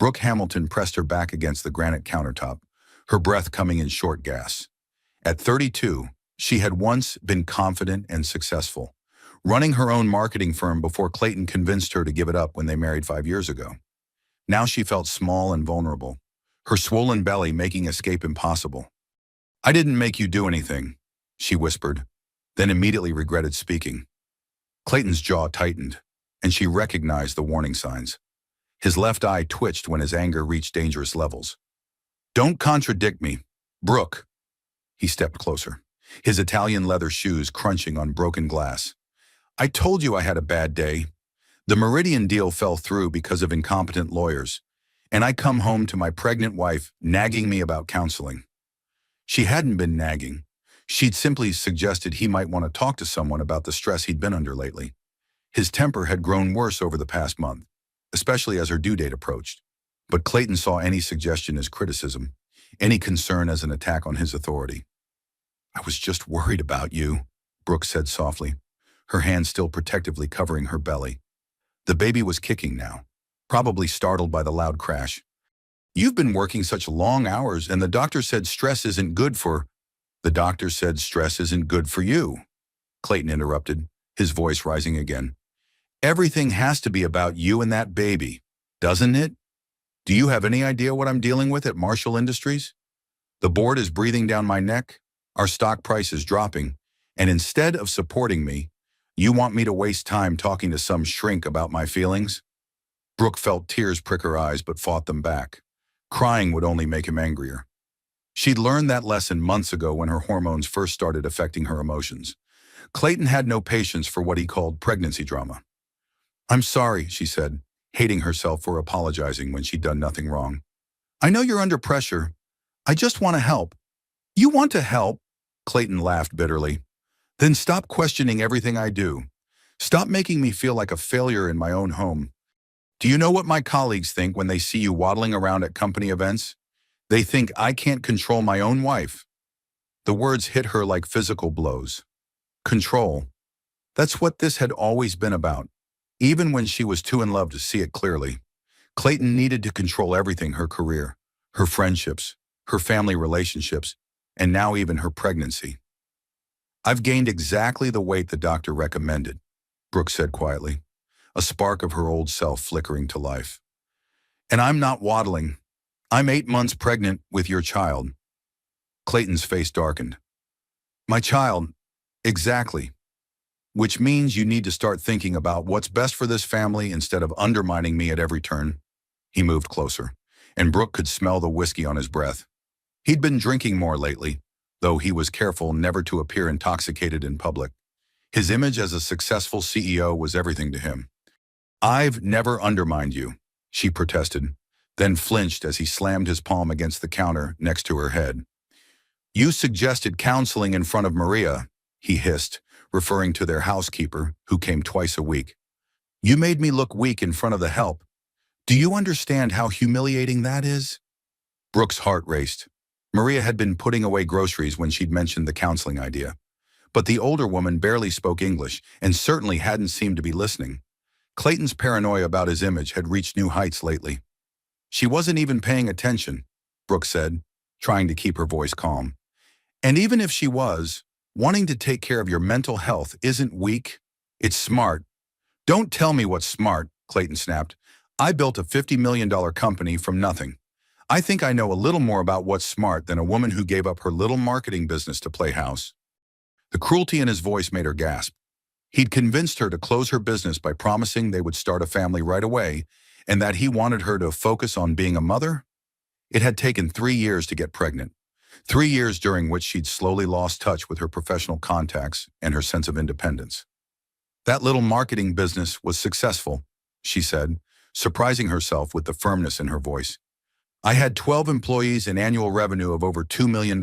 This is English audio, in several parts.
Brooke Hamilton pressed her back against the granite countertop, her breath coming in short gasps. At 32, she had once been confident and successful, running her own marketing firm before Clayton convinced her to give it up when they married 5 years ago. Now she felt small and vulnerable, her swollen belly making escape impossible. "I didn't make you do anything," she whispered, then immediately regretted speaking. Clayton's jaw tightened, and she recognized the warning signs. His left eye twitched when his anger reached dangerous levels. "Don't contradict me, Brooke." He stepped closer, his Italian leather shoes crunching on broken glass. "I told you I had a bad day. The Meridian deal fell through because of incompetent lawyers, and I come home to my pregnant wife nagging me about counseling." She hadn't been nagging. She'd simply suggested he might want to talk to someone about the stress he'd been under lately. His temper had grown worse over the past month, especially as her due date approached. But Clayton saw any suggestion as criticism, any concern as an attack on his authority. "I was just worried about you," Brooke said softly, her hand still protectively covering her belly. The baby was kicking now, probably startled by the loud crash. "You've been working such long hours, and the doctor said stress isn't good for—" "The doctor said stress isn't good for you," Clayton interrupted, his voice rising again. "Everything has to be about you and that baby, doesn't it? Do you have any idea what I'm dealing with at Marshall Industries? The board is breathing down my neck, our stock price is dropping, and instead of supporting me, you want me to waste time talking to some shrink about my feelings?" Brooke felt tears prick her eyes but fought them back. Crying would only make him angrier. She'd learned that lesson months ago when her hormones first started affecting her emotions. Clayton had no patience for what he called pregnancy drama. "I'm sorry," she said, hating herself for apologizing when she'd done nothing wrong. "I know you're under pressure. I just want to help." "You want to help?" Clayton laughed bitterly. "Then stop questioning everything I do. Stop making me feel like a failure in my own home. Do you know what my colleagues think when they see you waddling around at company events? They think I can't control my own wife." The words hit her like physical blows. Control. That's what this had always been about, even when she was too in love to see it clearly. Clayton needed to control everything: her career, her friendships, her family relationships, and now even her pregnancy. "I've gained exactly the weight the doctor recommended," Brooke said quietly, a spark of her old self flickering to life. "And I'm not waddling. I'm 8 months pregnant with your child." Clayton's face darkened. "My child, exactly. Which means you need to start thinking about what's best for this family instead of undermining me at every turn." He moved closer, and Brooke could smell the whiskey on his breath. He'd been drinking more lately, though he was careful never to appear intoxicated in public. His image as a successful CEO was everything to him. "I've never undermined you," she protested, then flinched as he slammed his palm against the counter next to her head. "You suggested counseling in front of Maria," he hissed, referring to their housekeeper, who came twice a week. "You made me look weak in front of the help. Do you understand how humiliating that is?" Brooke's heart raced. Maria had been putting away groceries when she'd mentioned the counseling idea. But the older woman barely spoke English and certainly hadn't seemed to be listening. Clayton's paranoia about his image had reached new heights lately. "She wasn't even paying attention," Brooke said, trying to keep her voice calm. "And even if she was, wanting to take care of your mental health isn't weak, it's smart." "Don't tell me what's smart," Clayton snapped. "I built a $50 million company from nothing. I think I know a little more about what's smart than a woman who gave up her little marketing business to play house." The cruelty in his voice made her gasp. He'd convinced her to close her business by promising they would start a family right away, and that he wanted her to focus on being a mother? It had taken 3 years to get pregnant, 3 years during which she'd slowly lost touch with her professional contacts and her sense of independence. "That little marketing business was successful," she said, surprising herself with the firmness in her voice. "I had 12 employees and annual revenue of over $2 million.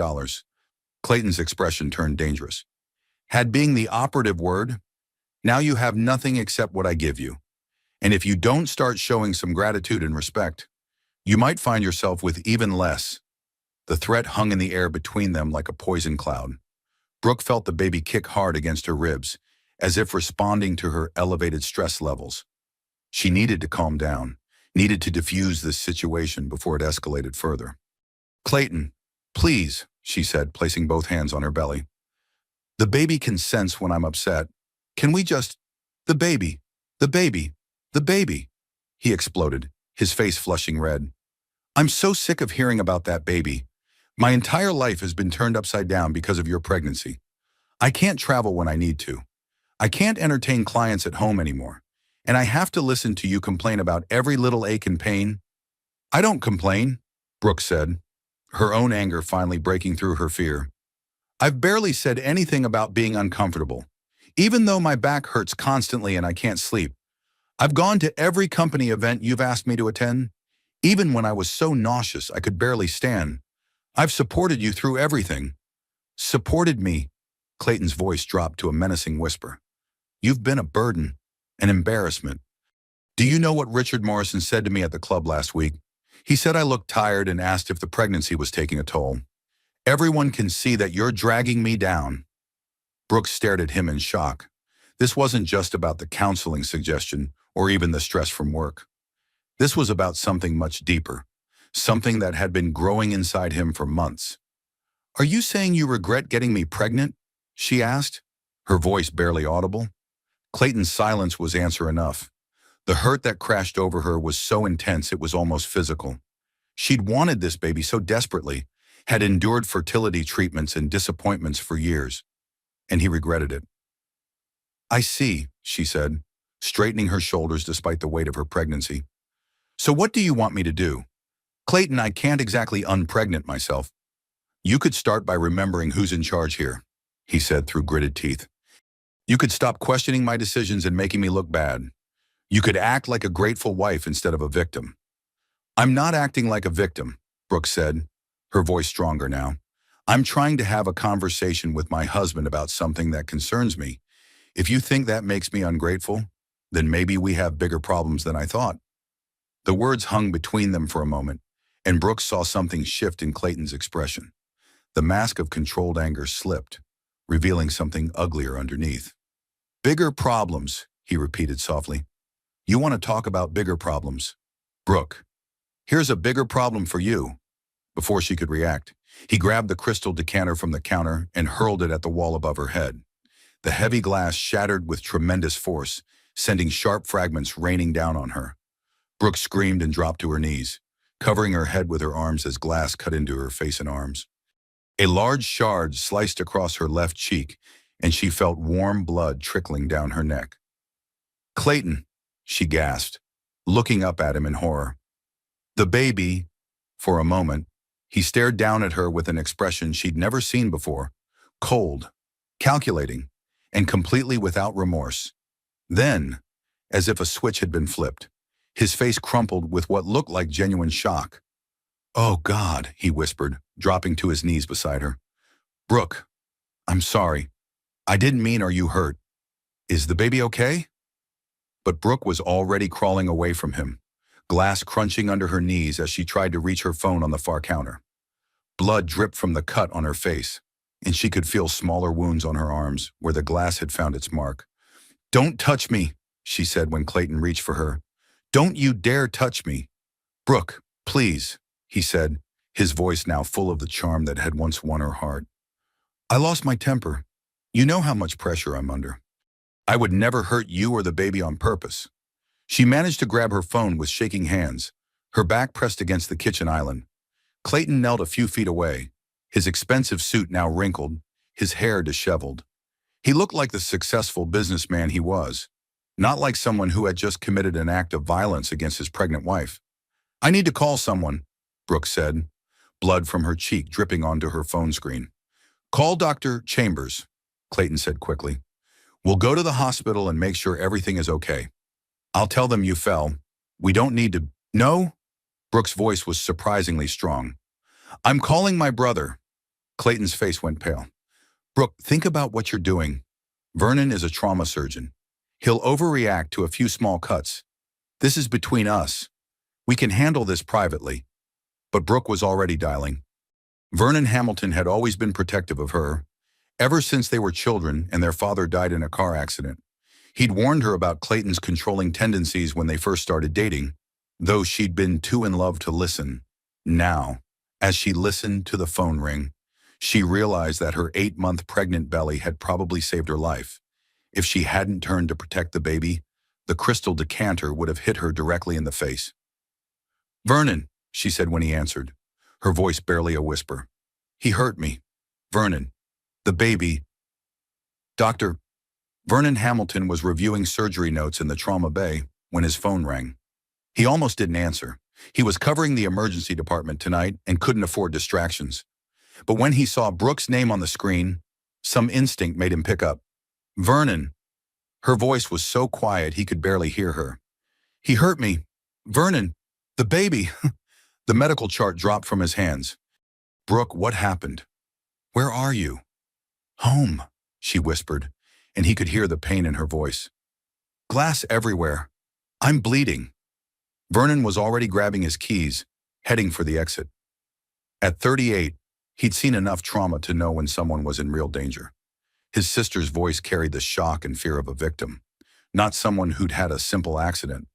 Clayton's expression turned dangerous. "Had being the operative word? Now you have nothing except what I give you. And if you don't start showing some gratitude and respect, you might find yourself with even less." The threat hung in the air between them like a poison cloud. Brooke felt the baby kick hard against her ribs, as if responding to her elevated stress levels. She needed to calm down. needed to defuse this situation before it escalated further. "Clayton, please," she said, placing both hands on her belly. "The baby can sense when I'm upset. Can we just— the baby, the baby, the baby," he exploded, his face flushing red. "I'm so sick of hearing about that baby. My entire life has been turned upside down because of your pregnancy. I can't travel when I need to. I can't entertain clients at home anymore. And I have to listen to you complain about every little ache and pain." "I don't complain," Brooke said, her own anger finally breaking through her fear. "I've barely said anything about being uncomfortable. Even though my back hurts constantly and I can't sleep. I've gone to every company event you've asked me to attend, even when I was so nauseous I could barely stand. I've supported you through everything." "Supported me?" Clayton's voice dropped to a menacing whisper. "You've been a burden, an embarrassment. Do you know what Richard Morrison said to me at the club last week? He said I looked tired and asked if the pregnancy was taking a toll. Everyone can see that you're dragging me down." Brooke stared at him in shock. This wasn't just about the counseling suggestion or even the stress from work. This was about something much deeper, something that had been growing inside him for months. "Are you saying you regret getting me pregnant?" she asked, her voice barely audible. Clayton's silence was answer enough. The hurt that crashed over her was so intense it was almost physical. She'd wanted this baby so desperately, had endured fertility treatments and disappointments for years, and he regretted it. "I see," she said, straightening her shoulders despite the weight of her pregnancy. "So what do you want me to do?" "Clayton, I can't exactly unpregnant myself." "You could start by remembering who's in charge here," he said through gritted teeth. "You could stop questioning my decisions and making me look bad. You could act like a grateful wife instead of a victim." "I'm not acting like a victim," Brooke said, her voice stronger now. "I'm trying to have a conversation with my husband about something that concerns me. If you think that makes me ungrateful, then maybe we have bigger problems than I thought." The words hung between them for a moment, and Brooke saw something shift in Clayton's expression. The mask of controlled anger slipped, revealing something uglier underneath. "Bigger problems," he repeated softly. "You want to talk about bigger problems? Brooke, here's a bigger problem for you." Before she could react, he grabbed the crystal decanter from the counter and hurled it at the wall above her head. The heavy glass shattered with tremendous force, sending sharp fragments raining down on her. Brooke screamed and dropped to her knees, covering her head with her arms as glass cut into her face and arms. A large shard sliced across her left cheek, and she felt warm blood trickling down her neck. "Clayton," she gasped, looking up at him in horror. "The baby—" For a moment, he stared down at her with an expression she'd never seen before, cold, calculating, and completely without remorse. Then, as if a switch had been flipped, his face crumpled with what looked like genuine shock. "Oh God," he whispered, dropping to his knees beside her. "Brooke, I'm sorry. I didn't mean— Are you hurt? Is the baby okay?" But Brooke was already crawling away from him, glass crunching under her knees as she tried to reach her phone on the far counter. Blood dripped from the cut on her face, and she could feel smaller wounds on her arms where the glass had found its mark. "Don't touch me," she said when Clayton reached for her. "Don't you dare touch me." "Brooke, please," he said, his voice now full of the charm that had once won her heart. "I lost my temper. You know how much pressure I'm under. I would never hurt you or the baby on purpose." She managed to grab her phone with shaking hands, her back pressed against the kitchen island. Clayton knelt a few feet away, his expensive suit now wrinkled, his hair disheveled. He looked like the successful businessman he was, not like someone who had just committed an act of violence against his pregnant wife. "I need to call someone," Brooke said, blood from her cheek dripping onto her phone screen. "Call Dr. Chambers," Clayton said quickly. "We'll go to the hospital and make sure everything is okay. I'll tell them you fell. We don't need to—" "No?" Brooke's voice was surprisingly strong. "I'm calling my brother." Clayton's face went pale. "Brooke, think about what you're doing. Vernon is a trauma surgeon. He'll overreact to a few small cuts. This is between us. We can handle this privately." But Brooke was already dialing. Vernon Hamilton had always been protective of her, ever since they were children and their father died in a car accident. He'd warned her about Clayton's controlling tendencies when they first started dating, though she'd been too in love to listen. Now, as she listened to the phone ring, she realized that her 8-month pregnant belly had probably saved her life. If she hadn't turned to protect the baby, the crystal decanter would have hit her directly in the face. "Vernon," she said when he answered, her voice barely a whisper. "He hurt me. Vernon. The baby." Dr. Vernon Hamilton was reviewing surgery notes in the trauma bay when his phone rang. He almost didn't answer. He was covering the emergency department tonight and couldn't afford distractions. But when he saw Brooke's name on the screen, some instinct made him pick up. "Vernon." Her voice was so quiet he could barely hear her. "He hurt me. Vernon. The baby." The medical chart dropped from his hands. "Brooke, what happened? Where are you?" "Home," she whispered, and he could hear the pain in her voice. "Glass everywhere. I'm bleeding." Vernon was already grabbing his keys, heading for the exit. At 38, he'd seen enough trauma to know when someone was in real danger. His sister's voice carried the shock and fear of a victim, not someone who'd had a simple accident.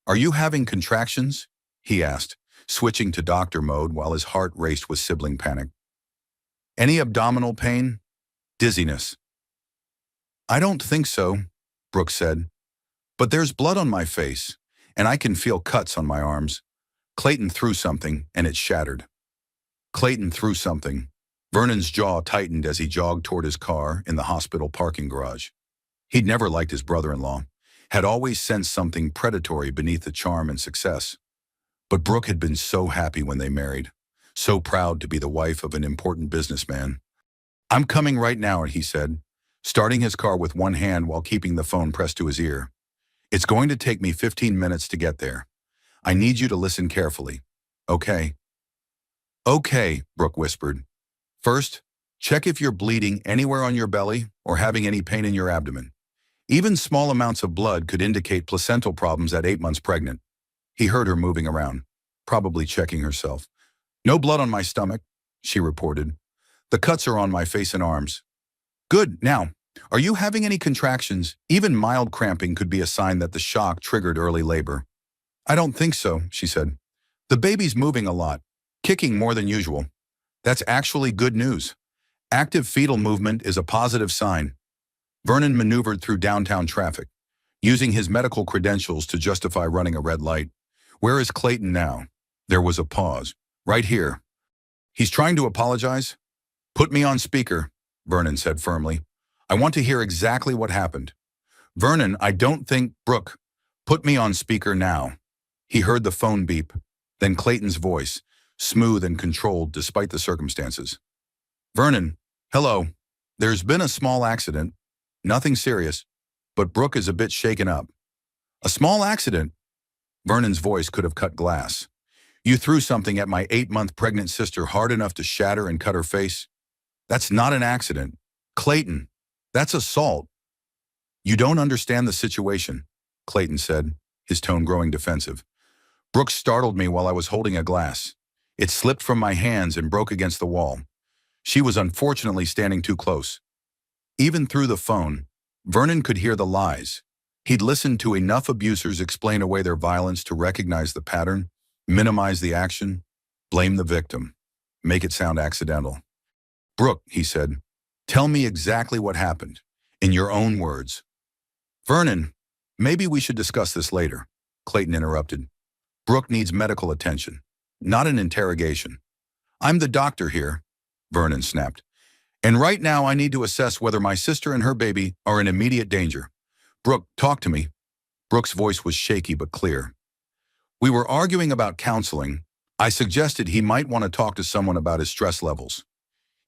"Are you having contractions?" he asked, switching to doctor mode while his heart raced with sibling panic. "Any abdominal pain? Dizziness?" "I don't think so," Brooke said. "But there's blood on my face, and I can feel cuts on my arms." Clayton threw something, and it shattered. Clayton threw something. Vernon's jaw tightened as he jogged toward his car in the hospital parking garage. He'd never liked his brother-in-law, had always sensed something predatory beneath the charm and success. But Brooke had been so happy when they married, so proud to be the wife of an important businessman. "I'm coming right now," he said, starting his car with one hand while keeping the phone pressed to his ear. "It's going to take me 15 minutes to get there. I need you to listen carefully. Okay?" "Okay," Brooke whispered. "First, check if you're bleeding anywhere on your belly or having any pain in your abdomen. Even small amounts of blood could indicate placental problems at 8 months pregnant." He heard her moving around, probably checking herself. "No blood on my stomach," she reported. "The cuts are on my face and arms." "Good. Now, are you having any contractions? Even mild cramping could be a sign that the shock triggered early labor." "I don't think so," she said. "The baby's moving a lot, kicking more than usual." "That's actually good news. Active fetal movement is a positive sign." Vernon maneuvered through downtown traffic, using his medical credentials to justify running a red light. "Where is Clayton now?" There was a pause. "Right here." "He's trying to apologize?" "Put me on speaker," Vernon said firmly. "I want to hear exactly what happened." "Vernon, I don't think—" "Brooke, put me on speaker now." He heard the phone beep, then Clayton's voice, smooth and controlled despite the circumstances. "Vernon, hello. There's been a small accident. Nothing serious, but Brooke is a bit shaken up." "A small accident?" Vernon's voice could have cut glass. "You threw something at my 8-month pregnant sister hard enough to shatter and cut her face? That's not an accident. Clayton, that's assault." "You don't understand the situation," Clayton said, his tone growing defensive. "Brooke startled me while I was holding a glass. It slipped from my hands and broke against the wall. She was unfortunately standing too close." Even through the phone, Vernon could hear the lies. He'd listened to enough abusers explain away their violence to recognize the pattern, minimize the action, blame the victim, make it sound accidental. "Brooke," he said, "tell me exactly what happened, in your own words." "Vernon, maybe we should discuss this later," Clayton interrupted. "Brooke needs medical attention, not an interrogation." "I'm the doctor here," Vernon snapped. "And right now I need to assess whether my sister and her baby are in immediate danger. Brooke, talk to me." Brooke's voice was shaky but clear. "We were arguing about counseling. I suggested he might want to talk to someone about his stress levels.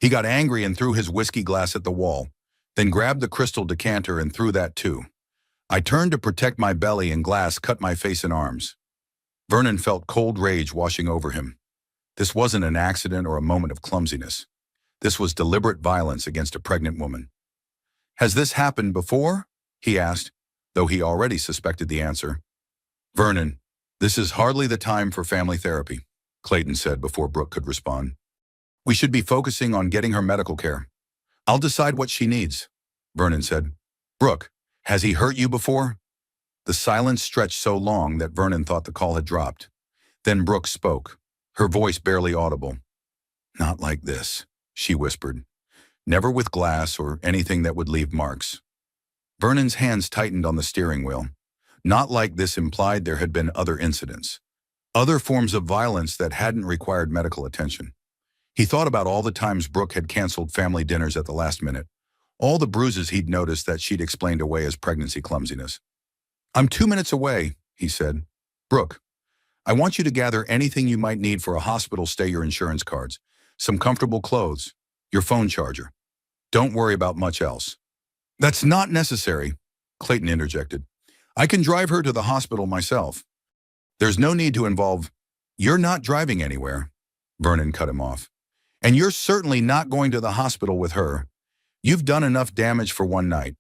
He got angry and threw his whiskey glass at the wall, then grabbed the crystal decanter and threw that too. I turned to protect my belly and glass cut my face and arms." Vernon felt cold rage washing over him. This wasn't an accident or a moment of clumsiness. This was deliberate violence against a pregnant woman. "Has this happened before?" he asked, though he already suspected the answer. "Vernon, this is hardly the time for family therapy," Clayton said before Brooke could respond. "We should be focusing on getting her medical care." "I'll decide what she needs," Vernon said. "Brooke, has he hurt you before?" The silence stretched so long that Vernon thought the call had dropped. Then Brooke spoke, her voice barely audible. "Not like this," she whispered. "Never with glass or anything that would leave marks." Vernon's hands tightened on the steering wheel. Not like this implied there had been other incidents. Other forms of violence that hadn't required medical attention. He thought about all the times Brooke had canceled family dinners at the last minute. All the bruises he'd noticed that she'd explained away as pregnancy clumsiness. "I'm 2 minutes away," he said. "Brooke, I want you to gather anything you might need for a hospital stay, your insurance cards, some comfortable clothes, your phone charger. Don't worry about much else." "That's not necessary," Clayton interjected. "I can drive her to the hospital myself." "There's no need to involve—" "You're not driving anywhere," Vernon cut him off. "And you're certainly not going to the hospital with her. You've done enough damage for one night."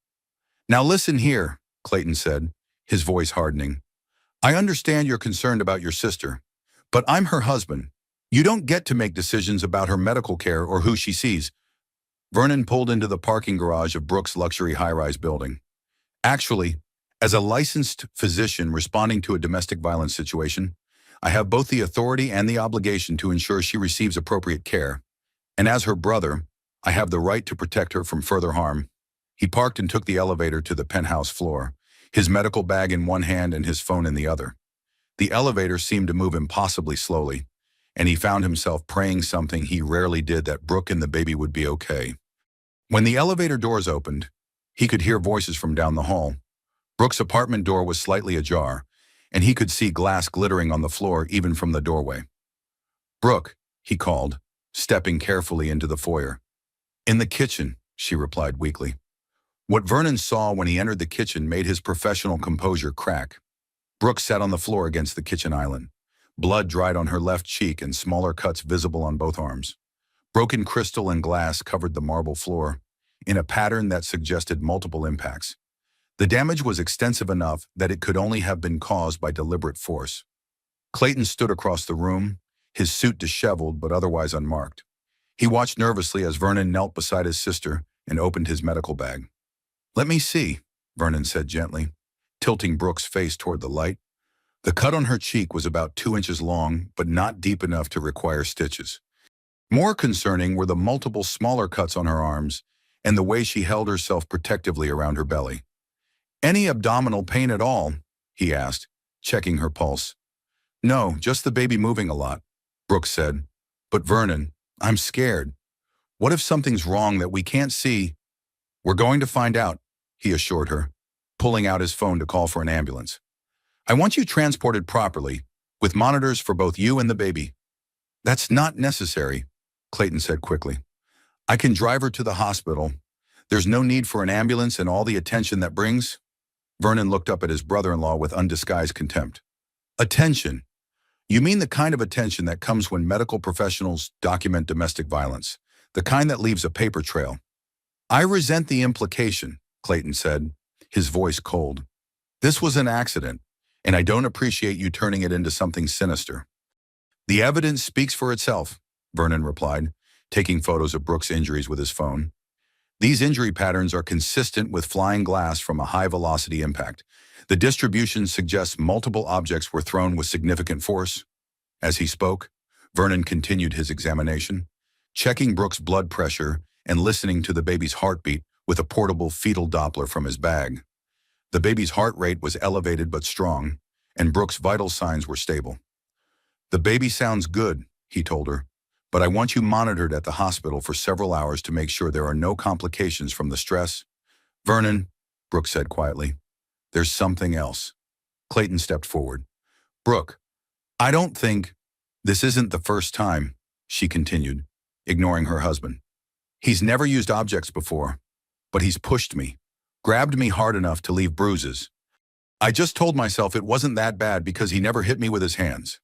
"Now listen here," Clayton said, his voice hardening. "I understand you're concerned about your sister, but I'm her husband. You don't get to make decisions about her medical care or who she sees." Vernon pulled into the parking garage of Brooke's luxury high-rise building. "Actually, as a licensed physician responding to a domestic violence situation, I have both the authority and the obligation to ensure she receives appropriate care. And as her brother, I have the right to protect her from further harm." He parked and took the elevator to the penthouse floor, his medical bag in one hand and his phone in the other. The elevator seemed to move impossibly slowly, and he found himself praying something he rarely did, that Brooke and the baby would be okay. When the elevator doors opened, he could hear voices from down the hall. Brooke's apartment door was slightly ajar, and he could see glass glittering on the floor even from the doorway. "Brooke," he called, stepping carefully into the foyer. "In the kitchen," she replied weakly. What Vernon saw when he entered the kitchen made his professional composure crack. Brooke sat on the floor against the kitchen island. Blood dried on her left cheek and smaller cuts visible on both arms. Broken crystal and glass covered the marble floor, in a pattern that suggested multiple impacts. The damage was extensive enough that it could only have been caused by deliberate force. Clayton stood across the room, his suit disheveled but otherwise unmarked. He watched nervously as Vernon knelt beside his sister and opened his medical bag. "Let me see," Vernon said gently, tilting Brooke's face toward the light. The cut on her cheek was about 2 inches long, but not deep enough to require stitches. More concerning were the multiple smaller cuts on her arms and the way she held herself protectively around her belly. "Any abdominal pain at all?" he asked, checking her pulse. "No, just the baby moving a lot," Brooke said. "But Vernon, I'm scared. What if something's wrong that we can't see?" "We're going to find out," he assured her, pulling out his phone to call for an ambulance. "I want you transported properly, with monitors for both you and the baby." "That's not necessary," Clayton said quickly. "I can drive her to the hospital. There's no need for an ambulance and all the attention that brings." Vernon looked up at his brother-in-law with undisguised contempt. "Attention? You mean the kind of attention that comes when medical professionals document domestic violence, the kind that leaves a paper trail?" "I resent the implication," Clayton said, his voice cold. "This was an accident, and I don't appreciate you turning it into something sinister." "The evidence speaks for itself," Vernon replied, taking photos of Brooke's injuries with his phone. "These injury patterns are consistent with flying glass from a high-velocity impact. The distribution suggests multiple objects were thrown with significant force." As he spoke, Vernon continued his examination, checking Brooke's blood pressure and listening to the baby's heartbeat with a portable fetal Doppler from his bag. The baby's heart rate was elevated but strong, and Brooke's vital signs were stable. "The baby sounds good," he told her, "but I want you monitored at the hospital for several hours to make sure there are no complications from the stress." "Vernon," Brooke said quietly, "there's something else." Clayton stepped forward. "Brooke, I don't think—" "This isn't the first time," she continued, ignoring her husband. "He's never used objects before, but he's pushed me, grabbed me hard enough to leave bruises. I just told myself it wasn't that bad because he never hit me with his hands."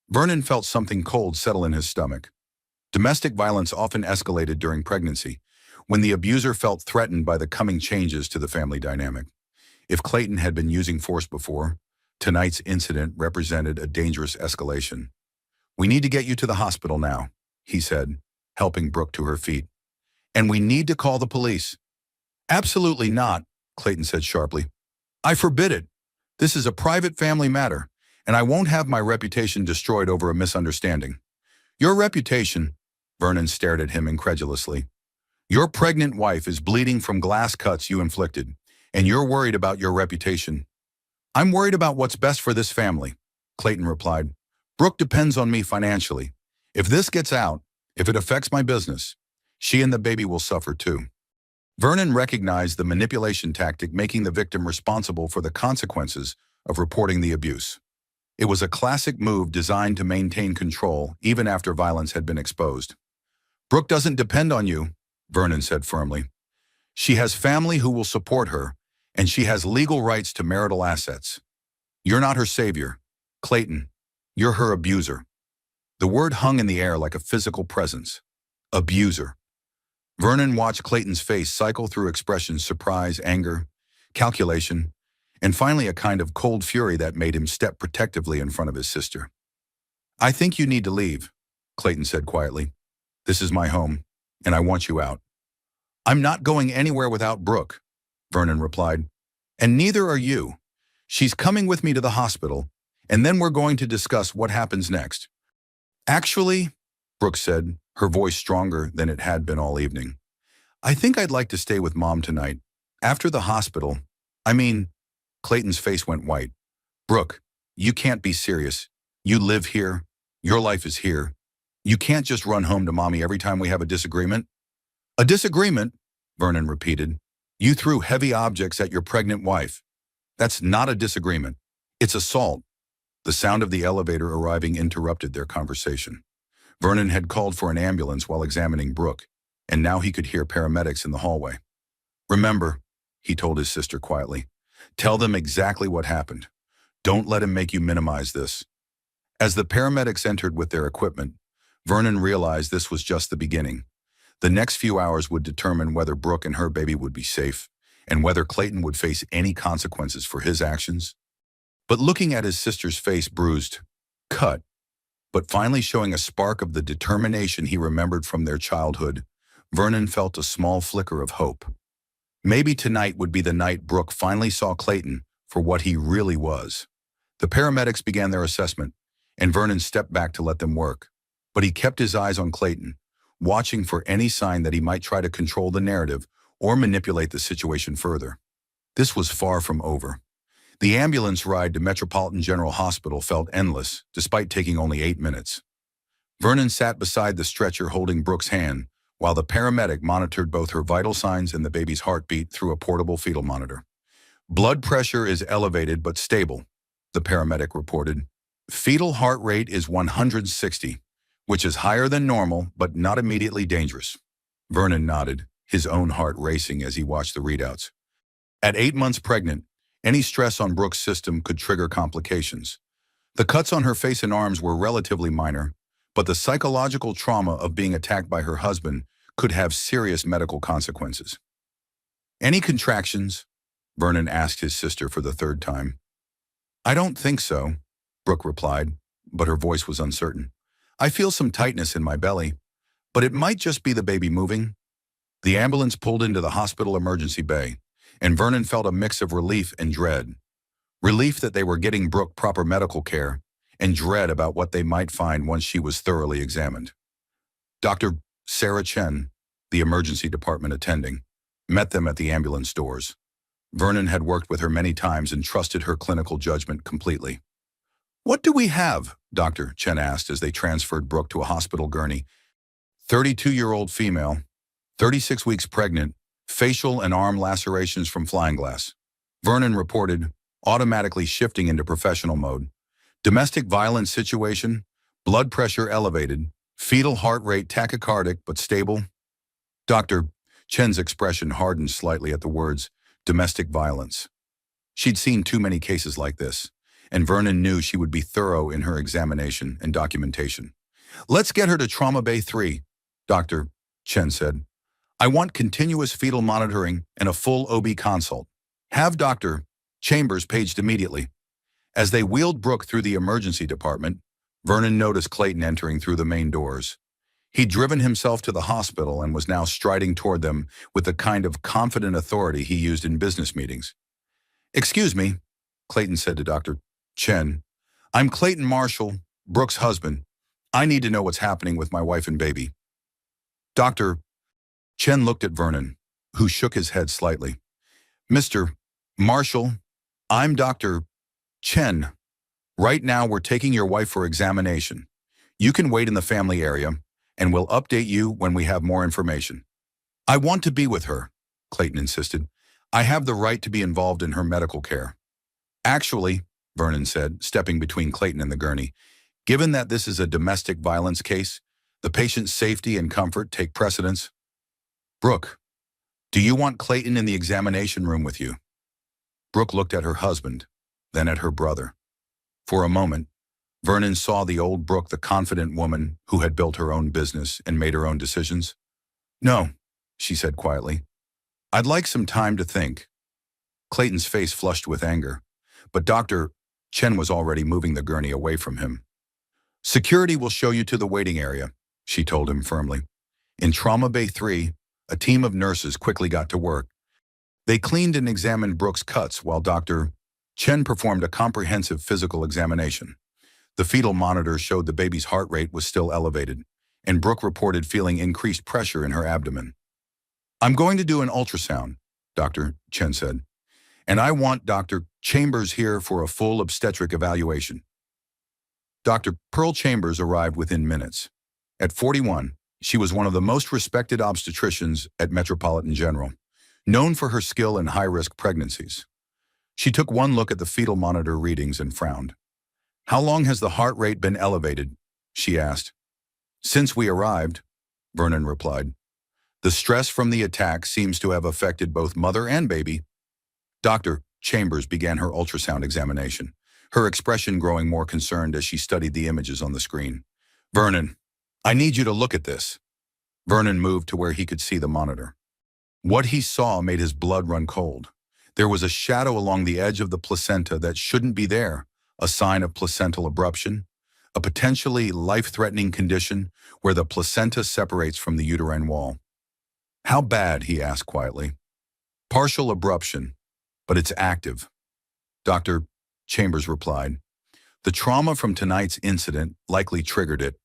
Vernon felt something cold settle in his stomach. Domestic violence often escalated during pregnancy, when the abuser felt threatened by the coming changes to the family dynamic. If Clayton had been using force before, tonight's incident represented a dangerous escalation. "We need to get you to the hospital now," he said, helping Brooke to her feet. "And we need to call the police." "Absolutely not," Clayton said sharply. "I forbid it. This is a private family matter, and I won't have my reputation destroyed over a misunderstanding. Your reputation? Vernon stared at him incredulously. Your pregnant wife is bleeding from glass cuts you inflicted, and you're worried about your reputation. I'm worried about what's best for this family, Clayton replied. Brooke depends on me financially. If this gets out, if it affects my business, she and the baby will suffer too. Vernon recognized the manipulation tactic, making the victim responsible for the consequences of reporting the abuse. It was a classic move designed to maintain control even after violence had been exposed. Brooke doesn't depend on you, Vernon said firmly. She has family who will support her, and she has legal rights to marital assets. You're not her savior, Clayton. You're her abuser. The word hung in the air like a physical presence. Abuser. Vernon watched Clayton's face cycle through expressions: surprise, anger, calculation, and finally a kind of cold fury that made him step protectively in front of his sister. I think you need to leave, Clayton said quietly. This is my home, and I want you out. I'm not going anywhere without Brooke, Vernon replied. And neither are you. She's coming with me to the hospital, and then we're going to discuss what happens next. Actually, Brooke said, her voice stronger than it had been all evening, I think I'd like to stay with Mom tonight. After the hospital, Clayton's face went white. Brooke, you can't be serious. You live here. Your life is here. You can't just run home to Mommy every time we have a disagreement. A disagreement? Vernon repeated. You threw heavy objects at your pregnant wife. That's not a disagreement. It's assault. The sound of the elevator arriving interrupted their conversation. Vernon had called for an ambulance while examining Brooke, and now he could hear paramedics in the hallway. Remember, he told his sister quietly, tell them exactly what happened. Don't let him make you minimize this. As the paramedics entered with their equipment, Vernon realized this was just the beginning. The next few hours would determine whether Brooke and her baby would be safe, and whether Clayton would face any consequences for his actions. But looking at his sister's face, bruised, cut, but finally showing a spark of the determination he remembered from their childhood, Vernon felt a small flicker of hope. Maybe tonight would be the night Brooke finally saw Clayton for what he really was. The paramedics began their assessment, and Vernon stepped back to let them work. But he kept his eyes on Clayton, watching for any sign that he might try to control the narrative or manipulate the situation further. This was far from over. The ambulance ride to Metropolitan General Hospital felt endless, despite taking only 8 minutes. Vernon sat beside the stretcher holding Brooke's hand, while the paramedic monitored both her vital signs and the baby's heartbeat through a portable fetal monitor. Blood pressure is elevated but stable, the paramedic reported. Fetal heart rate is 160, which is higher than normal but not immediately dangerous. Vernon nodded, his own heart racing as he watched the readouts. At 8 months pregnant, any stress on Brooke's system could trigger complications. The cuts on her face and arms were relatively minor, but the psychological trauma of being attacked by her husband could have serious medical consequences. Any contractions? Vernon asked his sister for the third time. I don't think so, Brooke replied, but her voice was uncertain. I feel some tightness in my belly, but it might just be the baby moving. The ambulance pulled into the hospital emergency bay, and Vernon felt a mix of relief and dread. Relief that they were getting Brooke proper medical care, and dread about what they might find once she was thoroughly examined. Dr. Sarah Chen, the emergency department attending, met them at the ambulance doors. Vernon had worked with her many times and trusted her clinical judgment completely. What do we have? Dr. Chen asked as they transferred Brooke to a hospital gurney. 32-year-old female, 36 weeks pregnant, facial and arm lacerations from flying glass. Vernon reported, automatically shifting into professional mode. Domestic violence situation, blood pressure elevated, fetal heart rate tachycardic but stable. Dr. Chen's expression hardened slightly at the words, domestic violence. She'd seen too many cases like this, and Vernon knew she would be thorough in her examination and documentation. Let's get her to Trauma Bay 3, Dr. Chen said. I want continuous fetal monitoring and a full OB consult. Have Dr. Chambers paged immediately. As they wheeled Brooke through the emergency department, Vernon noticed Clayton entering through the main doors. He'd driven himself to the hospital and was now striding toward them with the kind of confident authority he used in business meetings. Excuse me, Clayton said to Dr. Chen. I'm Clayton Marshall, Brooke's husband. I need to know what's happening with my wife and baby. Dr. Chen looked at Vernon, who shook his head slightly. Mr. Marshall, I'm Dr. Chen. Right now, we're taking your wife for examination. You can wait in the family area, and we'll update you when we have more information. I want to be with her, Clayton insisted. I have the right to be involved in her medical care. Actually, Vernon said, stepping between Clayton and the gurney, given that this is a domestic violence case, the patient's safety and comfort take precedence. Brooke, do you want Clayton in the examination room with you? Brooke looked at her husband, then at her brother. For a moment, Vernon saw the old Brooke, the confident woman who had built her own business and made her own decisions. No, she said quietly. I'd like some time to think. Clayton's face flushed with anger, but Dr. Chen was already moving the gurney away from him. Security will show you to the waiting area, she told him firmly. In Trauma Bay 3, a team of nurses quickly got to work. They cleaned and examined Brooke's cuts while Dr. Chen performed a comprehensive physical examination. The fetal monitor showed the baby's heart rate was still elevated, and Brooke reported feeling increased pressure in her abdomen. I'm going to do an ultrasound, Dr. Chen said, and I want Dr. Chambers here for a full obstetric evaluation. Dr. Pearl Chambers arrived within minutes. At 41, she was one of the most respected obstetricians at Metropolitan General, known for her skill in high-risk pregnancies. She took one look at the fetal monitor readings and frowned. How long has the heart rate been elevated? She asked. Since we arrived, Vernon replied. The stress from the attack seems to have affected both mother and baby. Dr. Chambers began her ultrasound examination, her expression growing more concerned as she studied the images on the screen. Vernon, I need you to look at this. Vernon moved to where he could see the monitor. What he saw made his blood run cold. There was a shadow along the edge of the placenta that shouldn't be there, a sign of placental abruption, a potentially life-threatening condition where the placenta separates from the uterine wall. How bad, he asked quietly. Partial abruption, but it's active. Dr. Chambers replied. The trauma from tonight's incident likely triggered it.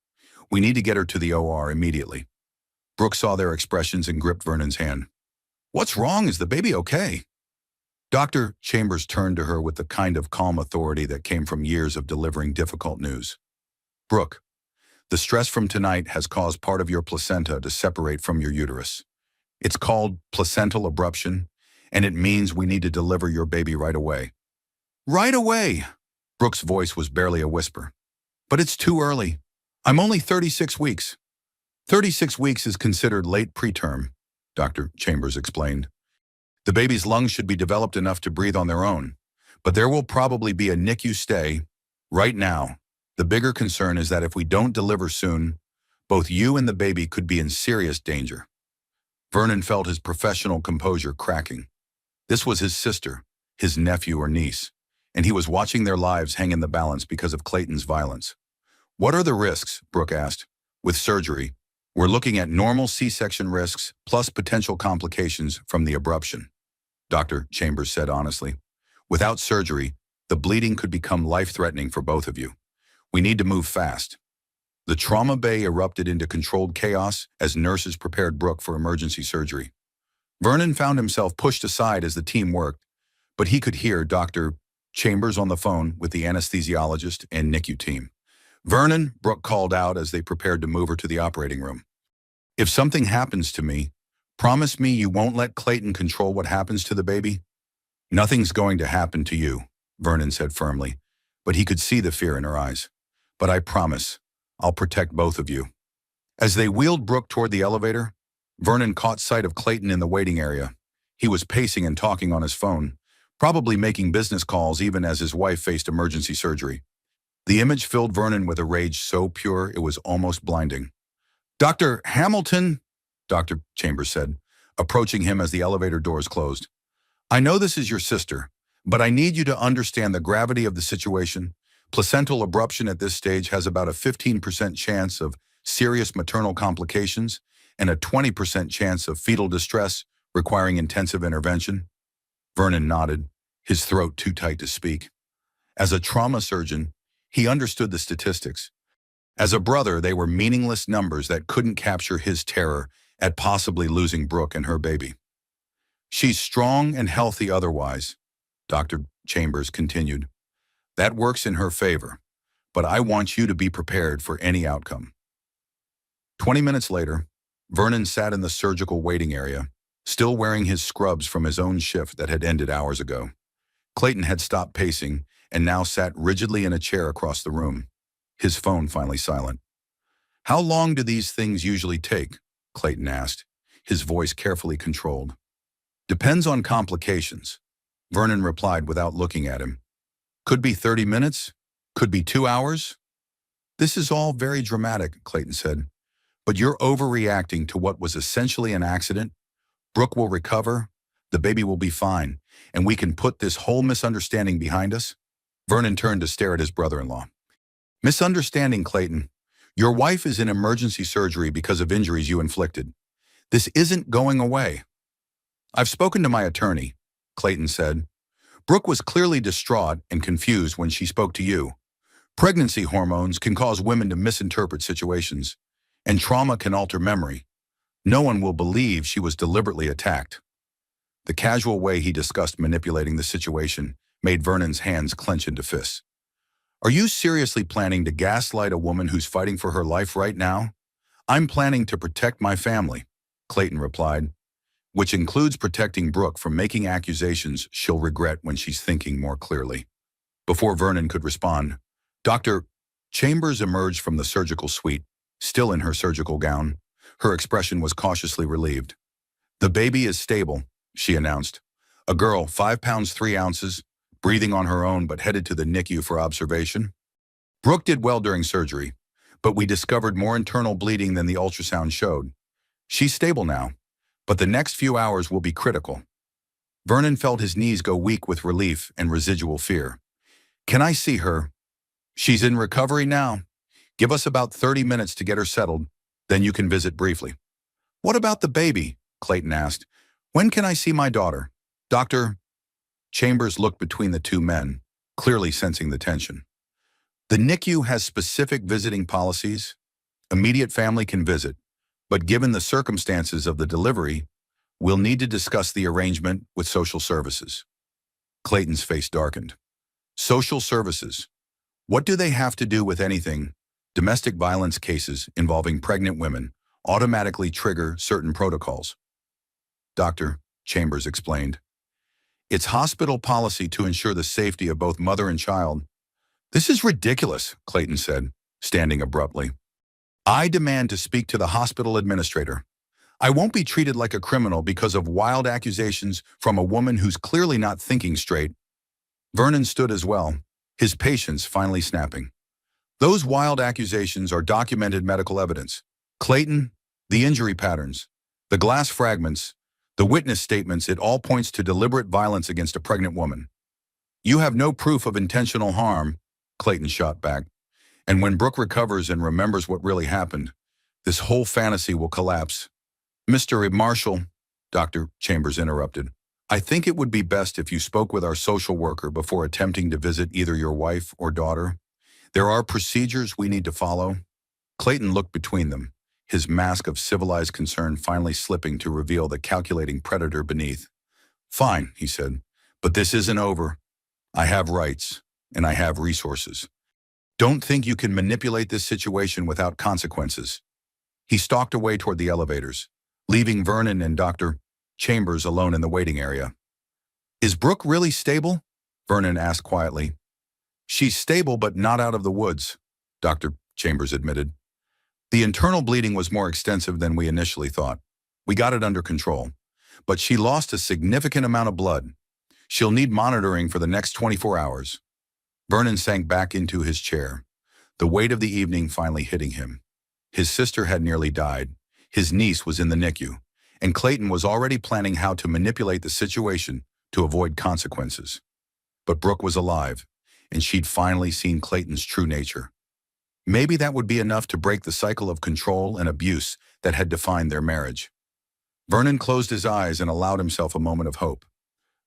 We need to get her to the OR immediately. Brooke saw their expressions and gripped Vernon's hand. What's wrong? Is the baby okay? Dr. Chambers turned to her with the kind of calm authority that came from years of delivering difficult news. Brooke, the stress from tonight has caused part of your placenta to separate from your uterus. It's called placental abruption, and it means we need to deliver your baby right away. Right away! Brooke's voice was barely a whisper. But it's too early. I'm only 36 weeks. 36 weeks is considered late preterm, Dr. Chambers explained. The baby's lungs should be developed enough to breathe on their own, but there will probably be a NICU stay. Right now, the bigger concern is that if we don't deliver soon, both you and the baby could be in serious danger. Vernon felt his professional composure cracking. This was his sister, his nephew or niece, and he was watching their lives hang in the balance because of Clayton's violence. What are the risks? Brooke asked. With surgery, we're looking at normal C-section risks plus potential complications from the abruption, Dr. Chambers said honestly. Without surgery, the bleeding could become life-threatening for both of you. We need to move fast. The trauma bay erupted into controlled chaos as nurses prepared Brooke for emergency surgery. Vernon found himself pushed aside as the team worked, but he could hear Dr. Chambers on the phone with the anesthesiologist and NICU team. Vernon, Brooke called out as they prepared to move her to the operating room. If something happens to me, promise me you won't let Clayton control what happens to the baby? Nothing's going to happen to you, Vernon said firmly, but he could see the fear in her eyes. But I promise, I'll protect both of you. As they wheeled Brooke toward the elevator, Vernon caught sight of Clayton in the waiting area. He was pacing and talking on his phone, probably making business calls even as his wife faced emergency surgery. The image filled Vernon with a rage so pure it was almost blinding. Dr. Hamilton, Dr. Chambers said, approaching him as the elevator doors closed. I know this is your sister, but I need you to understand the gravity of the situation. Placental abruption at this stage has about a 15% chance of serious maternal complications and a 20% chance of fetal distress requiring intensive intervention. Vernon nodded, his throat too tight to speak. As a trauma surgeon, he understood the statistics. As a brother, they were meaningless numbers that couldn't capture his terror at possibly losing Brooke and her baby. She's strong and healthy otherwise, Dr. Chambers continued. That works in her favor, but I want you to be prepared for any outcome. 20 minutes later, Vernon sat in the surgical waiting area, still wearing his scrubs from his own shift that had ended hours ago. Clayton had stopped pacing and now sat rigidly in a chair across the room, his phone finally silent. How long do these things usually take? Clayton asked, his voice carefully controlled. Depends on complications, Vernon replied without looking at him. Could be 30 minutes, could be 2 hours. This is all very dramatic, Clayton said, but you're overreacting to what was essentially an accident. Brooke will recover, the baby will be fine, and we can put this whole misunderstanding behind us. Vernon turned to stare at his brother-in-law. Misunderstanding, Clayton. Your wife is in emergency surgery because of injuries you inflicted. This isn't going away. I've spoken to my attorney, Clayton said. Brooke was clearly distraught and confused when she spoke to you. Pregnancy hormones can cause women to misinterpret situations, and trauma can alter memory. No one will believe she was deliberately attacked. The casual way he discussed manipulating the situation made Vernon's hands clench into fists. Are you seriously planning to gaslight a woman who's fighting for her life right now? I'm planning to protect my family, Clayton replied, which includes protecting Brooke from making accusations she'll regret when she's thinking more clearly. Before Vernon could respond, Dr. Chambers emerged from the surgical suite, still in her surgical gown. Her expression was cautiously relieved. The baby is stable, she announced. A girl, 5 pounds 3 ounces, breathing on her own but headed to the NICU for observation. Brooke did well during surgery, but we discovered more internal bleeding than the ultrasound showed. She's stable now, but the next few hours will be critical. Vernon felt his knees go weak with relief and residual fear. Can I see her? She's in recovery now. Give us about 30 minutes to get her settled, then you can visit briefly. What about the baby? Clayton asked. When can I see my daughter? Dr. Chambers looked between the two men, clearly sensing the tension. The NICU has specific visiting policies. Immediate family can visit, but given the circumstances of the delivery, we'll need to discuss the arrangement with social services. Clayton's face darkened. Social services. What do they have to do with anything? Domestic violence cases involving pregnant women automatically trigger certain protocols. Dr. Chambers explained. It's hospital policy to ensure the safety of both mother and child. This is ridiculous, Clayton said, standing abruptly. I demand to speak to the hospital administrator. I won't be treated like a criminal because of wild accusations from a woman who's clearly not thinking straight. Vernon stood as well, his patience finally snapping. Those wild accusations are documented medical evidence. Clayton, the injury patterns, the glass fragments, the witness statements, it all points to deliberate violence against a pregnant woman. You have no proof of intentional harm, Clayton shot back. And when Brooke recovers and remembers what really happened, this whole fantasy will collapse. Mr. Marshall, Dr. Chambers interrupted, I think it would be best if you spoke with our social worker before attempting to visit either your wife or daughter. There are procedures we need to follow. Clayton looked between them, his mask of civilized concern finally slipping to reveal the calculating predator beneath. Fine, he said, but this isn't over. I have rights, and I have resources. Don't think you can manipulate this situation without consequences. He stalked away toward the elevators, leaving Vernon and Dr. Chambers alone in the waiting area. Is Brooke really stable? Vernon asked quietly. She's stable but not out of the woods, Dr. Chambers admitted. The internal bleeding was more extensive than we initially thought. We got it under control, but she lost a significant amount of blood. She'll need monitoring for the next 24 hours. Vernon sank back into his chair, the weight of the evening finally hitting him. His sister had nearly died, his niece was in the NICU, and Clayton was already planning how to manipulate the situation to avoid consequences. But Brooke was alive, and she'd finally seen Clayton's true nature. Maybe that would be enough to break the cycle of control and abuse that had defined their marriage. Vernon closed his eyes and allowed himself a moment of hope.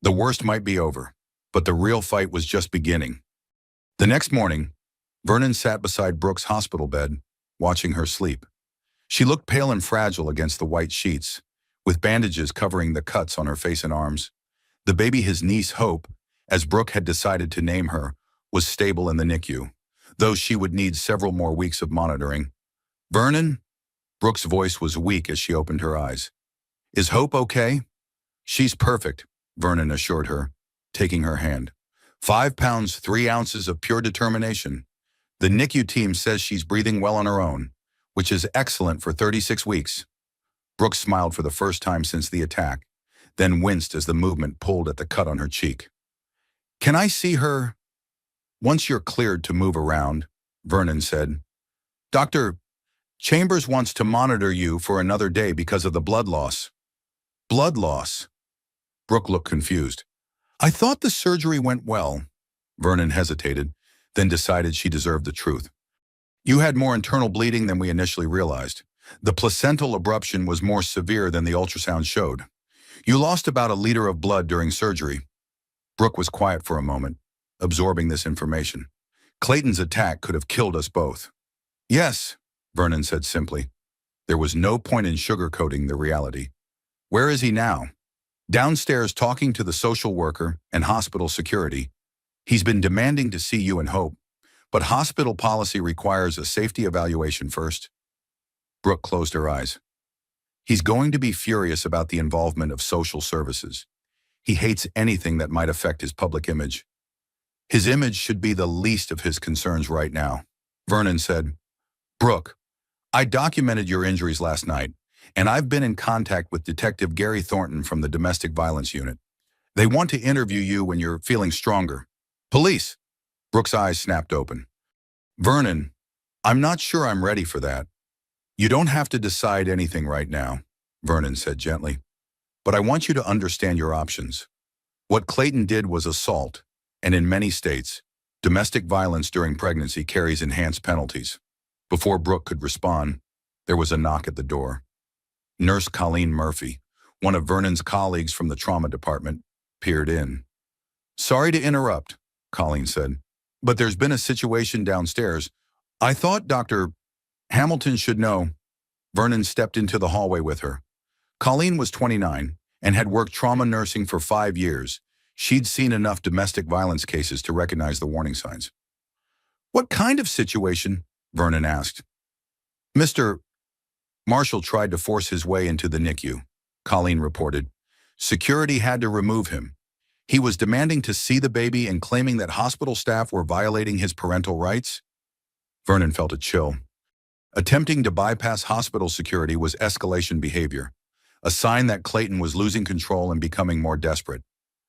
The worst might be over. but the real fight was just beginning. The next morning, Vernon sat beside Brooke's hospital bed, watching her sleep. She looked pale and fragile against the white sheets, with bandages covering the cuts on her face and arms. The baby, his niece Hope, as Brooke had decided to name her, was stable in the NICU, though she would need several more weeks of monitoring. "Vernon?" Brooke's voice was weak as she opened her eyes. "Is Hope okay?" "She's perfect," Vernon assured her, taking her hand. 5 pounds, 3 ounces of pure determination. The NICU team says she's breathing well on her own, which is excellent for 36 weeks. Brooke smiled for the first time since the attack, then winced as the movement pulled at the cut on her cheek. "Can I see her?" "Once you're cleared to move around," Vernon said. "Dr. Chambers wants to monitor you for another day because of the blood loss." "Blood loss?" Brooke looked confused. "I thought the surgery went well." Vernon hesitated, then decided she deserved the truth. "You had more internal bleeding than we initially realized. The placental abruption was more severe than the ultrasound showed. You lost about a liter of blood during surgery." Brooke was quiet for a moment, absorbing this information. "Clayton's attack could have killed us both." "Yes," Vernon said simply. There was no point in sugarcoating the reality. "Where is he now?" "Downstairs talking to the social worker and hospital security. He's been demanding to see you and Hope, but hospital policy requires a safety evaluation first." Brooke closed her eyes. "He's going to be furious about the involvement of social services. He hates anything that might affect his public image. His image should be the least of his concerns right now." Vernon said, "Brooke, I documented your injuries last night, and I've been in contact with Detective Gary Thornton from the Domestic Violence Unit. They want to interview you when you're feeling stronger." "Police!" Brooke's eyes snapped open. "Vernon, I'm not sure I'm ready for that." "You don't have to decide anything right now," Vernon said gently. "But I want you to understand your options. What Clayton did was assault, and in many states, domestic violence during pregnancy carries enhanced penalties." Before Brooke could respond, there was a knock at the door. Nurse Colleen Murphy, one of Vernon's colleagues from the trauma department, peered in. "Sorry to interrupt," Colleen said, "but there's been a situation downstairs. I thought Dr. Hamilton should know." Vernon stepped into the hallway with her. Colleen was 29 and had worked trauma nursing for 5 years. She'd seen enough domestic violence cases to recognize the warning signs. "What kind of situation?" Vernon asked. "Mr. Marshall tried to force his way into the NICU," Colleen reported. "Security had to remove him. He was demanding to see the baby and claiming that hospital staff were violating his parental rights." Vernon felt a chill. Attempting to bypass hospital security was escalation behavior, a sign that Clayton was losing control and becoming more desperate.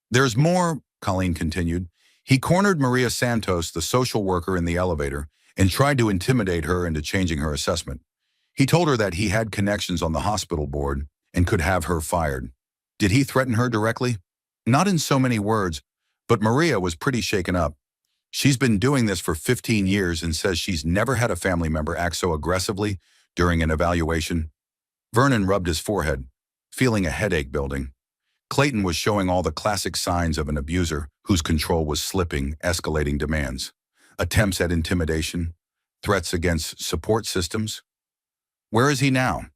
"There's more," Colleen continued. "He cornered Maria Santos, the social worker, in the elevator and tried to intimidate her into changing her assessment. He told her that he had connections on the hospital board and could have her fired." "Did he threaten her directly?" "Not in so many words, but Maria was pretty shaken up. She's been doing this for 15 years and says she's never had a family member act so aggressively during an evaluation." Vernon rubbed his forehead, feeling a headache building. Clayton was showing all the classic signs of an abuser whose control was slipping, escalating demands. Attempts at intimidation, threats against support systems. "Where is he now?"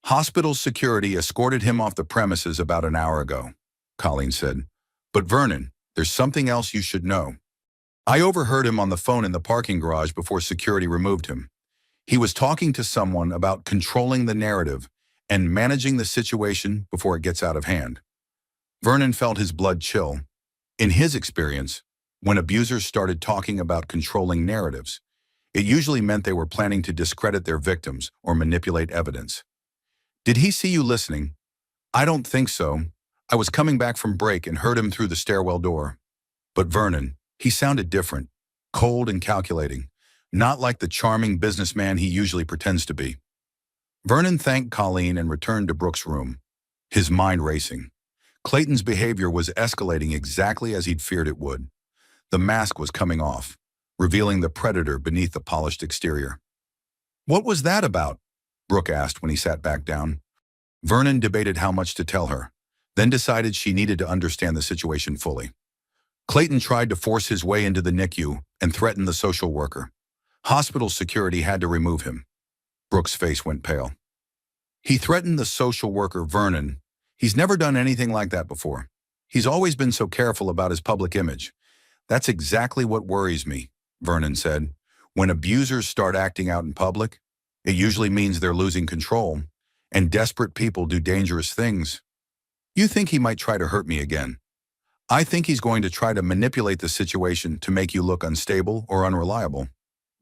"Hospital security escorted him off the premises about an hour ago," Colleen said. "But Vernon, there's something else you should know. I overheard him on the phone in the parking garage before security removed him. He was talking to someone about controlling the narrative and managing the situation before it gets out of hand." Vernon felt his blood chill. In his experience, when abusers started talking about controlling narratives, it usually meant they were planning to discredit their victims or manipulate evidence. "Did he see you listening?" "I don't think so. I was coming back from break and heard him through the stairwell door." But Vernon, he sounded different, cold and calculating, not like the charming businessman he usually pretends to be. Vernon thanked Colleen and returned to Brooke's room, his mind racing. Clayton's behavior was escalating exactly as he'd feared it would. The mask was coming off, revealing the predator beneath the polished exterior. "What was that about?" Brooke asked when he sat back down. Vernon debated how much to tell her, then decided she needed to understand the situation fully. Clayton tried to force his way into the NICU and threatened the social worker. Hospital security had to remove him. Brooke's face went pale. He threatened the social worker, Vernon. He's never done anything like that before. He's always been so careful about his public image. That's exactly what worries me, Vernon said. When abusers start acting out in public, it usually means they're losing control, and desperate people do dangerous things. You think he might try to hurt me again? I think he's going to try to manipulate the situation to make you look unstable or unreliable,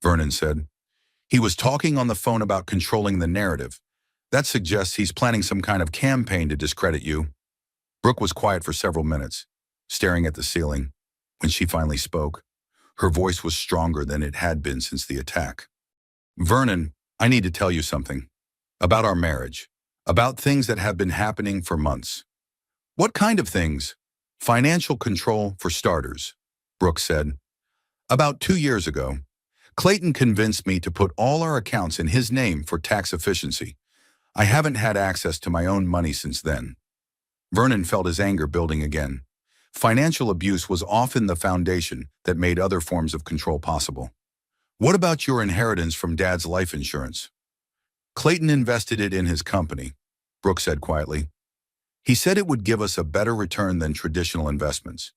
Vernon said. He was talking on the phone about controlling the narrative. That suggests he's planning some kind of campaign to discredit you. Brooke was quiet for several minutes, staring at the ceiling. When she finally spoke, her voice was stronger than it had been since the attack. Vernon, I need to tell you something. About our marriage. About things that have been happening for months. What kind of things? Financial control, for starters, Brooke said. About 2 years ago, Clayton convinced me to put all our accounts in his name for tax efficiency. I haven't had access to my own money since then. Vernon felt his anger building again. Financial abuse was often the foundation that made other forms of control possible. What about your inheritance from Dad's life insurance? Clayton invested it in his company, Brooke said quietly. He said it would give us a better return than traditional investments.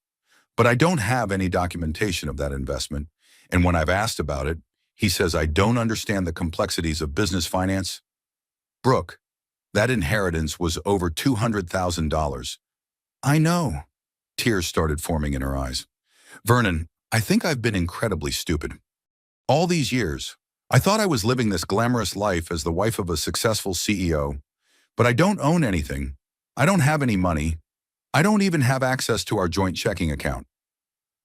But I don't have any documentation of that investment, and when I've asked about it, he says I don't understand the complexities of business finance. Brooke, that inheritance was over $200,000. I know. Tears started forming in her eyes. Vernon, I think I've been incredibly stupid. All these years, I thought I was living this glamorous life as the wife of a successful CEO, but I don't own anything. I don't have any money. I don't even have access to our joint checking account.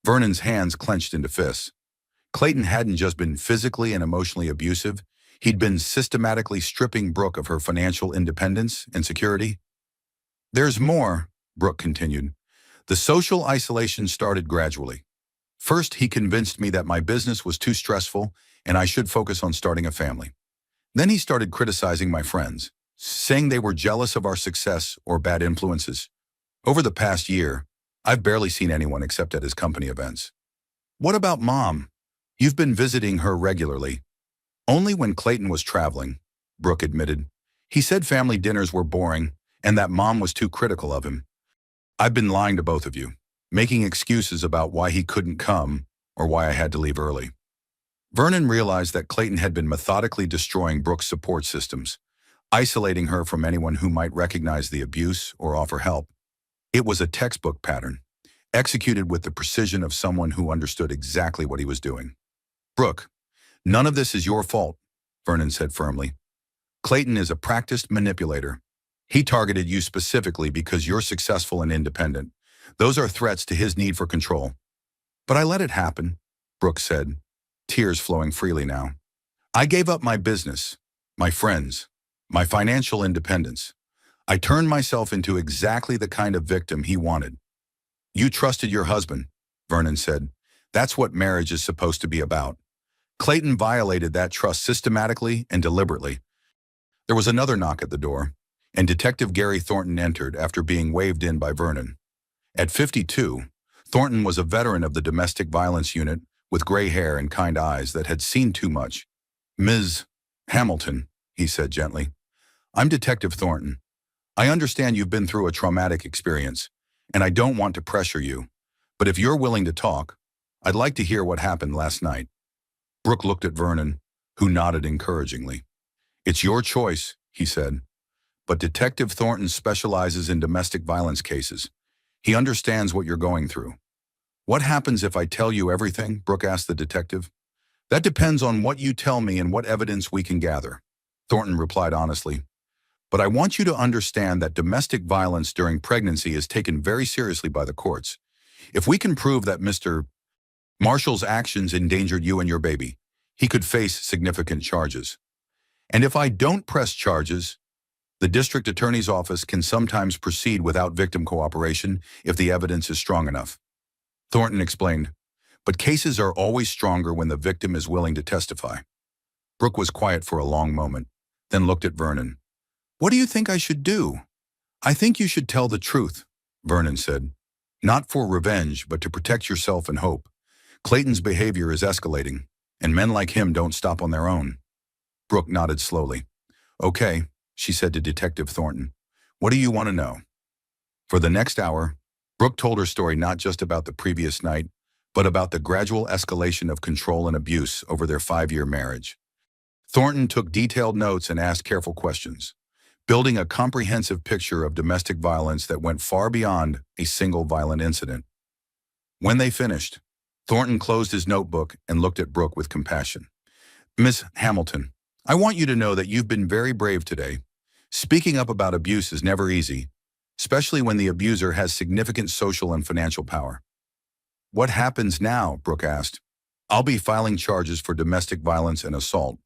Vernon's hands clenched into fists. Clayton hadn't just been physically and emotionally abusive, he'd been systematically stripping Brooke of her financial independence and security. There's more, Brooke continued. The social isolation started gradually. First, he convinced me that my business was too stressful and I should focus on starting a family. Then he started criticizing my friends, saying they were jealous of our success or bad influences. Over the past year, I've barely seen anyone except at his company events. What about Mom? You've been visiting her regularly. Only when Clayton was traveling, Brooke admitted. He said family dinners were boring and that Mom was too critical of him. I've been lying to both of you, making excuses about why he couldn't come or why I had to leave early. Vernon realized that Clayton had been methodically destroying Brooke's support systems, isolating her from anyone who might recognize the abuse or offer help. It was a textbook pattern, executed with the precision of someone who understood exactly what he was doing. Brooke, none of this is your fault, Vernon said firmly. Clayton is a practiced manipulator. He targeted you specifically because you're successful and independent. Those are threats to his need for control. But I let it happen, Brooke said, tears flowing freely now. I gave up my business, my friends, my financial independence. I turned myself into exactly the kind of victim he wanted. You trusted your husband, Vernon said. That's what marriage is supposed to be about. Clayton violated that trust systematically and deliberately. There was another knock at the door, and Detective Gary Thornton entered after being waved in by Vernon. At 52, Thornton was a veteran of the domestic violence unit with gray hair and kind eyes that had seen too much. Ms. Hamilton, he said gently, I'm Detective Thornton. I understand you've been through a traumatic experience, and I don't want to pressure you, but if you're willing to talk, I'd like to hear what happened last night. Brooke looked at Vernon, who nodded encouragingly. It's your choice, he said, but Detective Thornton specializes in domestic violence cases. He understands what you're going through. What happens if I tell you everything? Brooke asked the detective. That depends on what you tell me and what evidence we can gather, Thornton replied honestly. But I want you to understand that domestic violence during pregnancy is taken very seriously by the courts. If we can prove that Mr. Marshall's actions endangered you and your baby, he could face significant charges. And if I don't press charges, the district attorney's office can sometimes proceed without victim cooperation if the evidence is strong enough. Thornton explained, but cases are always stronger when the victim is willing to testify. Brooke was quiet for a long moment, then looked at Vernon. What do you think I should do? I think you should tell the truth, Vernon said. Not for revenge, but to protect yourself and hope. Clayton's behavior is escalating, and men like him don't stop on their own. Brooke nodded slowly. Okay, she said to Detective Thornton. What do you want to know? For the next hour, Brooke told her story not just about the previous night, but about the gradual escalation of control and abuse over their 5-year marriage. Thornton took detailed notes and asked careful questions, building a comprehensive picture of domestic violence that went far beyond a single violent incident. When they finished, Thornton closed his notebook and looked at Brooke with compassion. Miss Hamilton, I want you to know that you've been very brave today. Speaking up about abuse is never easy, especially when the abuser has significant social and financial power. What happens now? Brooke asked. I'll be filing charges for domestic violence and assault,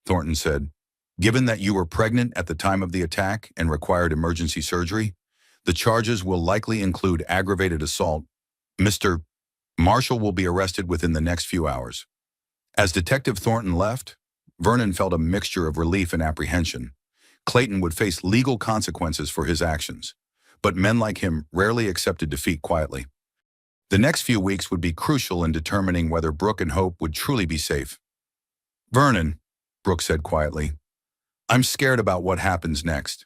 Thornton said. Given that you were pregnant at the time of the attack and required emergency surgery, the charges will likely include aggravated assault. Mr. Marshall will be arrested within the next few hours. As Detective Thornton left, Vernon felt a mixture of relief and apprehension. Clayton would face legal consequences for his actions, but men like him rarely accepted defeat quietly. The next few weeks would be crucial in determining whether Brooke and Hope would truly be safe. Vernon, Brooke said quietly, I'm scared about what happens next.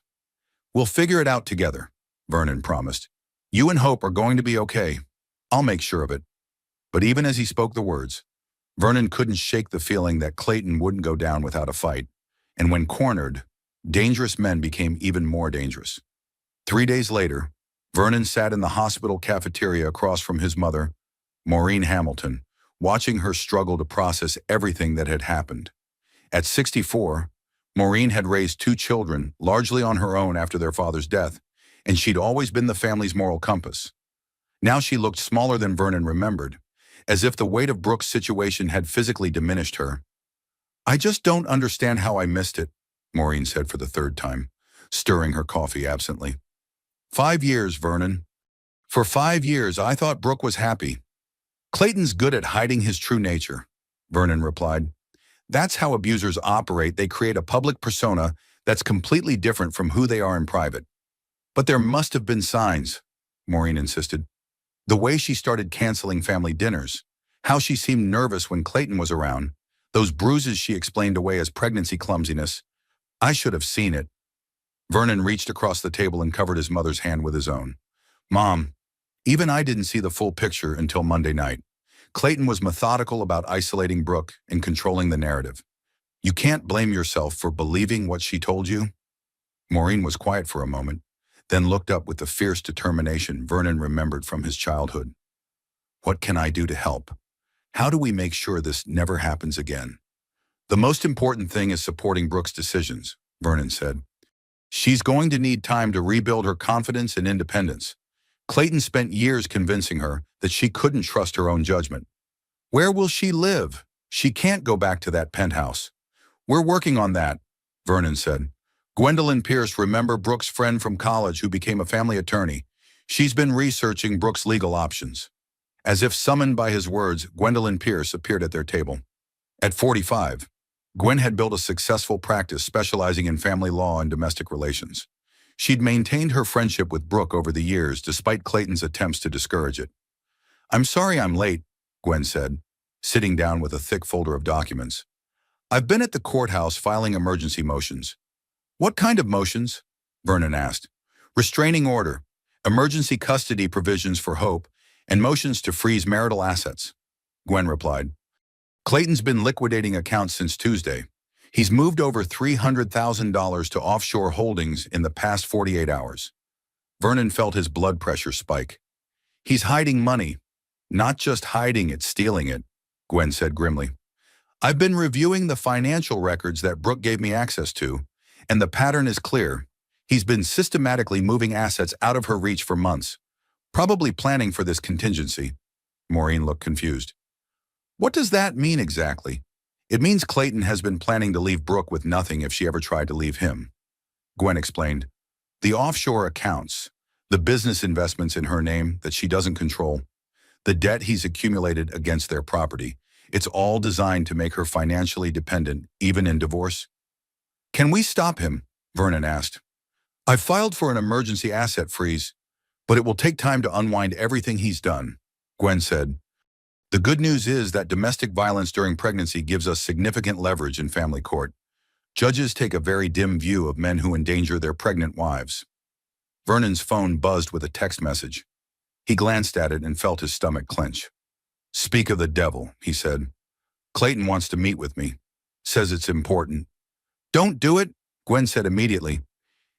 We'll figure it out together, Vernon promised. You and Hope are going to be okay. I'll make sure of it. But even as he spoke the words, Vernon couldn't shake the feeling that Clayton wouldn't go down without a fight, and when cornered, dangerous men became even more dangerous. 3 days later, Vernon sat in the hospital cafeteria across from his mother, Maureen Hamilton, watching her struggle to process everything that had happened. At 64, Maureen had raised 2 children, largely on her own after their father's death, and she'd always been the family's moral compass. Now she looked smaller than Vernon remembered, as if the weight of Brooke's situation had physically diminished her. I just don't understand how I missed it, Maureen said for the 3rd time, stirring her coffee absently. 5 years, Vernon. For 5 years, I thought Brooke was happy. Clayton's good at hiding his true nature, Vernon replied. That's how abusers operate. They create a public persona that's completely different from who they are in private. But there must have been signs, Maureen insisted. The way she started canceling family dinners, how she seemed nervous when Clayton was around, those bruises she explained away as pregnancy clumsiness. I should have seen it. Vernon reached across the table and covered his mother's hand with his own. Mom, even I didn't see the full picture until Monday night. Clayton was methodical about isolating Brooke and controlling the narrative. You can't blame yourself for believing what she told you. Maureen was quiet for a moment, then looked up with the fierce determination Vernon remembered from his childhood. What can I do to help? How do we make sure this never happens again? The most important thing is supporting Brooke's decisions, Vernon said. She's going to need time to rebuild her confidence and independence. Clayton spent years convincing her that she couldn't trust her own judgment. Where will she live? She can't go back to that penthouse. We're working on that, Vernon said. Gwendolyn Pierce, remember Brooke's friend from college who became a family attorney? She's been researching Brooke's legal options. As if summoned by his words, Gwendolyn Pierce appeared at their table. At 45, Gwen had built a successful practice specializing in family law and domestic relations. She'd maintained her friendship with Brooke over the years despite Clayton's attempts to discourage it. I'm sorry I'm late, Gwen said, sitting down with a thick folder of documents. I've been at the courthouse filing emergency motions. What kind of motions? Vernon asked. Restraining order, emergency custody provisions for Hope, and motions to freeze marital assets, Gwen replied. Clayton's been liquidating accounts since Tuesday. He's moved over $300,000 to offshore holdings in the past 48 hours. Vernon felt his blood pressure spike. He's hiding money. Not just hiding it, stealing it, Gwen said grimly. I've been reviewing the financial records that Brooke gave me access to, and the pattern is clear. He's been systematically moving assets out of her reach for months, probably planning for this contingency. Maureen looked confused. What does that mean exactly? It means Clayton has been planning to leave Brooke with nothing if she ever tried to leave him. Gwen explained. The offshore accounts, the business investments in her name that she doesn't control, the debt he's accumulated against their property, it's all designed to make her financially dependent, even in divorce. Can we stop him? Vernon asked. I've filed for an emergency asset freeze. But it will take time to unwind everything he's done, Gwen said. The good news is that domestic violence during pregnancy gives us significant leverage in family court. Judges take a very dim view of men who endanger their pregnant wives. Vernon's phone buzzed with a text message. He glanced at it and felt his stomach clench. "Speak of the devil," he said. "Clayton wants to meet with me. Says it's important." "Don't do it," Gwen said immediately.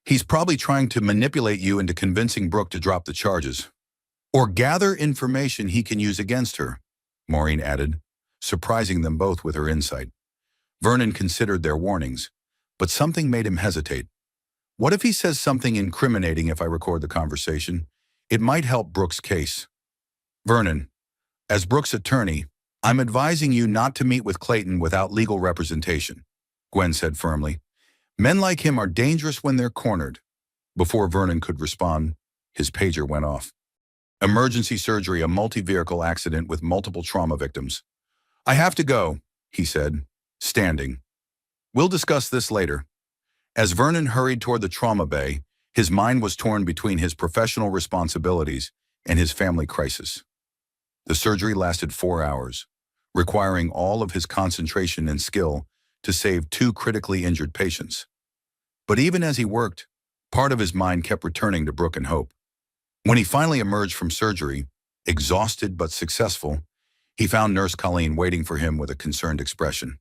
"He's probably trying to manipulate you into convincing Brooke to drop the charges. Or gather information he can use against her," Maureen added, surprising them both with her insight. Vernon considered their warnings, but something made him hesitate. What if he says something incriminating if I record the conversation? It might help Brooke's case. "Vernon, as Brooke's attorney, I'm advising you not to meet with Clayton without legal representation," Gwen said firmly. "Men like him are dangerous when they're cornered." Before Vernon could respond, his pager went off. "Emergency surgery, a multi-vehicle accident with multiple trauma victims." "I have to go," he said, standing. "We'll discuss this later." As Vernon hurried toward the trauma bay, his mind was torn between his professional responsibilities and his family crisis. The surgery lasted 4 hours, requiring all of his concentration and skill to save 2 critically injured patients. But even as he worked, part of his mind kept returning to Brooke and Hope. When he finally emerged from surgery, exhausted but successful, he found Nurse Colleen waiting for him with a concerned expression.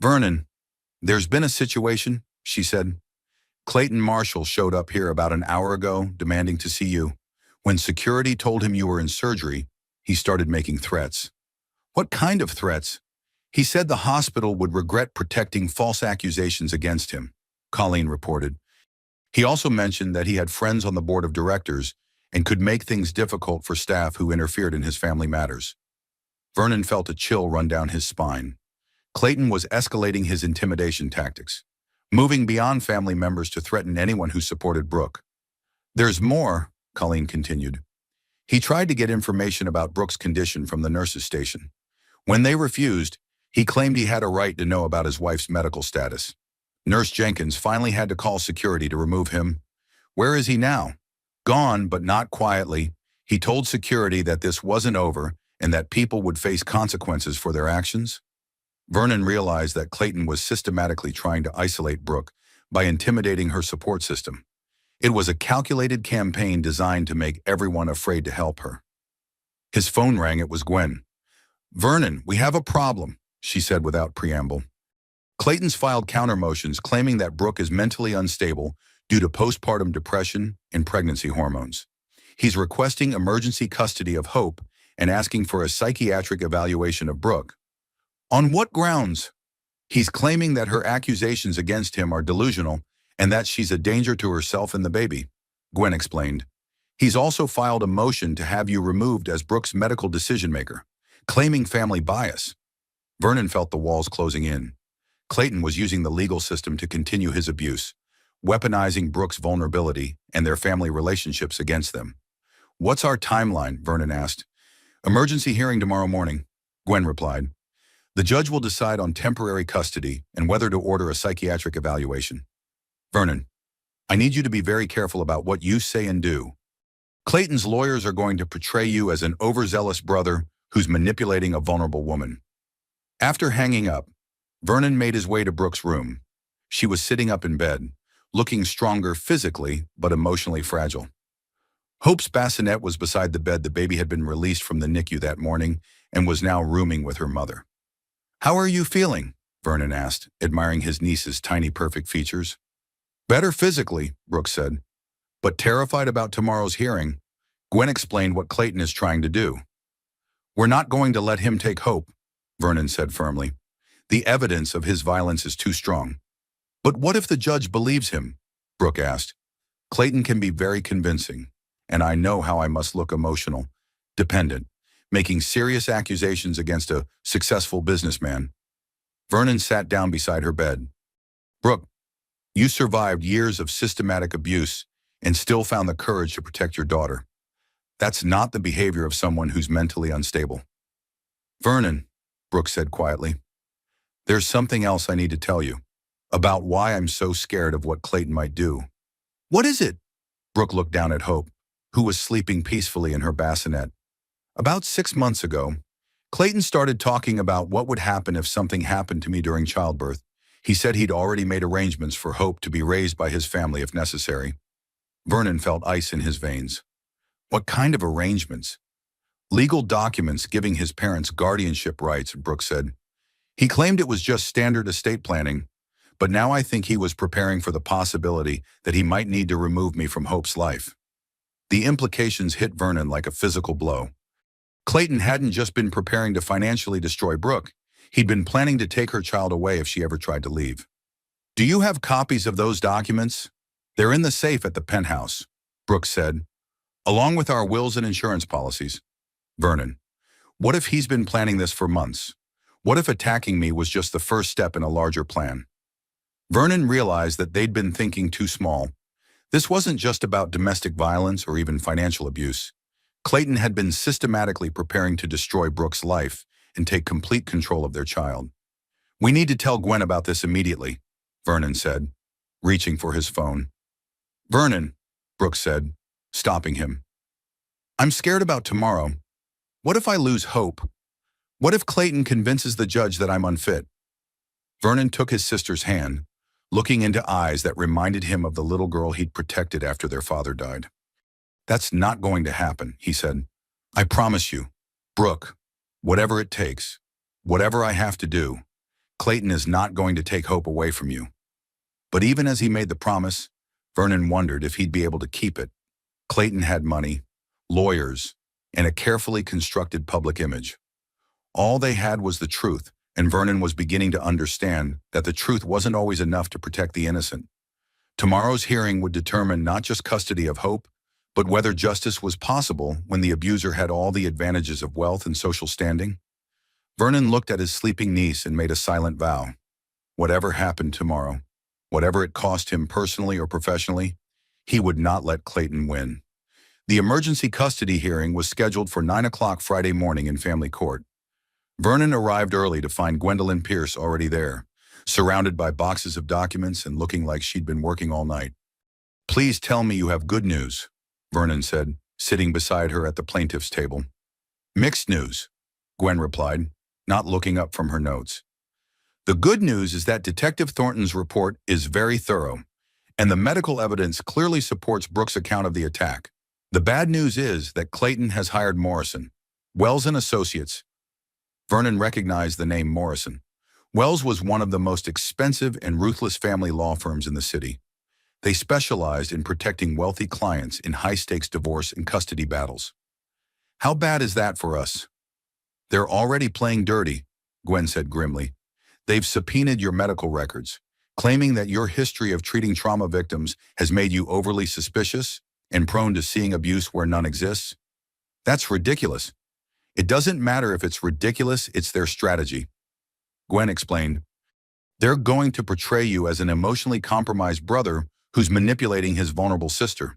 "Vernon, there's been a situation," she said. "Clayton Marshall showed up here about an hour ago, demanding to see you. When security told him you were in surgery, he started making threats." "What kind of threats?" "He said the hospital would regret protecting false accusations against him," Colleen reported. "He also mentioned that he had friends on the board of directors and could make things difficult for staff who interfered in his family matters." Vernon felt a chill run down his spine. Clayton was escalating his intimidation tactics, moving beyond family members to threaten anyone who supported Brooke. "There's more," Colleen continued. "He tried to get information about Brooke's condition from the nurses' station. When they refused, he claimed he had a right to know about his wife's medical status. Nurse Jenkins finally had to call security to remove him. Where is he now? Gone, but not quietly. He told security that this wasn't over and that people would face consequences for their actions." Vernon realized that Clayton was systematically trying to isolate Brooke by intimidating her support system. It was a calculated campaign designed to make everyone afraid to help her. His phone rang. It was Gwen. "Vernon, we have a problem," she said without preamble. "Clayton's filed countermotions claiming that Brooke is mentally unstable due to postpartum depression and pregnancy hormones. He's requesting emergency custody of Hope and asking for a psychiatric evaluation of Brooke." "On what grounds?" "He's claiming that her accusations against him are delusional and that she's a danger to herself and the baby," Gwen explained. "He's also filed a motion to have you removed as Brooke's medical decision-maker, claiming family bias." Vernon felt the walls closing in. Clayton was using the legal system to continue his abuse, weaponizing Brooke's vulnerability and their family relationships against them. "What's our timeline?" Vernon asked. "Emergency hearing tomorrow morning," Gwen replied. "The judge will decide on temporary custody and whether to order a psychiatric evaluation." "Vernon, I need you to be very careful about what you say and do. Clayton's lawyers are going to portray you as an overzealous brother who's manipulating a vulnerable woman." After hanging up, Vernon made his way to Brooke's room. She was sitting up in bed, looking stronger physically but emotionally fragile. Hope's bassinet was beside the bed. The baby had been released from the NICU that morning and was now rooming with her mother. "How are you feeling?" Vernon asked, admiring his niece's tiny perfect features. "Better physically," Brooke said, "but terrified about tomorrow's hearing." Gwen explained what Clayton is trying to do. "We're not going to let him take Hope," Vernon said firmly. "The evidence of his violence is too strong." "But what if the judge believes him?" Brooke asked. "Clayton can be very convincing, and I know how I must look: emotional, dependent, making serious accusations against a successful businessman." Vernon sat down beside her bed. "Brooke, you survived years of systematic abuse and still found the courage to protect your daughter. That's not the behavior of someone who's mentally unstable." "Vernon," Brooke said quietly, "there's something else I need to tell you about why I'm so scared of what Clayton might do." "What is it?" Brooke looked down at Hope. who was sleeping peacefully in her bassinet. About 6 months ago, Clayton started talking about what would happen if something happened to me during childbirth. He said he'd already made arrangements for Hope to be raised by his family if necessary. Vernon felt ice in his veins. What kind of arrangements? Legal documents giving his parents guardianship rights, Brooke said. He claimed it was just standard estate planning, but now I think he was preparing for the possibility that he might need to remove me from Hope's life. The implications hit Vernon like a physical blow. Clayton hadn't just been preparing to financially destroy Brooke. He'd been planning to take her child away if she ever tried to leave. Do you have copies of those documents? They're in the safe at the penthouse, Brooke said, along with our wills and insurance policies. Vernon, what if he's been planning this for months? What if attacking me was just the first step in a larger plan? Vernon realized that they'd been thinking too small. This wasn't just about domestic violence or even financial abuse. Clayton had been systematically preparing to destroy Brooke's life and take complete control of their child. We need to tell Gwen about this immediately, Vernon said, reaching for his phone. Vernon, Brooke said, stopping him. I'm scared about tomorrow. What if I lose Hope? What if Clayton convinces the judge that I'm unfit? Vernon took his sister's hand, looking into eyes that reminded him of the little girl he'd protected after their father died. That's not going to happen, he said. I promise you, Brooke, whatever it takes, whatever I have to do, Clayton is not going to take Hope away from you. But even as he made the promise, Vernon wondered if he'd be able to keep it. Clayton had money, lawyers, and a carefully constructed public image. All they had was the truth, and Vernon was beginning to understand that the truth wasn't always enough to protect the innocent. Tomorrow's hearing would determine not just custody of Hope, but whether justice was possible when the abuser had all the advantages of wealth and social standing. Vernon looked at his sleeping niece and made a silent vow. Whatever happened tomorrow, whatever it cost him personally or professionally, he would not let Clayton win. The emergency custody hearing was scheduled for 9 o'clock Friday morning in family court. Vernon arrived early to find Gwendolyn Pierce already there, surrounded by boxes of documents and looking like she'd been working all night. Please tell me you have good news, Vernon said, sitting beside her at the plaintiff's table. Mixed news, Gwen replied, not looking up from her notes. The good news is that Detective Thornton's report is very thorough, and the medical evidence clearly supports Brooke's account of the attack. The bad news is that Clayton has hired Morrison, Wells and Associates. Vernon recognized the name Morrison. Wells was one of the most expensive and ruthless family law firms in the city. They specialized in protecting wealthy clients in high-stakes divorce and custody battles. How bad is that for us? They're already playing dirty, Gwen said grimly. They've subpoenaed your medical records, claiming that your history of treating trauma victims has made you overly suspicious and prone to seeing abuse where none exists. That's ridiculous. It doesn't matter if it's ridiculous, it's their strategy. Gwen explained. They're going to portray you as an emotionally compromised brother who's manipulating his vulnerable sister.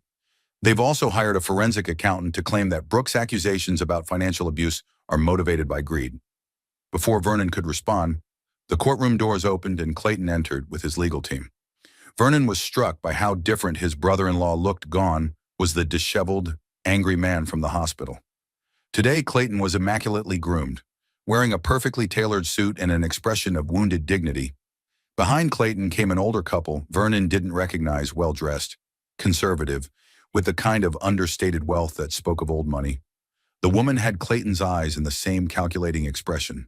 They've also hired a forensic accountant to claim that Brooke's accusations about financial abuse are motivated by greed. Before Vernon could respond, the courtroom doors opened and Clayton entered with his legal team. Vernon was struck by how different his brother-in-law looked. Gone was the disheveled, angry man from the hospital. Today, Clayton was immaculately groomed, wearing a perfectly tailored suit and an expression of wounded dignity. Behind Clayton came an older couple Vernon didn't recognize, well-dressed, conservative, with the kind of understated wealth that spoke of old money. The woman had Clayton's eyes and the same calculating expression.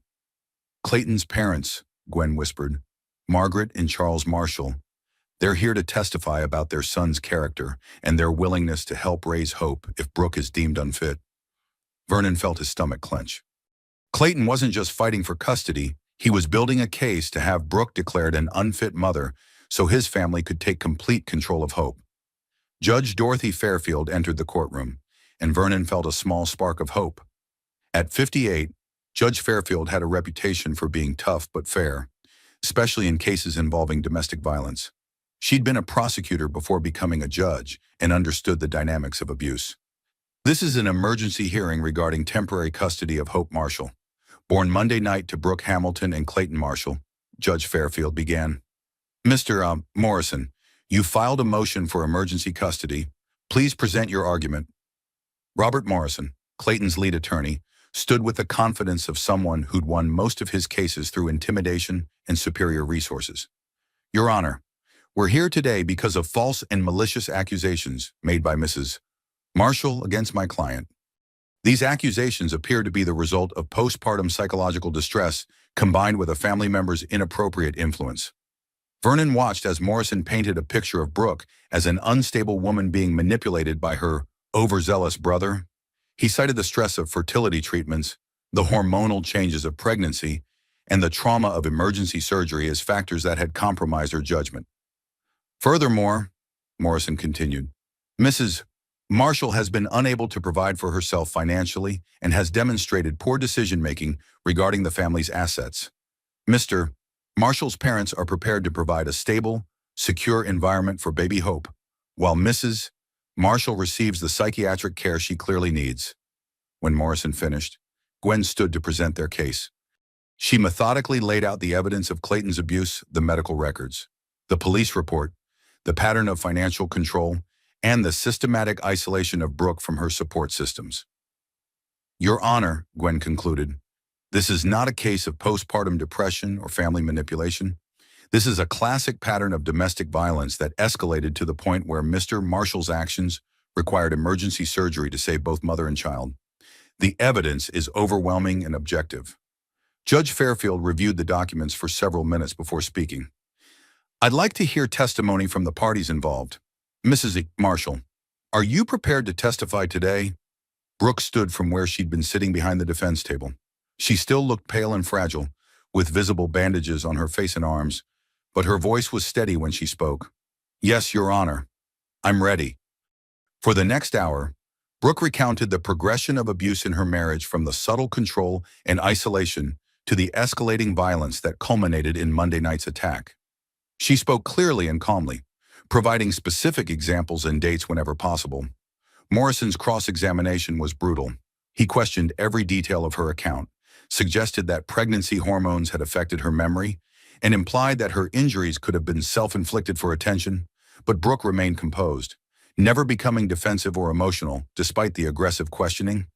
Clayton's parents, Gwen whispered, Margaret and Charles Marshall. They're here to testify about their son's character and their willingness to help raise Hope if Brooke is deemed unfit. Vernon felt his stomach clench. Clayton wasn't just fighting for custody, he was building a case to have Brooke declared an unfit mother so his family could take complete control of Hope. Judge Dorothy Fairfield entered the courtroom, and Vernon felt a small spark of hope. At 58, Judge Fairfield had a reputation for being tough but fair, especially in cases involving domestic violence. She'd been a prosecutor before becoming a judge and understood the dynamics of abuse. This is an emergency hearing regarding temporary custody of Hope Marshall. Born Monday night to Brooke Hamilton and Clayton Marshall, Judge Fairfield began. Mr. Morrison, you filed a motion for emergency custody. Please present your argument. Robert Morrison, Clayton's lead attorney, stood with the confidence of someone who'd won most of his cases through intimidation and superior resources. Your Honor, we're here today because of false and malicious accusations made by Mrs. Marshall against my client. These accusations appear to be the result of postpartum psychological distress combined with a family member's inappropriate influence. Vernon watched as Morrison painted a picture of Brooke as an unstable woman being manipulated by her overzealous brother. He cited the stress of fertility treatments, the hormonal changes of pregnancy, and the trauma of emergency surgery as factors that had compromised her judgment. Furthermore, Morrison continued, Mrs. Marshall has been unable to provide for herself financially and has demonstrated poor decision-making regarding the family's assets. Mr. Marshall's parents are prepared to provide a stable, secure environment for baby Hope, while Mrs. Marshall receives the psychiatric care she clearly needs. When Morrison finished, Gwen stood to present their case. She methodically laid out the evidence of Clayton's abuse, the medical records, the police report, the pattern of financial control, and the systematic isolation of Brooke from her support systems. Your Honor, Gwen concluded, this is not a case of postpartum depression or family manipulation. This is a classic pattern of domestic violence that escalated to the point where Mr. Marshall's actions required emergency surgery to save both mother and child. The evidence is overwhelming and objective. Judge Fairfield reviewed the documents for several minutes before speaking. I'd like to hear testimony from the parties involved. Mrs. Marshall, are you prepared to testify today? Brooke stood from where she'd been sitting behind the defense table. She still looked pale and fragile, with visible bandages on her face and arms, but her voice was steady when she spoke. Yes, Your Honor. I'm ready. For the next hour, Brooke recounted the progression of abuse in her marriage from the subtle control and isolation to the escalating violence that culminated in Monday night's attack. She spoke clearly and calmly, providing specific examples and dates whenever possible. Morrison's cross-examination was brutal. He questioned every detail of her account, suggested that pregnancy hormones had affected her memory, and implied that her injuries could have been self-inflicted for attention, but Brooke remained composed, never becoming defensive or emotional despite the aggressive questioning.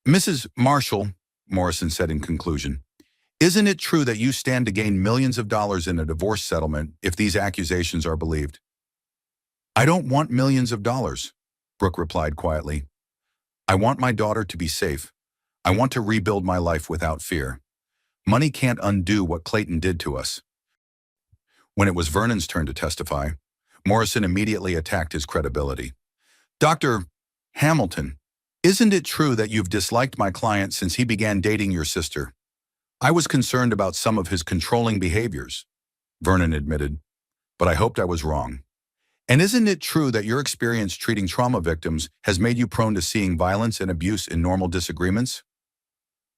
Mrs. Marshall, Morrison said in conclusion, isn't it true that you stand to gain millions of dollars in a divorce settlement if these accusations are believed? I don't want millions of dollars, Brooke replied quietly. I want my daughter to be safe. I want to rebuild my life without fear. Money can't undo what Clayton did to us. When it was Vernon's turn to testify, Morrison immediately attacked his credibility. Dr. Hamilton, isn't it true that you've disliked my client since he began dating your sister? I was concerned about some of his controlling behaviors, Vernon admitted, but I hoped I was wrong. And isn't it true that your experience treating trauma victims has made you prone to seeing violence and abuse in normal disagreements?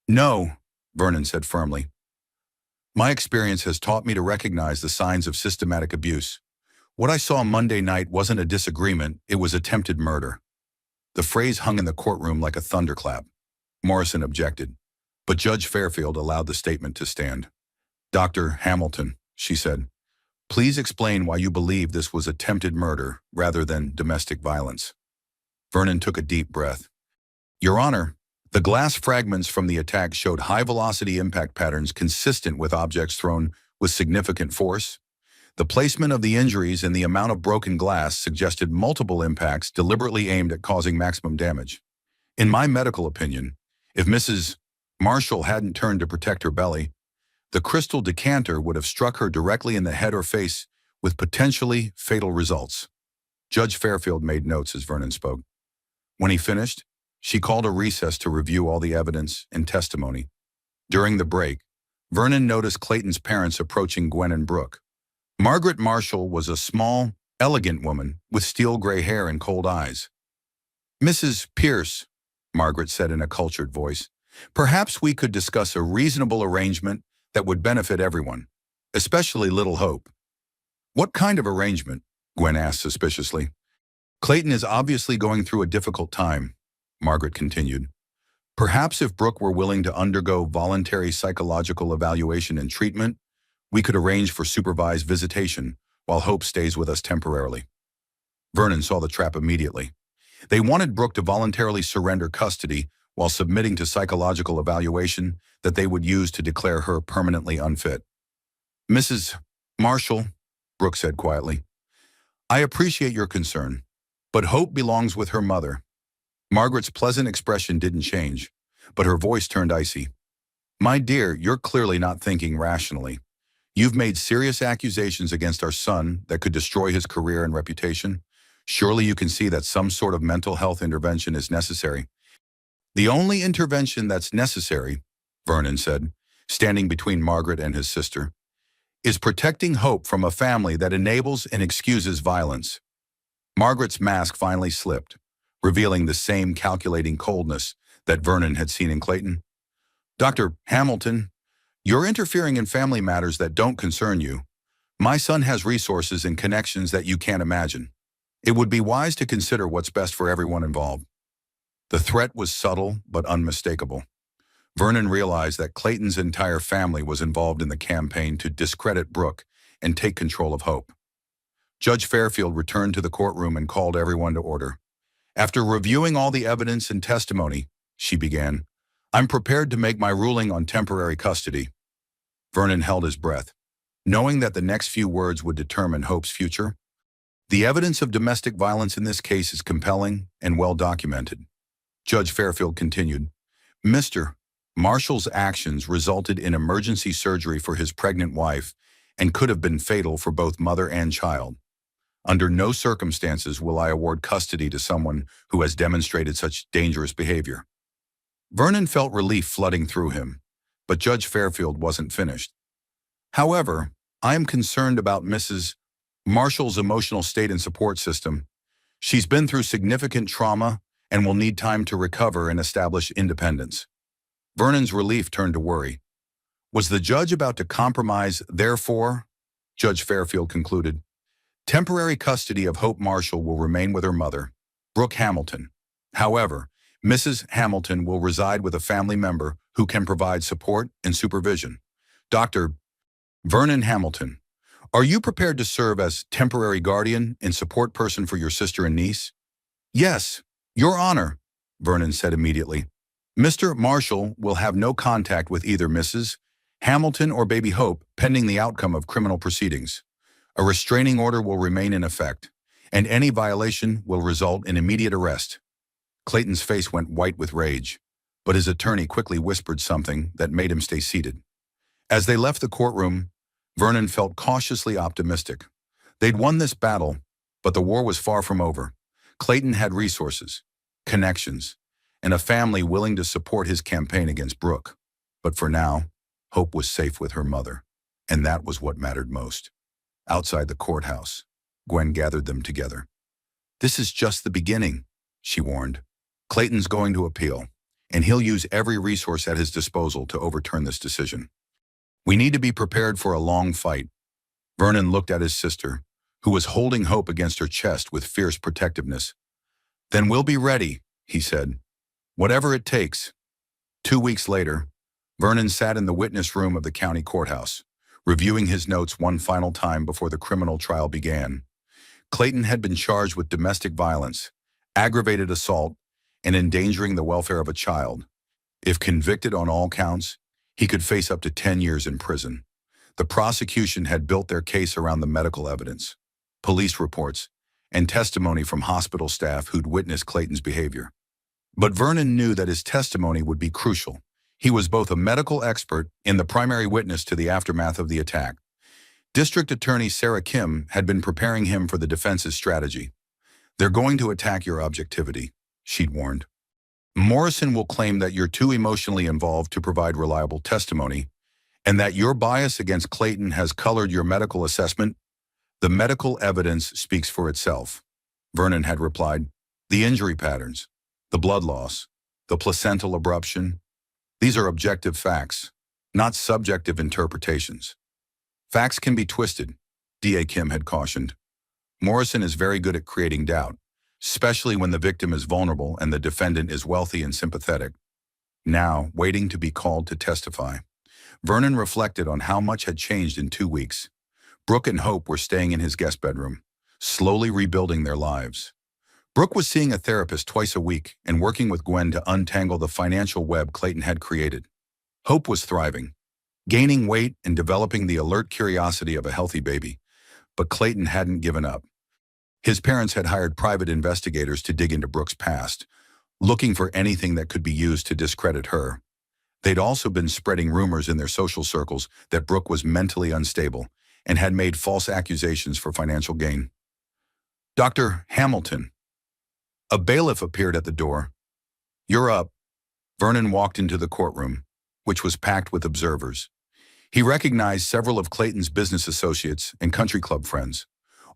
No, Vernon said firmly. My experience has taught me to recognize the signs of systematic abuse. What I saw Monday night wasn't a disagreement, it was attempted murder. The phrase hung in the courtroom like a thunderclap. Morrison objected, but Judge Fairfield allowed the statement to stand. Dr. Hamilton, she said, please explain why you believe this was attempted murder rather than domestic violence. Vernon took a deep breath. Your Honor, the glass fragments from the attack showed high-velocity impact patterns consistent with objects thrown with significant force. The placement of the injuries and the amount of broken glass suggested multiple impacts deliberately aimed at causing maximum damage. In my medical opinion, if Mrs. Marshall hadn't turned to protect her belly, the crystal decanter would have struck her directly in the head or face with potentially fatal results. Judge Fairfield made notes as Vernon spoke. When he finished, she called a recess to review all the evidence and testimony. During the break, Vernon noticed Clayton's parents approaching Gwen and Brooke. Margaret Marshall was a small, elegant woman with steel gray hair and cold eyes. Mrs. Pierce, Margaret said in a cultured voice, perhaps we could discuss a reasonable arrangement that would benefit everyone, especially little Hope. What kind of arrangement? Gwen asked suspiciously. Clayton is obviously going through a difficult time, Margaret continued. Perhaps if Brooke were willing to undergo voluntary psychological evaluation and treatment, we could arrange for supervised visitation while Hope stays with us temporarily. Vernon saw the trap immediately. They wanted Brooke to voluntarily surrender custody while submitting to psychological evaluation that they would use to declare her permanently unfit. "Mrs. Marshall," Brooke said quietly, "I appreciate your concern, but Hope belongs with her mother." Margaret's pleasant expression didn't change, but her voice turned icy. "My dear, you're clearly not thinking rationally. You've made serious accusations against our son that could destroy his career and reputation. Surely you can see that some sort of mental health intervention is necessary." "The only intervention that's necessary," Vernon said, standing between Margaret and his sister, "is protecting Hope from a family that enables and excuses violence." Margaret's mask finally slipped, revealing the same calculating coldness that Vernon had seen in Clayton. "Dr. Hamilton, you're interfering in family matters that don't concern you. My son has resources and connections that you can't imagine. It would be wise to consider what's best for everyone involved." The threat was subtle but unmistakable. Vernon realized that Clayton's entire family was involved in the campaign to discredit Brooke and take control of Hope. Judge Fairfield returned to the courtroom and called everyone to order. "After reviewing all the evidence and testimony," she began, "I'm prepared to make my ruling on temporary custody." Vernon held his breath, knowing that the next few words would determine Hope's future. "The evidence of domestic violence in this case is compelling and well documented." Judge Fairfield continued, "Mr. Marshall's actions resulted in emergency surgery for his pregnant wife and could have been fatal for both mother and child. Under no circumstances will I award custody to someone who has demonstrated such dangerous behavior." Vernon felt relief flooding through him, but Judge Fairfield wasn't finished. "However, I am concerned about Mrs. Marshall's emotional state and support system. She's been through significant trauma and will need time to recover and establish independence." Vernon's relief turned to worry. Was the judge about to compromise? "Therefore," Judge Fairfield concluded, "temporary custody of Hope Marshall will remain with her mother, Brooke Hamilton. However, Mrs. Hamilton will reside with a family member who can provide support and supervision. Dr. Vernon Hamilton, are you prepared to serve as temporary guardian and support person for your sister and niece?" "Yes, Your Honor," Vernon said immediately. "Mr. Marshall will have no contact with either Mrs. Hamilton or baby Hope pending the outcome of criminal proceedings. A restraining order will remain in effect, and any violation will result in immediate arrest." Clayton's face went white with rage, but his attorney quickly whispered something that made him stay seated. As they left the courtroom, Vernon felt cautiously optimistic. They'd won this battle, but the war was far from over. Clayton had resources, connections, and a family willing to support his campaign against Brooke. But for now, Hope was safe with her mother, and that was what mattered most. Outside the courthouse, Gwen gathered them together. "This is just the beginning," she warned. "Clayton's going to appeal, and he'll use every resource at his disposal to overturn this decision. We need to be prepared for a long fight." Vernon looked at his sister, who was holding Hope against her chest with fierce protectiveness. "Then we'll be ready," he said. "Whatever it takes." 2 weeks later, Vernon sat in the witness room of the county courthouse, reviewing his notes one final time before the criminal trial began. Clayton had been charged with domestic violence, aggravated assault, and endangering the welfare of a child. If convicted on all counts, he could face up to 10 years in prison. The prosecution had built their case around the medical evidence, police reports, and testimony from hospital staff who'd witnessed Clayton's behavior. But Vernon knew that his testimony would be crucial. He was both a medical expert and the primary witness to the aftermath of the attack. District Attorney Sarah Kim had been preparing him for the defense's strategy. "They're going to attack your objectivity," she'd warned. "Morrison will claim that you're too emotionally involved to provide reliable testimony, and that your bias against Clayton has colored your medical assessment." "The medical evidence speaks for itself," Vernon had replied. "The injury patterns, the blood loss, the placental abruption, these are objective facts, not subjective interpretations. Facts can be twisted," D.A. Kim had cautioned. "Morrison is very good at creating doubt, especially when the victim is vulnerable and the defendant is wealthy and sympathetic." Now, waiting to be called to testify, Vernon reflected on how much had changed in 2 weeks. Brooke and Hope were staying in his guest bedroom, slowly rebuilding their lives. Brooke was seeing a therapist twice a week and working with Gwen to untangle the financial web Clayton had created. Hope was thriving, gaining weight and developing the alert curiosity of a healthy baby. But Clayton hadn't given up. His parents had hired private investigators to dig into Brooke's past, looking for anything that could be used to discredit her. They'd also been spreading rumors in their social circles that Brooke was mentally unstable and had made false accusations for financial gain. Dr. Hamilton. A bailiff appeared at the door. "You're up." Vernon walked into the courtroom, which was packed with observers. He recognized several of Clayton's business associates and country club friends,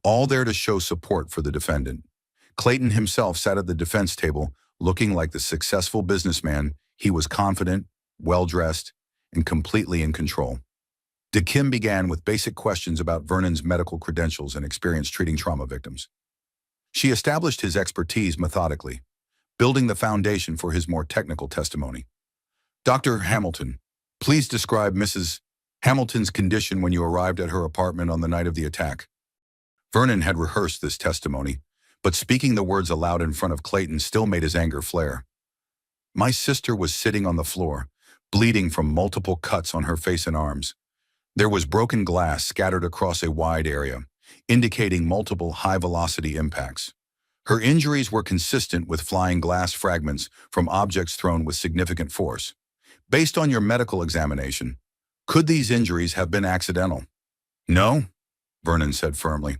all there to show support for the defendant. Clayton himself sat at the defense table, looking like the successful businessman. He was confident, well-dressed, and completely in control. DeKim began with basic questions about Vernon's medical credentials and experience treating trauma victims. She established his expertise methodically, building the foundation for his more technical testimony. "Dr. Hamilton, please describe Mrs. Hamilton's condition when you arrived at her apartment on the night of the attack." Vernon had rehearsed this testimony, but speaking the words aloud in front of Clayton still made his anger flare. "My sister was sitting on the floor, bleeding from multiple cuts on her face and arms. There was broken glass scattered across a wide area, indicating multiple high-velocity impacts. Her injuries were consistent with flying glass fragments from objects thrown with significant force. Based on your medical examination, could these injuries have been accidental?" "No," Vernon said firmly.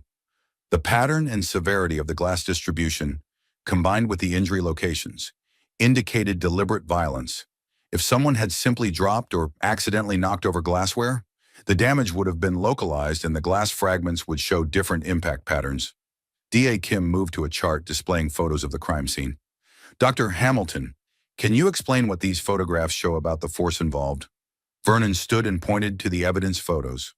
The pattern and severity of the glass distribution, combined with the injury locations, indicated deliberate violence. If someone had simply dropped or accidentally knocked over glassware, the damage would have been localized and the glass fragments would show different impact patterns. D.A. Kim moved to a chart displaying photos of the crime scene. "Dr. Hamilton, can you explain what these photographs show about the force involved?" Vernon stood and pointed to the evidence photos.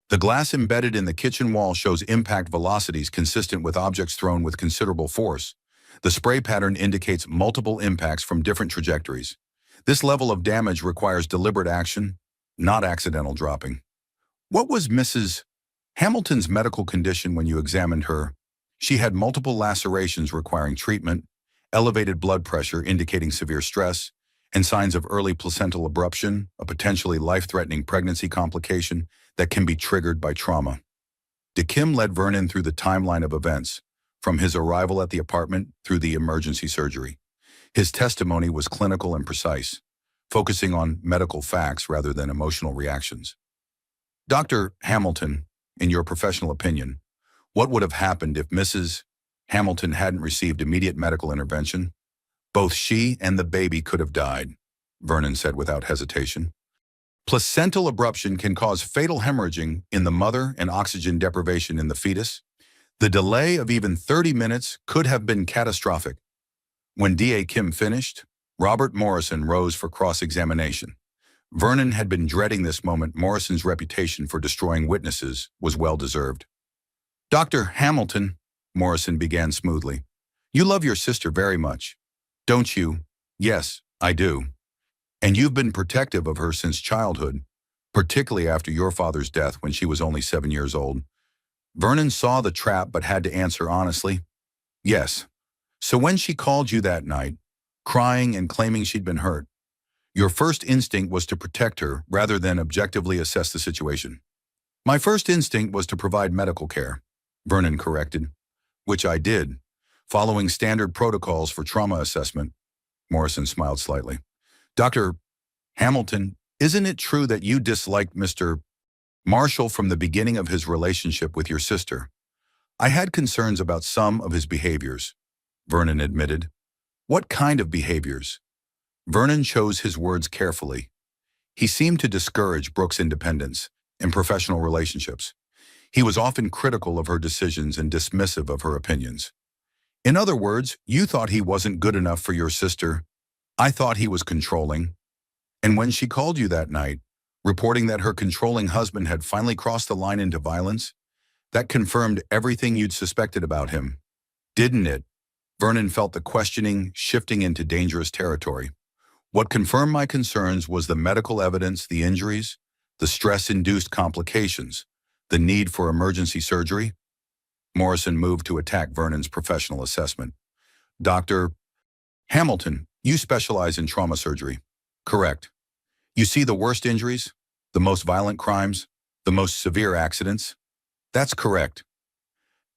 "The glass embedded in the kitchen wall shows impact velocities consistent with objects thrown with considerable force. The spray pattern indicates multiple impacts from different trajectories. This level of damage requires deliberate action, not accidental dropping." "What was Mrs. Hamilton's medical condition when you examined her?" "She had multiple lacerations requiring treatment, elevated blood pressure indicating severe stress, and signs of early placental abruption, a potentially life-threatening pregnancy complication that can be triggered by trauma." DeKim led Vernon through the timeline of events, from his arrival at the apartment through the emergency surgery. His testimony was clinical and precise, focusing on medical facts rather than emotional reactions. "Dr. Hamilton, in your professional opinion, what would have happened if Mrs. Hamilton hadn't received immediate medical intervention?" "Both she and the baby could have died," Vernon said without hesitation. "Placental abruption can cause fatal hemorrhaging in the mother and oxygen deprivation in the fetus. The delay of even 30 minutes could have been catastrophic." When D.A. Kim finished, Robert Morrison rose for cross-examination. Vernon had been dreading this moment. Morrison's reputation for destroying witnesses was well-deserved. "Dr. Hamilton," Morrison began smoothly, "you love your sister very much, don't you?" "Yes, I do. And you've been protective of her since childhood, particularly after your father's death when she was only 7 years old." Vernon saw the trap but had to answer honestly. "Yes. So when she called you that night, crying and claiming she'd been hurt, your first instinct was to protect her rather than objectively assess the situation?" "My first instinct was to provide medical care," Vernon corrected. "Which I did, following standard protocols for trauma assessment." Morrison smiled slightly. "Dr. Hamilton, isn't it true that you disliked Mr. Marshall from the beginning of his relationship with your sister?" "I had concerns about some of his behaviors," Vernon admitted. "What kind of behaviors?" Vernon chose his words carefully. He seemed to discourage Brooke's independence in professional relationships. He was often critical of her decisions and dismissive of her opinions. "In other words, you thought he wasn't good enough for your sister. I thought he was controlling. And when she called you that night, reporting that her controlling husband had finally crossed the line into violence, that confirmed everything you'd suspected about him, didn't it?" Vernon felt the questioning shifting into dangerous territory. "What confirmed my concerns was the medical evidence, the injuries, the stress-induced complications, the need for emergency surgery." Morrison moved to attack Vernon's professional assessment. Dr. Hamilton, you specialize in trauma surgery. Correct. You see the worst injuries, the most violent crimes, the most severe accidents? That's correct.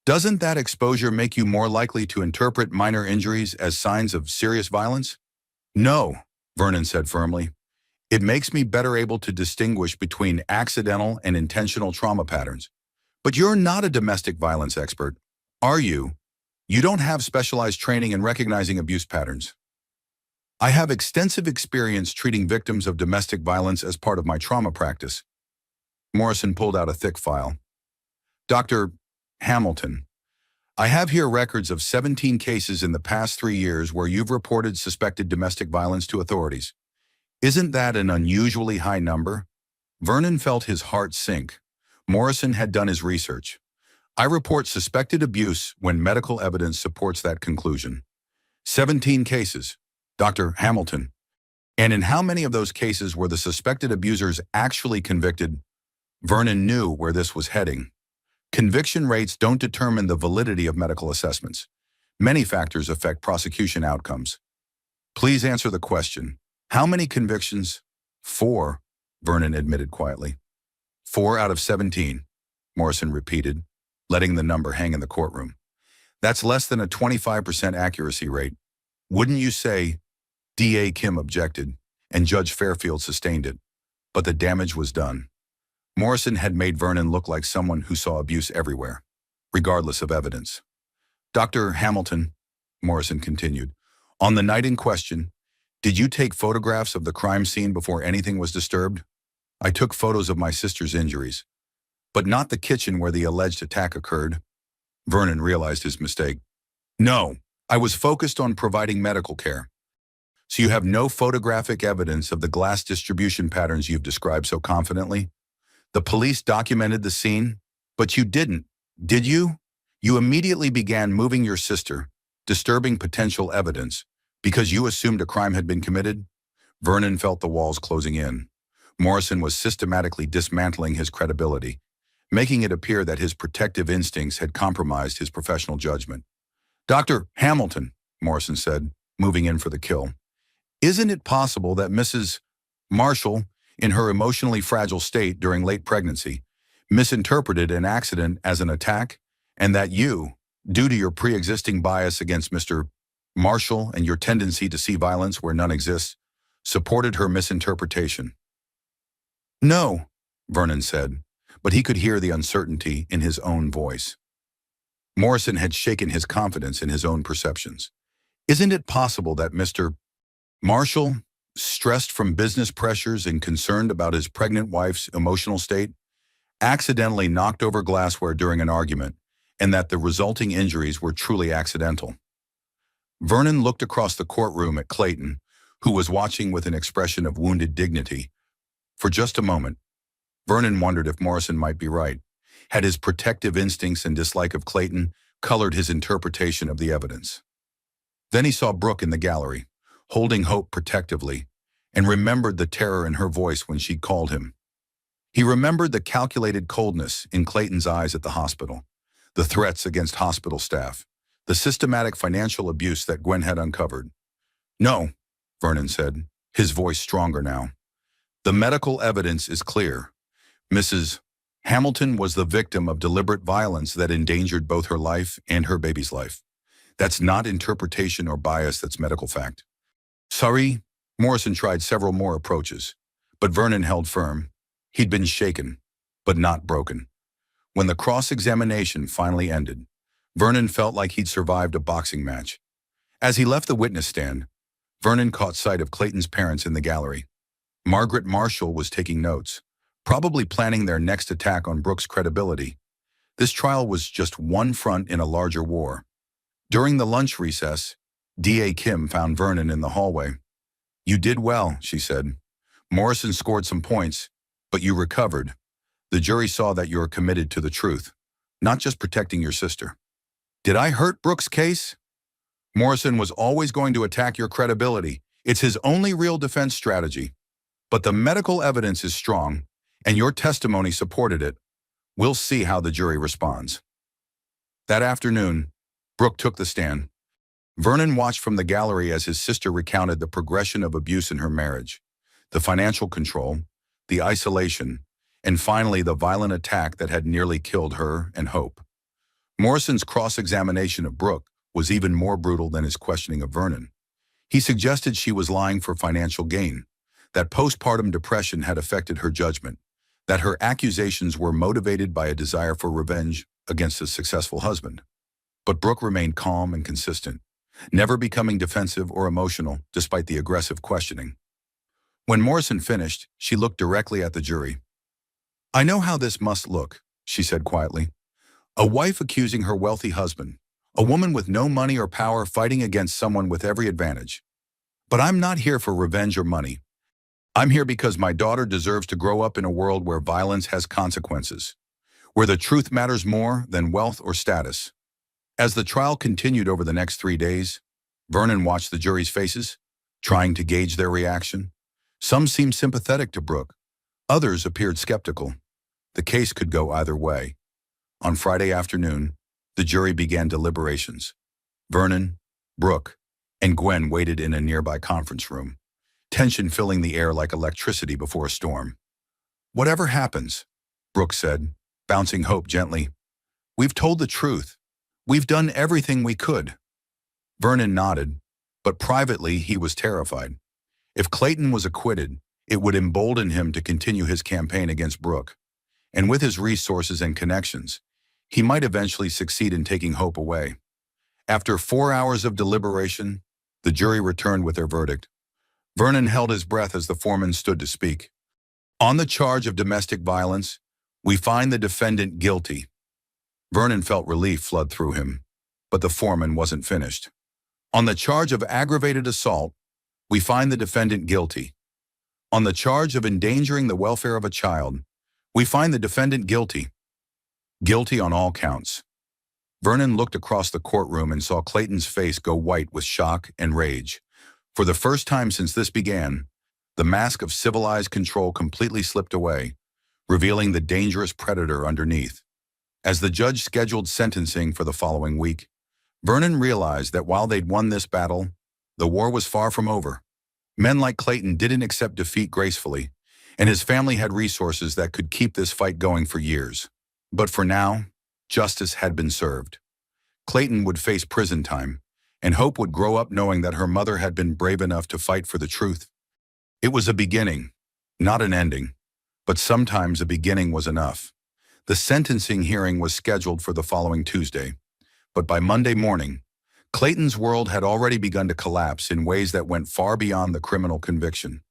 Doesn't that exposure make you more likely to interpret minor injuries as signs of serious violence? No, Vernon said firmly. It makes me better able to distinguish between accidental and intentional trauma patterns. But you're not a domestic violence expert, are you? You don't have specialized training in recognizing abuse patterns. I have extensive experience treating victims of domestic violence as part of my trauma practice. Morrison pulled out a thick file. Dr. Hamilton, I have here records of 17 cases in the past 3 years where you've reported suspected domestic violence to authorities. Isn't that an unusually high number? Vernon felt his heart sink. Morrison had done his research. I report suspected abuse when medical evidence supports that conclusion. 17 cases, Dr. Hamilton. And in how many of those cases were the suspected abusers actually convicted? Vernon knew where this was heading. Conviction rates don't determine the validity of medical assessments. Many factors affect prosecution outcomes. Please answer the question. How many convictions? 4, Vernon admitted quietly. 4 out of 17, Morrison repeated, letting the number hang in the courtroom. That's less than a 25% accuracy rate. Wouldn't you say? D.A. Kim objected, and Judge Fairfield sustained it. But the damage was done. Morrison had made Vernon look like someone who saw abuse everywhere, regardless of evidence. Dr. Hamilton, Morrison continued, on the night in question, did you take photographs of the crime scene before anything was disturbed? I took photos of my sister's injuries, but not the kitchen where the alleged attack occurred. Vernon realized his mistake. No, I was focused on providing medical care. So you have no photographic evidence of the glass distribution patterns you've described so confidently? The police documented the scene, but you didn't, did you? You immediately began moving your sister, disturbing potential evidence, because you assumed a crime had been committed? Vernon felt the walls closing in. Morrison was systematically dismantling his credibility, making it appear that his protective instincts had compromised his professional judgment. Dr. Hamilton, Morrison said, moving in for the kill, isn't it possible that Mrs. Marshall, in her emotionally fragile state during late pregnancy, misinterpreted an accident as an attack, and that you, due to your pre-existing bias against Mr. Marshall and your tendency to see violence where none exists, supported her misinterpretation? No, Vernon said, but he could hear the uncertainty in his own voice. Morrison had shaken his confidence in his own perceptions. Isn't it possible that Mr. Marshall, stressed from business pressures and concerned about his pregnant wife's emotional state, accidentally knocked over glassware during an argument, and that the resulting injuries were truly accidental? Vernon looked across the courtroom at Clayton, who was watching with an expression of wounded dignity. For just a moment, Vernon wondered if Morrison might be right. Had his protective instincts and dislike of Clayton colored his interpretation of the evidence? Then he saw Brooke in the gallery, holding Hope protectively, and remembered the terror in her voice when she called him. He remembered the calculated coldness in Clayton's eyes at the hospital, the threats against hospital staff, the systematic financial abuse that Gwen had uncovered. No, Vernon said, his voice stronger now. The medical evidence is clear. Mrs. Hamilton was the victim of deliberate violence that endangered both her life and her baby's life. That's not interpretation or bias, that's medical fact. Sorry, Morrison tried several more approaches, but Vernon held firm. He'd been shaken, but not broken. When the cross-examination finally ended, Vernon felt like he'd survived a boxing match. As he left the witness stand, Vernon caught sight of Clayton's parents in the gallery. Margaret Marshall was taking notes, probably planning their next attack on Brooke's credibility. This trial was just one front in a larger war. During the lunch recess, D.A. Kim found Vernon in the hallway. You did well, she said. Morrison scored some points, but you recovered. The jury saw that you're committed to the truth, not just protecting your sister. Did I hurt Brooke's case? Morrison was always going to attack your credibility. It's his only real defense strategy. But the medical evidence is strong, and your testimony supported it. We'll see how the jury responds. That afternoon, Brooke took the stand. Vernon watched from the gallery as his sister recounted the progression of abuse in her marriage, the financial control, the isolation, and finally the violent attack that had nearly killed her and Hope. Morrison's cross-examination of Brooke was even more brutal than his questioning of Vernon. He suggested she was lying for financial gain, that postpartum depression had affected her judgment, that her accusations were motivated by a desire for revenge against a successful husband. But Brooke remained calm and consistent, never becoming defensive or emotional despite the aggressive questioning. When Morrison finished, she looked directly at the jury. "I know how this must look," she said quietly. "A wife accusing her wealthy husband, a woman with no money or power fighting against someone with every advantage. But I'm not here for revenge or money. I'm here because my daughter deserves to grow up in a world where violence has consequences, where the truth matters more than wealth or status." As the trial continued over the next 3 days, Vernon watched the jury's faces, trying to gauge their reaction. Some seemed sympathetic to Brooke. Others appeared skeptical. The case could go either way. On Friday afternoon, the jury began deliberations. Vernon, Brooke, and Gwen waited in a nearby conference room, tension filling the air like electricity before a storm. "Whatever happens," Brooke said, bouncing Hope gently, "we've told the truth. We've done everything we could." Vernon nodded, but privately he was terrified. If Clayton was acquitted, it would embolden him to continue his campaign against Brooke. And with his resources and connections, he might eventually succeed in taking Hope away. After 4 hours of deliberation, the jury returned with their verdict. Vernon held his breath as the foreman stood to speak. "On the charge of domestic violence, we find the defendant guilty." Vernon felt relief flood through him, but the foreman wasn't finished. "On the charge of aggravated assault, we find the defendant guilty. On the charge of endangering the welfare of a child, we find the defendant guilty." Guilty on all counts. Vernon looked across the courtroom and saw Clayton's face go white with shock and rage. For the first time since this began, the mask of civilized control completely slipped away, revealing the dangerous predator underneath. As the judge scheduled sentencing for the following week, Vernon realized that while they'd won this battle, the war was far from over. Men like Clayton didn't accept defeat gracefully, and his family had resources that could keep this fight going for years. But for now, justice had been served. Clayton would face prison time, and Hope would grow up knowing that her mother had been brave enough to fight for the truth. It was a beginning, not an ending, but sometimes a beginning was enough. The sentencing hearing was scheduled for the following Tuesday, but by Monday morning, Clayton's world had already begun to collapse in ways that went far beyond the criminal conviction.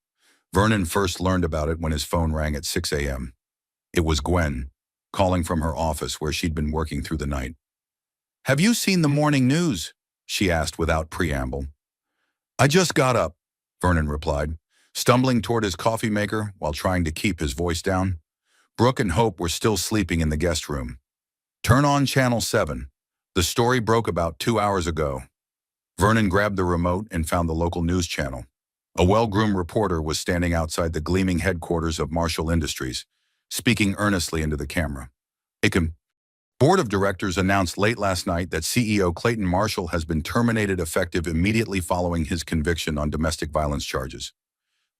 Vernon first learned about it when his phone rang at 6 a.m. It was Gwen, calling from her office where she'd been working through the night. "Have you seen the morning news?" she asked without preamble. "I just got up," Vernon replied, stumbling toward his coffee maker while trying to keep his voice down. Brooke and Hope were still sleeping in the guest room. "Turn on Channel 7. The story broke about 2 hours ago." Vernon grabbed the remote and found the local news channel. A well-groomed reporter was standing outside the gleaming headquarters of Marshall Industries, speaking earnestly into the camera. "The board of directors announced late last night that CEO Clayton Marshall has been terminated effective immediately following his conviction on domestic violence charges.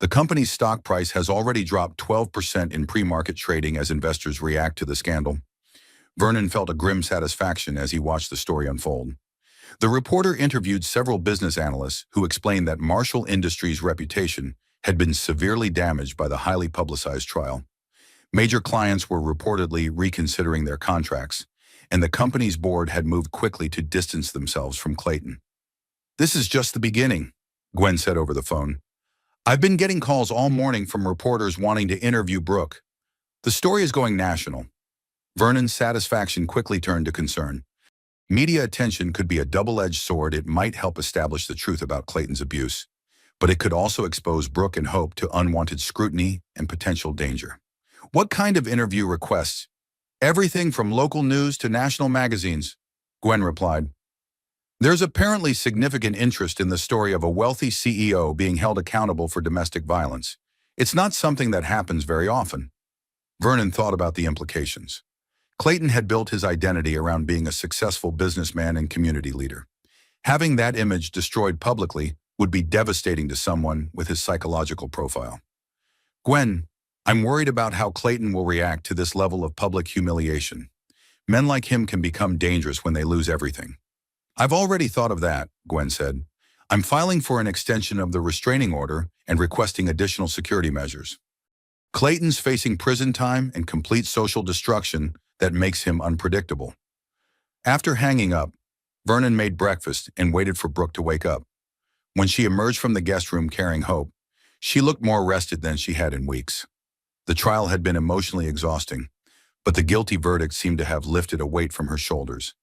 The company's stock price has already dropped 12% in pre-market trading as investors react to the scandal." Vernon felt a grim satisfaction as he watched the story unfold. The reporter interviewed several business analysts who explained that Marshall Industries' reputation had been severely damaged by the highly publicized trial. Major clients were reportedly reconsidering their contracts, and the company's board had moved quickly to distance themselves from Clayton. "This is just the beginning," Gwen said over the phone. "I've been getting calls all morning from reporters wanting to interview Brooke. The story is going national." Vernon's satisfaction quickly turned to concern. Media attention could be a double-edged sword. It might help establish the truth about Clayton's abuse, but it could also expose Brooke and Hope to unwanted scrutiny and potential danger. "What kind of interview requests?" "Everything from local news to national magazines," Gwen replied. "There's apparently significant interest in the story of a wealthy CEO being held accountable for domestic violence. It's not something that happens very often." Vernon thought about the implications. Clayton had built his identity around being a successful businessman and community leader. Having that image destroyed publicly would be devastating to someone with his psychological profile. Gwen, I'm worried about how Clayton will react to this level of public humiliation. Men like him can become dangerous when they lose everything. I've already thought of that, Gwen said. I'm filing for an extension of the restraining order and requesting additional security measures. Clayton's facing prison time and complete social destruction that makes him unpredictable. After hanging up, Vernon made breakfast and waited for Brooke to wake up. When she emerged from the guest room carrying Hope, she looked more rested than she had in weeks. The trial had been emotionally exhausting, but the guilty verdict seemed to have lifted a weight from her shoulders.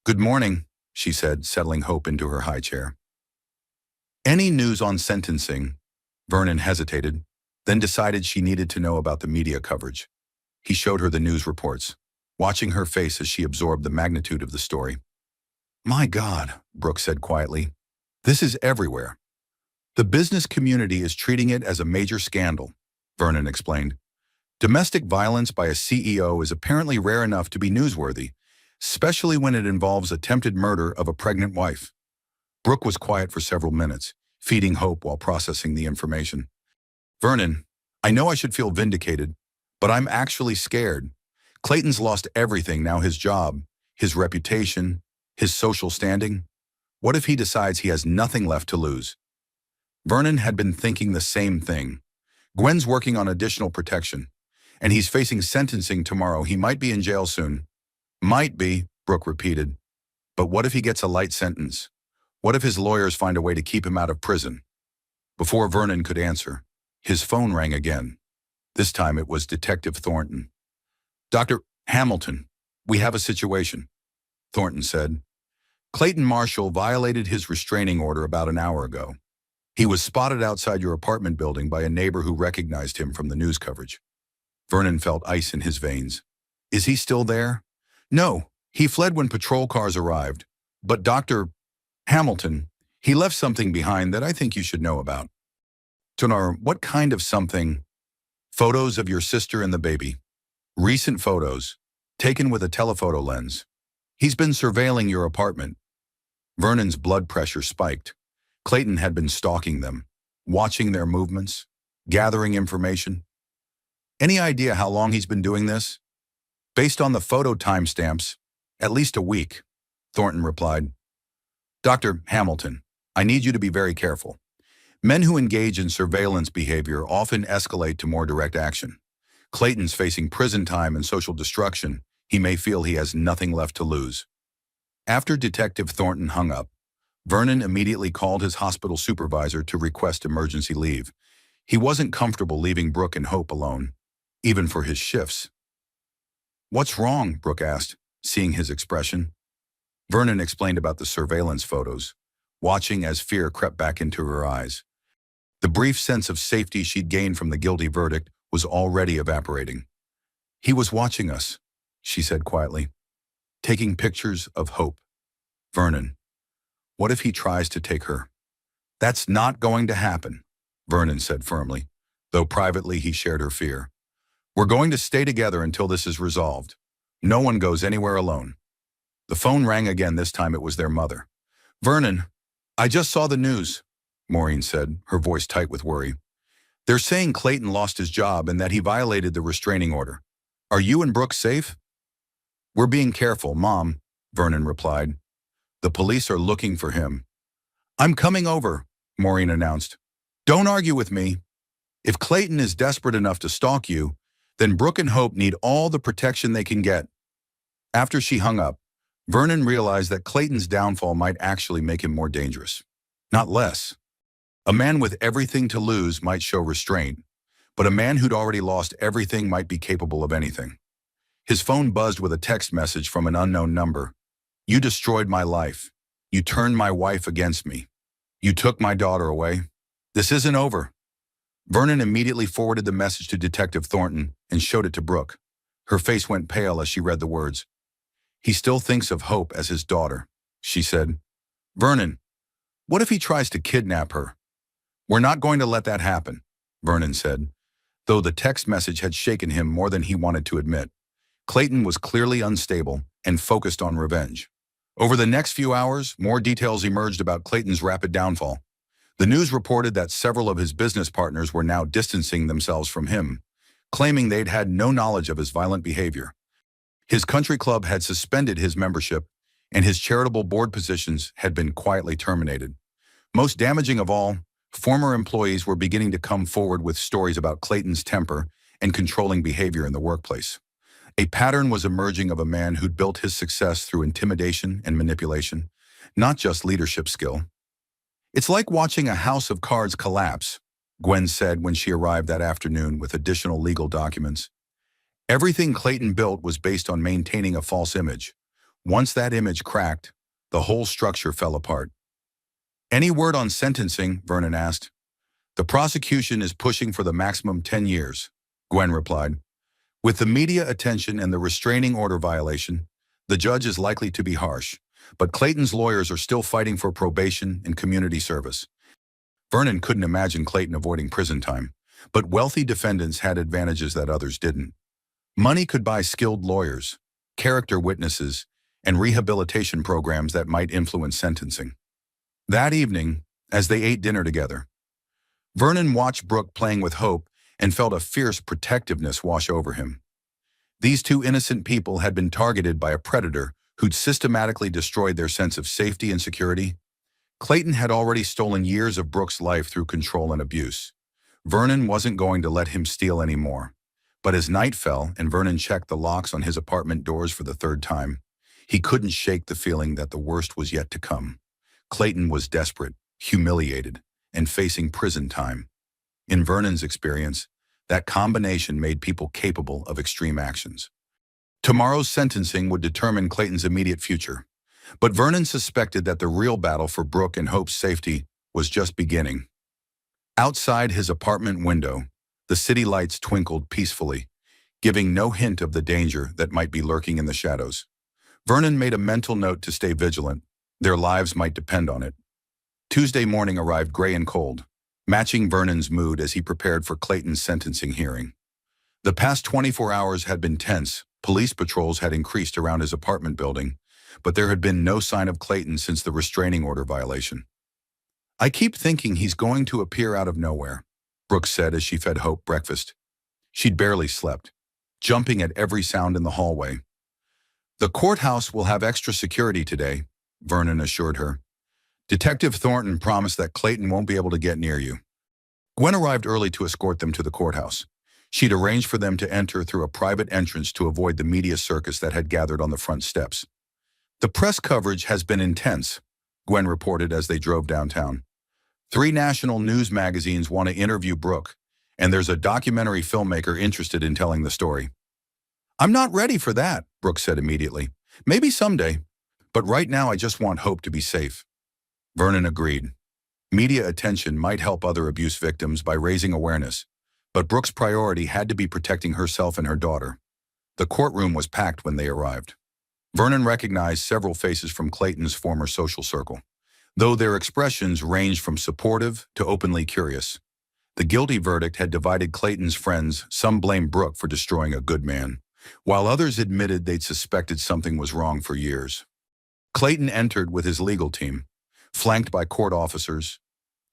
"Good morning," she said, settling Hope into her high chair. "Any news on sentencing?" Vernon hesitated, then decided she needed to know about the media coverage. He showed her the news reports, watching her face as she absorbed the magnitude of the story. "My God," Brooke said quietly, "this is everywhere." "The business community is treating it as a major scandal," Vernon explained. "Domestic violence by a CEO is apparently rare enough to be newsworthy, especially when it involves attempted murder of a pregnant wife." Brooke was quiet for several minutes, feeding Hope while processing the information. "Vernon, I know I should feel vindicated, but I'm actually scared. Clayton's lost everything now, his job, his reputation, his social standing. What if he decides he has nothing left to lose?" Vernon had been thinking the same thing. Gwen's working on additional protection, and he's facing sentencing tomorrow. He might be in jail soon. "Might be," Brooke repeated. "But what if he gets a light sentence? What if his lawyers find a way to keep him out of prison?" Before Vernon could answer, his phone rang again. This time it was Detective Thornton. "Dr. Hamilton, we have a situation," Thornton said. "Clayton Marshall violated his restraining order about an hour ago. He was spotted outside your apartment building by a neighbor who recognized him from the news coverage." Vernon felt ice in his veins. "Is he still there?" "No, he fled when patrol cars arrived. But Dr. Hamilton, he left something behind that I think you should know about." "Tonar, what kind of something?" "Photos of your sister and the baby. Recent photos, taken with a telephoto lens. He's been surveilling your apartment." Vernon's blood pressure spiked. Clayton had been stalking them, watching their movements, gathering information. "Any idea how long he's been doing this?" "Based on the photo timestamps, at least a week," Thornton replied. "Dr. Hamilton, I need you to be very careful. Men who engage in surveillance behavior often escalate to more direct action. Clayton's facing prison time and social destruction. He may feel he has nothing left to lose." After Detective Thornton hung up, Vernon immediately called his hospital supervisor to request emergency leave. He wasn't comfortable leaving Brooke and Hope alone, even for his shifts. "What's wrong?" Brooke asked, seeing his expression. Vernon explained about the surveillance photos, watching as fear crept back into her eyes. The brief sense of safety she'd gained from the guilty verdict was already evaporating. "He was watching us," she said quietly, "taking pictures of Hope." "Vernon, what if he tries to take her?" "That's not going to happen," Vernon said firmly, though privately he shared her fear. "We're going to stay together until this is resolved. No one goes anywhere alone." The phone rang again. This time it was their mother. "Vernon, I just saw the news," Maureen said, her voice tight with worry. "They're saying Clayton lost his job and that he violated the restraining order. Are you and Brooke safe?" "We're being careful, Mom," Vernon replied. "The police are looking for him." "I'm coming over," Maureen announced. "Don't argue with me. If Clayton is desperate enough to stalk you, then Brooke and Hope need all the protection they can get." After she hung up, Vernon realized that Clayton's downfall might actually make him more dangerous, not less. A man with everything to lose might show restraint, but a man who'd already lost everything might be capable of anything. His phone buzzed with a text message from an unknown number. "You destroyed my life. You turned my wife against me. You took my daughter away. This isn't over." Vernon immediately forwarded the message to Detective Thornton and showed it to Brooke. Her face went pale as she read the words. "He still thinks of Hope as his daughter," she said. "Vernon, what if he tries to kidnap her?" "We're not going to let that happen," Vernon said, though the text message had shaken him more than he wanted to admit. Clayton was clearly unstable and focused on revenge. Over the next few hours, more details emerged about Clayton's rapid downfall. The news reported that several of his business partners were now distancing themselves from him, claiming they'd had no knowledge of his violent behavior. His country club had suspended his membership, and his charitable board positions had been quietly terminated. Most damaging of all, former employees were beginning to come forward with stories about Clayton's temper and controlling behavior in the workplace. A pattern was emerging of a man who'd built his success through intimidation and manipulation, not just leadership skill. "It's like watching a house of cards collapse," Gwen said when she arrived that afternoon with additional legal documents. Everything Clayton built was based on maintaining a false image. Once that image cracked, the whole structure fell apart. "Any word on sentencing?" Vernon asked. "The prosecution is pushing for the maximum 10 years, Gwen replied. "With the media attention and the restraining order violation, the judge is likely to be harsh, but Clayton's lawyers are still fighting for probation and community service." Vernon couldn't imagine Clayton avoiding prison time, but wealthy defendants had advantages that others didn't. Money could buy skilled lawyers, character witnesses, and rehabilitation programs that might influence sentencing. That evening, as they ate dinner together, Vernon watched Brooke playing with hope and felt a fierce protectiveness wash over him. These two innocent people had been targeted by a predator who'd systematically destroyed their sense of safety and security. Clayton had already stolen years of Brooke's life through control and abuse. Vernon wasn't going to let him steal any more. But as night fell and Vernon checked the locks on his apartment doors for the third time, he couldn't shake the feeling that the worst was yet to come. Clayton was desperate, humiliated, and facing prison time. In Vernon's experience, that combination made people capable of extreme actions. Tomorrow's sentencing would determine Clayton's immediate future, but Vernon suspected that the real battle for Brooke and Hope's safety was just beginning. Outside his apartment window, the city lights twinkled peacefully, giving no hint of the danger that might be lurking in the shadows. Vernon made a mental note to stay vigilant. Their lives might depend on it. Tuesday morning arrived gray and cold, matching Vernon's mood as he prepared for Clayton's sentencing hearing. The past 24 hours had been tense. Police patrols had increased around his apartment building, but there had been no sign of Clayton since the restraining order violation. "I keep thinking he's going to appear out of nowhere," Brooke said as she fed Hope breakfast. She'd barely slept, jumping at every sound in the hallway. "The courthouse will have extra security today," Vernon assured her. "Detective Thornton promised that Clayton won't be able to get near you." Gwen arrived early to escort them to the courthouse. She'd arranged for them to enter through a private entrance to avoid the media circus that had gathered on the front steps. "The press coverage has been intense," Gwen reported as they drove downtown. 3 national news magazines want to interview Brooke, and there's a documentary filmmaker interested in telling the story. "I'm not ready for that," Brooke said immediately. "Maybe someday, but right now I just want Hope to be safe." Vernon agreed. Media attention might help other abuse victims by raising awareness, but Brooke's priority had to be protecting herself and her daughter. The courtroom was packed when they arrived. Vernon recognized several faces from Clayton's former social circle, though their expressions ranged from supportive to openly curious. The guilty verdict had divided Clayton's friends. Some blamed Brooke for destroying a good man, while others admitted they'd suspected something was wrong for years. Clayton entered with his legal team, flanked by court officers.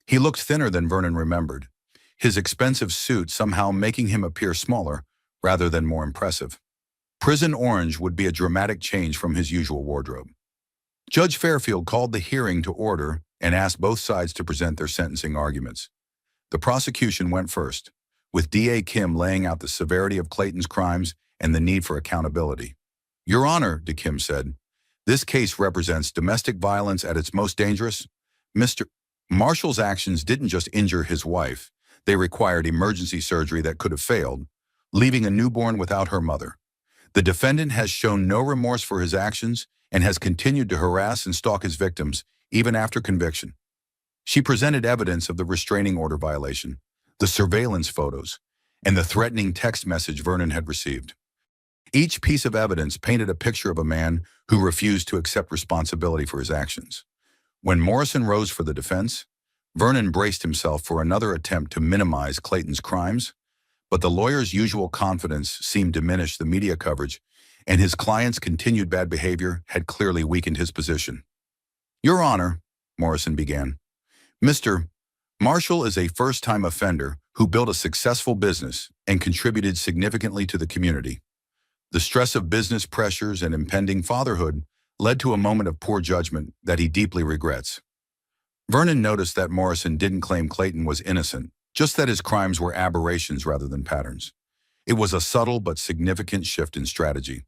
He looked thinner than Vernon remembered, his expensive suit somehow making him appear smaller rather than more impressive. Prison orange would be a dramatic change from his usual wardrobe. Judge Fairfield called the hearing to order and asked both sides to present their sentencing arguments. The prosecution went first, with D.A. Kim laying out the severity of Clayton's crimes and the need for accountability. "Your Honor," DeKim said, "this case represents domestic violence at its most dangerous. Mr. Marshall's actions didn't just injure his wife, they required emergency surgery that could have failed, leaving a newborn without her mother. The defendant has shown no remorse for his actions and has continued to harass and stalk his victims, even after conviction." She presented evidence of the restraining order violation, the surveillance photos, and the threatening text message Vernon had received. Each piece of evidence painted a picture of a man who refused to accept responsibility for his actions. When Morrison rose for the defense, Vernon braced himself for another attempt to minimize Clayton's crimes, but the lawyer's usual confidence seemed to diminish the media coverage and his client's continued bad behavior had clearly weakened his position. "Your Honor," Morrison began, "Mr. Marshall is a first-time offender who built a successful business and contributed significantly to the community. The stress of business pressures and impending fatherhood led to a moment of poor judgment that he deeply regrets." Vernon noticed that Morrison didn't claim Clayton was innocent, just that his crimes were aberrations rather than patterns. It was a subtle but significant shift in strategy.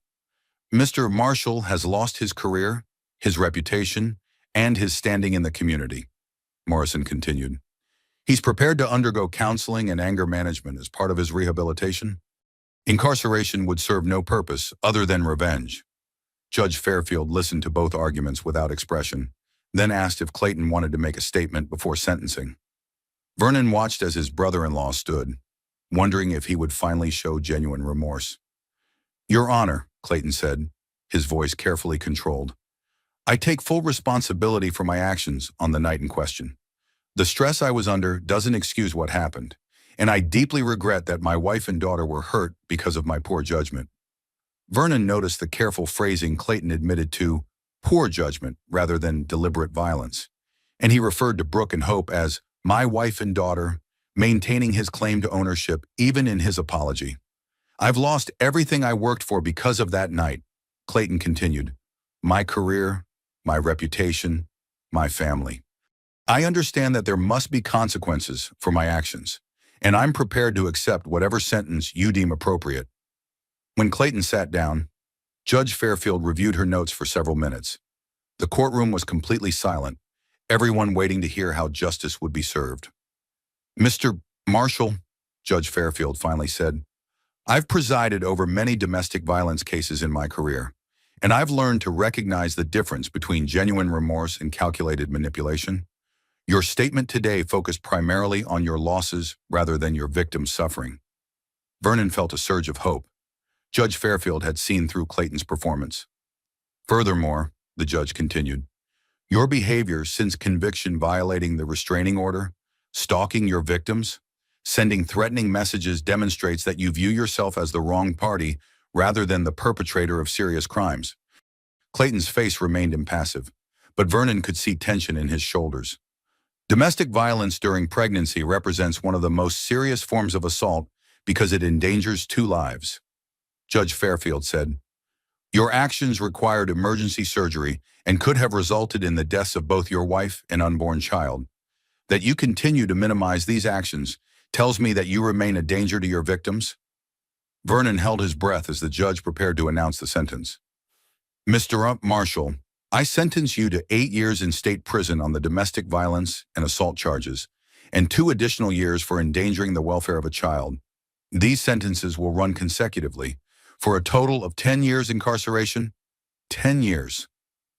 "Mr. Marshall has lost his career, his reputation, and his standing in the community," Morrison continued. "He's prepared to undergo counseling and anger management as part of his rehabilitation. Incarceration would serve no purpose other than revenge." Judge Fairfield listened to both arguments without expression, then asked if Clayton wanted to make a statement before sentencing. Vernon watched as his brother-in-law stood, wondering if he would finally show genuine remorse. "Your Honor," Clayton said, his voice carefully controlled, "I take full responsibility for my actions on the night in question. The stress I was under doesn't excuse what happened, and I deeply regret that my wife and daughter were hurt because of my poor judgment." Vernon noticed the careful phrasing Clayton admitted to poor judgment rather than deliberate violence, and he referred to Brooke and Hope as my wife and daughter, maintaining his claim to ownership even in his apology. "I've lost everything I worked for because of that night," Clayton continued. "My career, my reputation, my family. I understand that there must be consequences for my actions, and I'm prepared to accept whatever sentence you deem appropriate." When Clayton sat down, Judge Fairfield reviewed her notes for several minutes. The courtroom was completely silent, everyone waiting to hear how justice would be served. "Mr. Marshall," Judge Fairfield finally said, "I've presided over many domestic violence cases in my career, and I've learned to recognize the difference between genuine remorse and calculated manipulation. Your statement today focused primarily on your losses rather than your victim's suffering." Vernon felt a surge of hope. Judge Fairfield had seen through Clayton's performance. "Furthermore," the judge continued, "your behavior since conviction violating the restraining order, stalking your victims, sending threatening messages demonstrates that you view yourself as the wrong party rather than the perpetrator of serious crimes." Clayton's face remained impassive, but Vernon could see tension in his shoulders. "Domestic violence during pregnancy represents one of the most serious forms of assault because it endangers two lives," Judge Fairfield said. "Your actions required emergency surgery and could have resulted in the deaths of both your wife and unborn child. That you continue to minimize these actions tells me that you remain a danger to your victims." Vernon held his breath as the judge prepared to announce the sentence. "Mr. Marshall, I sentence you to 8 years in state prison on the domestic violence and assault charges, and 2 additional years for endangering the welfare of a child. These sentences will run consecutively, for a total of 10 years incarceration." 10 years.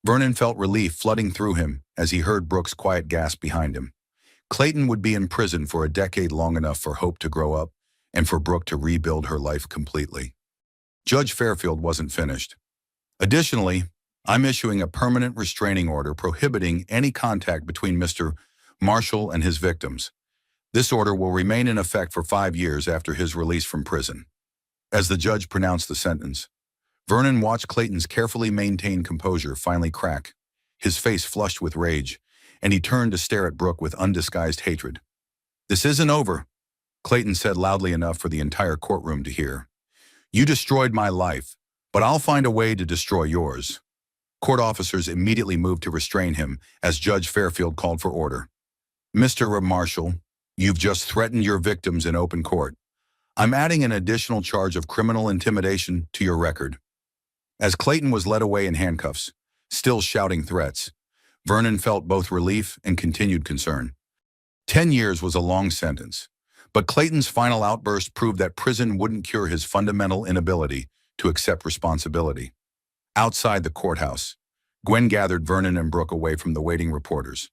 Vernon felt relief flooding through him as he heard Brooke's quiet gasp behind him. Clayton would be in prison for a decade, long enough for Hope to grow up and for Brooke to rebuild her life completely. Judge Fairfield wasn't finished. "Additionally, I'm issuing a permanent restraining order prohibiting any contact between Mr. Marshall and his victims. This order will remain in effect for 5 years after his release from prison." As the judge pronounced the sentence, Vernon watched Clayton's carefully maintained composure finally crack. His face flushed with rage, and he turned to stare at Brooke with undisguised hatred. "This isn't over," Clayton said loudly enough for the entire courtroom to hear. "You destroyed my life, but I'll find a way to destroy yours." Court officers immediately moved to restrain him as Judge Fairfield called for order. "Mr. Marshall, you've just threatened your victims in open court. I'm adding an additional charge of criminal intimidation to your record." As Clayton was led away in handcuffs, still shouting threats, Vernon felt both relief and continued concern. 10 years was a long sentence, but Clayton's final outburst proved that prison wouldn't cure his fundamental inability to accept responsibility. Outside the courthouse, Gwen gathered Vernon and Brooke away from the waiting reporters.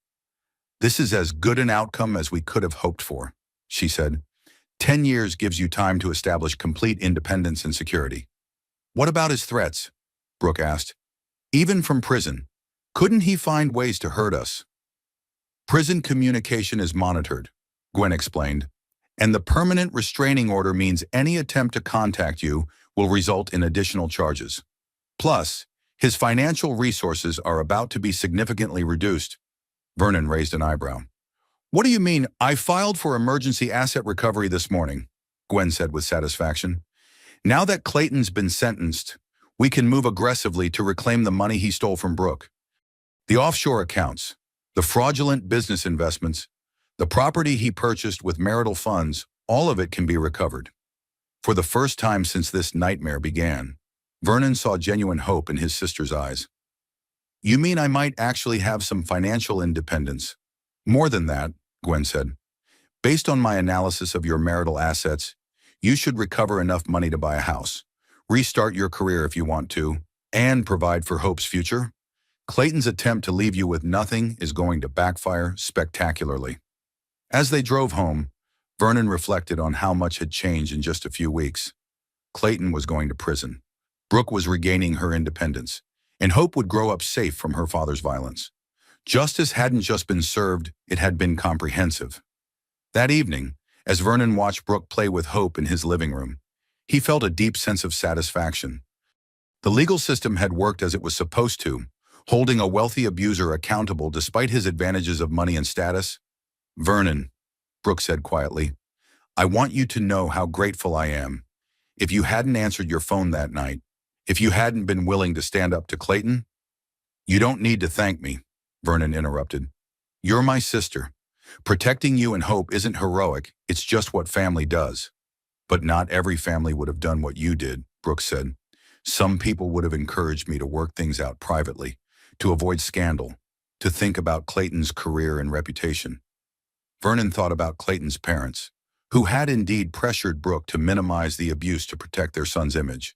"This is as good an outcome as we could have hoped for," she said. 10 years gives you time to establish complete independence and security." "What about his threats?" Brooke asked. "Even from prison, couldn't he find ways to hurt us?" "Prison communication is monitored," Gwen explained, "and the permanent restraining order means any attempt to contact you will result in additional charges." Plus, his financial resources are about to be significantly reduced. Vernon raised an eyebrow. What do you mean? I filed for emergency asset recovery this morning, Gwen said with satisfaction. Now that Clayton's been sentenced, we can move aggressively to reclaim the money he stole from Brooke. The offshore accounts, the fraudulent business investments, the property he purchased with marital funds, all of it can be recovered. For the first time since this nightmare began, Vernon saw genuine hope in his sister's eyes. You mean I might actually have some financial independence? More than that, Gwen said. Based on my analysis of your marital assets, you should recover enough money to buy a house, restart your career if you want to, and provide for Hope's future. Clayton's attempt to leave you with nothing is going to backfire spectacularly. As they drove home, Vernon reflected on how much had changed in just a few weeks. Clayton was going to prison. Brooke was regaining her independence, and Hope would grow up safe from her father's violence. Justice hadn't just been served, it had been comprehensive. That evening, as Vernon watched Brooke play with Hope in his living room, he felt a deep sense of satisfaction. The legal system had worked as it was supposed to, holding a wealthy abuser accountable despite his advantages of money and status. Vernon, Brooke said quietly, I want you to know how grateful I am. If you hadn't answered your phone that night, if you hadn't been willing to stand up to Clayton, you don't need to thank me, Vernon interrupted. You're my sister. Protecting you and Hope isn't heroic, it's just what family does. But not every family would have done what you did, Brooke said. Some people would have encouraged me to work things out privately, to avoid scandal, to think about Clayton's career and reputation. Vernon thought about Clayton's parents, who had indeed pressured Brooke to minimize the abuse to protect their son's image.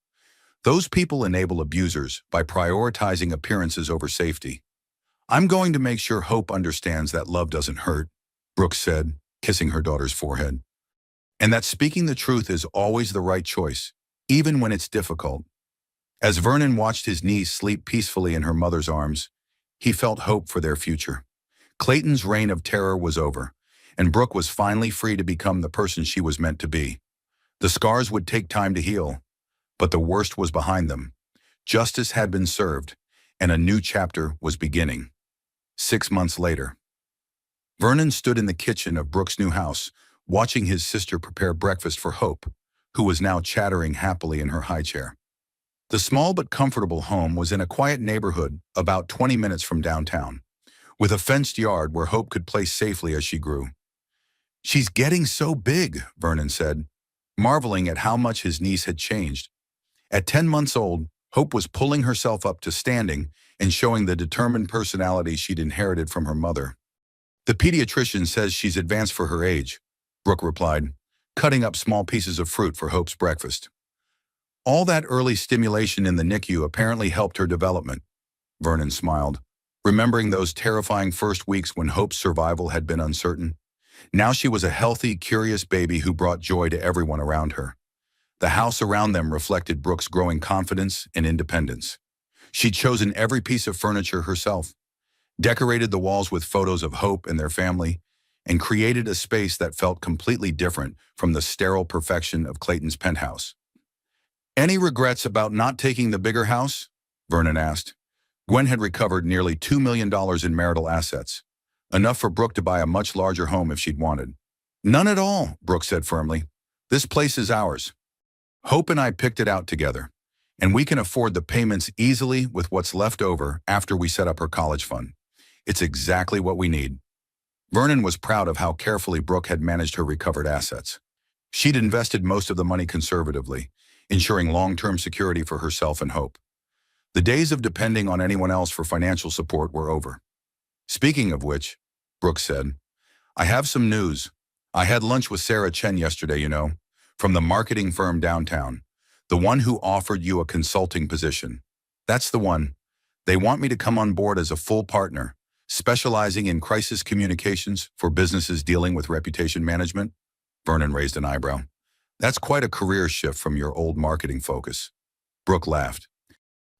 Those people enable abusers by prioritizing appearances over safety. I'm going to make sure Hope understands that love doesn't hurt, Brooke said, kissing her daughter's forehead. And that speaking the truth is always the right choice, even when it's difficult. As Vernon watched his niece sleep peacefully in her mother's arms, he felt hope for their future. Clayton's reign of terror was over, and Brooke was finally free to become the person she was meant to be. The scars would take time to heal, but the worst was behind them. Justice had been served, and a new chapter was beginning. 6 months later, Vernon stood in the kitchen of Brooke's new house, watching his sister prepare breakfast for Hope, who was now chattering happily in her high chair. The small but comfortable home was in a quiet neighborhood about 20 minutes from downtown, with a fenced yard where Hope could play safely as she grew. She's getting so big, Vernon said, marveling at how much his niece had changed. At 10 months old, Hope was pulling herself up to standing and showing the determined personality she'd inherited from her mother. The pediatrician says she's advanced for her age, Brooke replied, cutting up small pieces of fruit for Hope's breakfast. All that early stimulation in the NICU apparently helped her development, Vernon smiled, remembering those terrifying first weeks when Hope's survival had been uncertain. Now she was a healthy, curious baby who brought joy to everyone around her. The house around them reflected Brooke's growing confidence and independence. She'd chosen every piece of furniture herself, decorated the walls with photos of Hope and their family, and created a space that felt completely different from the sterile perfection of Clayton's penthouse. Any regrets about not taking the bigger house? Vernon asked. Gwen had recovered nearly $2 million in marital assets, enough for Brooke to buy a much larger home if she'd wanted. None at all, Brooke said firmly. This place is ours. Hope and I picked it out together, and we can afford the payments easily with what's left over after we set up her college fund. It's exactly what we need. Vernon was proud of how carefully Brooke had managed her recovered assets. She'd invested most of the money conservatively, ensuring long-term security for herself and Hope. The days of depending on anyone else for financial support were over. Speaking of which, Brooke said, I have some news. I had lunch with Sarah Chen yesterday, from the marketing firm downtown, the one who offered you a consulting position. That's the one. They want me to come on board as a full partner, specializing in crisis communications for businesses dealing with reputation management. Vernon raised an eyebrow. That's quite a career shift from your old marketing focus. Brooke laughed.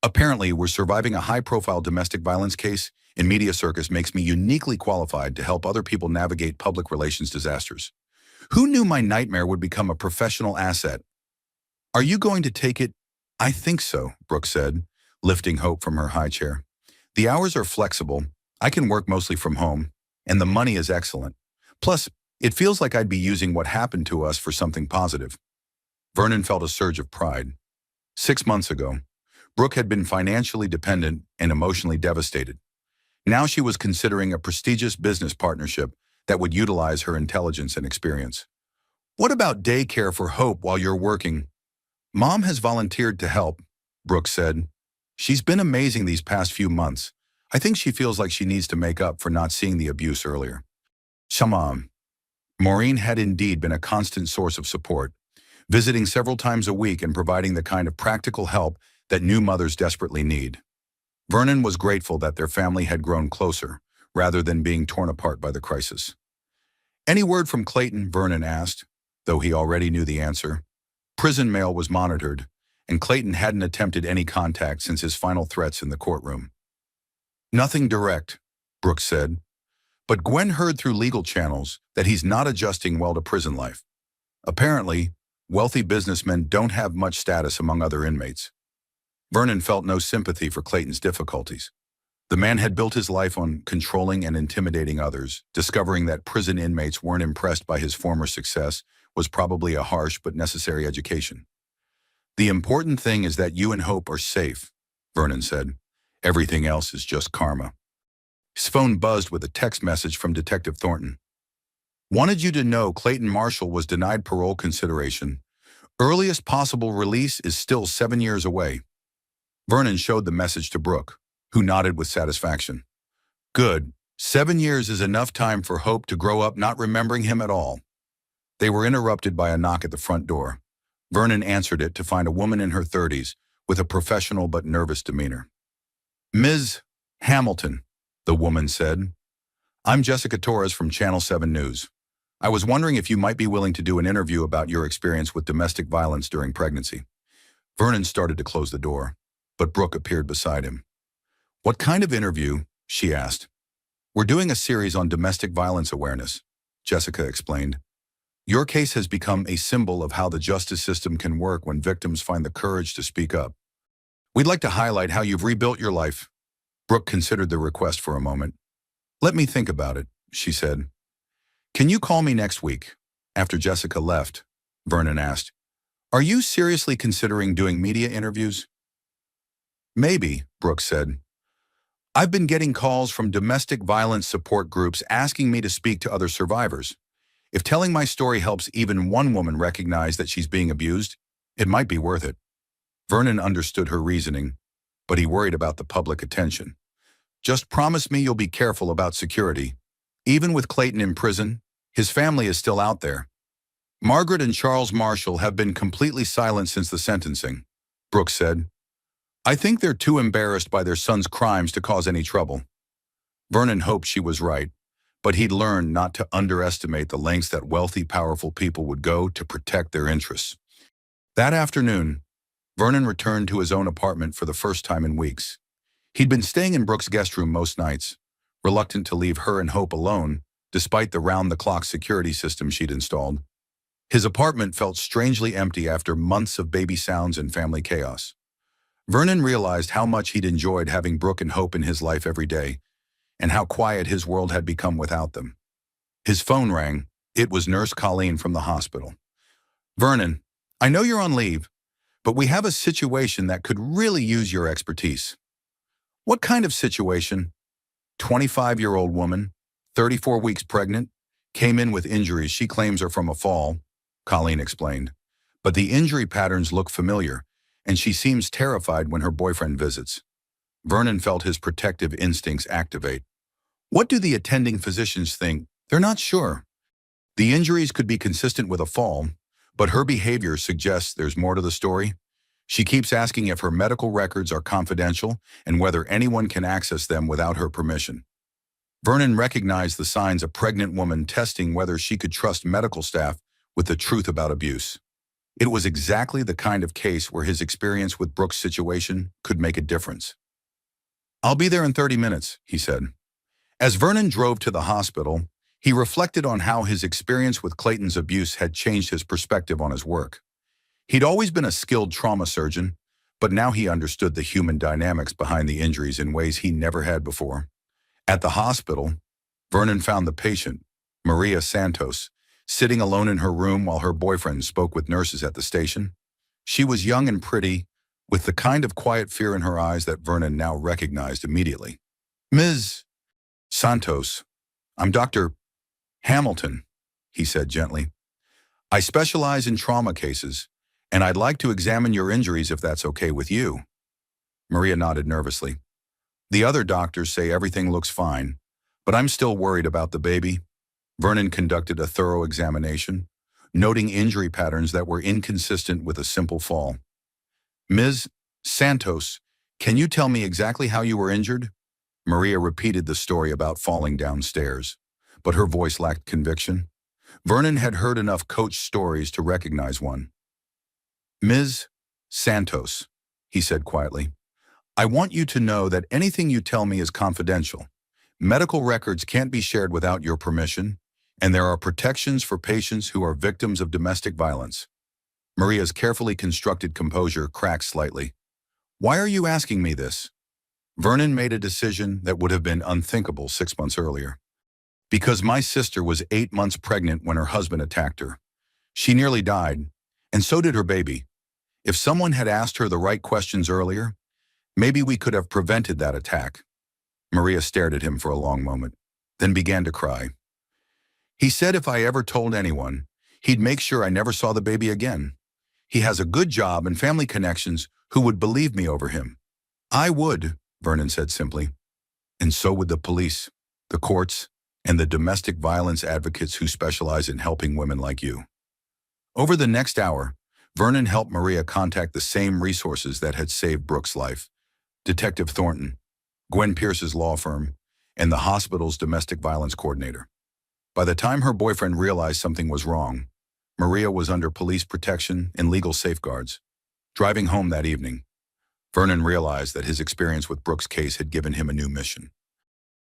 Apparently, we're surviving a high-profile domestic violence case, and Media Circus makes me uniquely qualified to help other people navigate public relations disasters. Who knew my nightmare would become a professional asset? Are you going to take it? I think so, Brooke said, lifting Hope from her high chair. The hours are flexible. I can work mostly from home, and the money is excellent. Plus, it feels like I'd be using what happened to us for something positive. Vernon felt a surge of pride. 6 months ago, Brooke had been financially dependent and emotionally devastated. Now she was considering a prestigious business partnership that would utilize her intelligence and experience. What about daycare for Hope while you're working? Mom has volunteered to help, Brooke said. She's been amazing these past few months. I think she feels like she needs to make up for not seeing the abuse earlier. Shamam. Maureen had indeed been a constant source of support, visiting several times a week and providing the kind of practical help that new mothers desperately need. Vernon was grateful that their family had grown closer, rather than being torn apart by the crisis. Any word from Clayton? Vernon asked, though he already knew the answer. Prison mail was monitored, and Clayton hadn't attempted any contact since his final threats in the courtroom. Nothing direct, Brooke said, but Gwen heard through legal channels that he's not adjusting well to prison life. Apparently, wealthy businessmen don't have much status among other inmates. Vernon felt no sympathy for Clayton's difficulties. The man had built his life on controlling and intimidating others. Discovering that prison inmates weren't impressed by his former success was probably a harsh but necessary education. The important thing is that you and Hope are safe, Vernon said. Everything else is just karma. His phone buzzed with a text message from Detective Thornton. Wanted you to know Clayton Marshall was denied parole consideration. Earliest possible release is still 7 years away. Vernon showed the message to Brooke, who nodded with satisfaction. Good. 7 years is enough time for Hope to grow up not remembering him at all. They were interrupted by a knock at the front door. Vernon answered it to find a woman in her 30s with a professional but nervous demeanor. Ms. Hamilton, the woman said. I'm Jessica Torres from Channel 7 News. I was wondering if you might be willing to do an interview about your experience with domestic violence during pregnancy. Vernon started to close the door, but Brooke appeared beside him. What kind of interview? She asked. We're doing a series on domestic violence awareness, Jessica explained. Your case has become a symbol of how the justice system can work when victims find the courage to speak up. We'd like to highlight how you've rebuilt your life. Brooke considered the request for a moment. Let me think about it, she said. Can you call me next week? After Jessica left, Vernon asked. Are you seriously considering doing media interviews? Maybe, Brooke said. I've been getting calls from domestic violence support groups asking me to speak to other survivors. If telling my story helps even one woman recognize that she's being abused, it might be worth it. Vernon understood her reasoning, but he worried about the public attention. Just promise me you'll be careful about security. Even with Clayton in prison, his family is still out there. Margaret and Charles Marshall have been completely silent since the sentencing, Brooke said. I think they're too embarrassed by their son's crimes to cause any trouble. Vernon hoped she was right, but he'd learned not to underestimate the lengths that wealthy, powerful people would go to protect their interests. That afternoon, Vernon returned to his own apartment for the first time in weeks. He'd been staying in Brooke's guest room most nights, reluctant to leave her and Hope alone, despite the round-the-clock security system she'd installed. His apartment felt strangely empty after months of baby sounds and family chaos. Vernon realized how much he'd enjoyed having Brooke and Hope in his life every day, and how quiet his world had become without them. His phone rang. It was Nurse Colleen from the hospital. Vernon, I know you're on leave, but we have a situation that could really use your expertise. What kind of situation? 25-year-old woman, 34 weeks pregnant, came in with injuries she claims are from a fall, Colleen explained. But the injury patterns look familiar, and she seems terrified when her boyfriend visits. Vernon felt his protective instincts activate. What do the attending physicians think? They're not sure. The injuries could be consistent with a fall, but her behavior suggests there's more to the story. She keeps asking if her medical records are confidential and whether anyone can access them without her permission. Vernon recognized the signs of a pregnant woman testing whether she could trust medical staff with the truth about abuse. It was exactly the kind of case where his experience with Brooke's situation could make a difference. I'll be there in 30 minutes, he said. As Vernon drove to the hospital, he reflected on how his experience with Clayton's abuse had changed his perspective on his work. He'd always been a skilled trauma surgeon, But now he understood the human dynamics behind the injuries in ways he never had before. At the hospital, Vernon found the patient, Maria Santos, sitting alone in her room while her boyfriend spoke with nurses at the station. She was young and pretty, with the kind of quiet fear in her eyes that Vernon now recognized immediately. "Ms. Santos, I'm Dr. Hamilton," he said gently. "I specialize in trauma cases, and I'd like to examine your injuries if that's okay with you." Maria nodded nervously. "The other doctors say everything looks fine, but I'm still worried about the baby." Vernon conducted a thorough examination, noting injury patterns that were inconsistent with a simple fall. "Ms. Santos, can you tell me exactly how you were injured?" Maria repeated the story about falling downstairs, but her voice lacked conviction. Vernon had heard enough coach stories to recognize one. "Ms. Santos," he said quietly, "I want you to know that anything you tell me is confidential. Medical records can't be shared without your permission, and there are protections for patients who are victims of domestic violence." Maria's carefully constructed composure cracked slightly. "Why are you asking me this?" Vernon made a decision that would have been unthinkable 6 months earlier. "Because my sister was 8 months pregnant when her husband attacked her. She nearly died, and so did her baby. If someone had asked her the right questions earlier, maybe we could have prevented that attack." Maria stared at him for a long moment, then began to cry. "He said if I ever told anyone, he'd make sure I never saw the baby again. He has a good job and family connections who would believe me over him." "I would," Vernon said simply. "And so would the police, the courts, and the domestic violence advocates who specialize in helping women like you." Over the next hour, Vernon helped Maria contact the same resources that had saved Brooke's life: Detective Thornton, Gwen Pierce's law firm, and the hospital's domestic violence coordinator. By the time her boyfriend realized something was wrong, Maria was under police protection and legal safeguards. Driving home that evening, Vernon realized that his experience with Brooke's case had given him a new mission.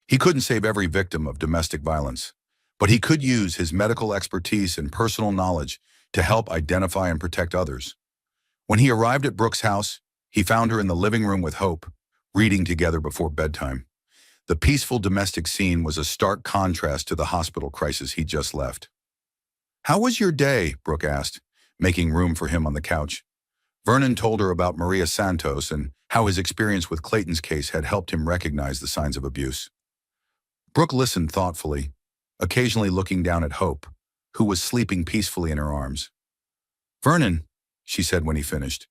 He couldn't save every victim of domestic violence, but he could use his medical expertise and personal knowledge to help identify and protect others. When he arrived at Brooke's house, he found her in the living room with Hope, reading together before bedtime. The peaceful domestic scene was a stark contrast to the hospital crisis he'd just left. "How was your day?" Brooke asked, making room for him on the couch. Vernon told her about Maria Santos and how his experience with Clayton's case had helped him recognize the signs of abuse. Brooke listened thoughtfully, occasionally looking down at Hope, who was sleeping peacefully in her arms. "Vernon," she said when he finished,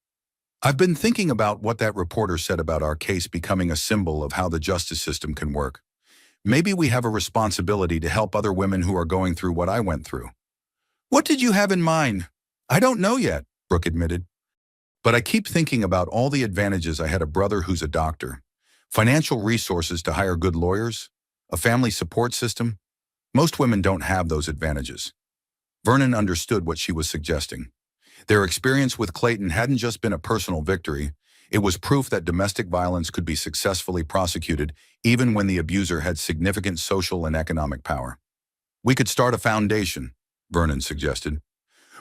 "I've been thinking about what that reporter said about our case becoming a symbol of how the justice system can work. Maybe we have a responsibility to help other women who are going through what I went through." "What did you have in mind?" "I don't know yet," Brooke admitted. "But I keep thinking about all the advantages. I had a brother who's a doctor, financial resources to hire good lawyers, a family support system. Most women don't have those advantages." Vernon understood what she was suggesting. Their experience with Clayton hadn't just been a personal victory, it was proof that domestic violence could be successfully prosecuted even when the abuser had significant social and economic power. "We could start a foundation," Vernon suggested.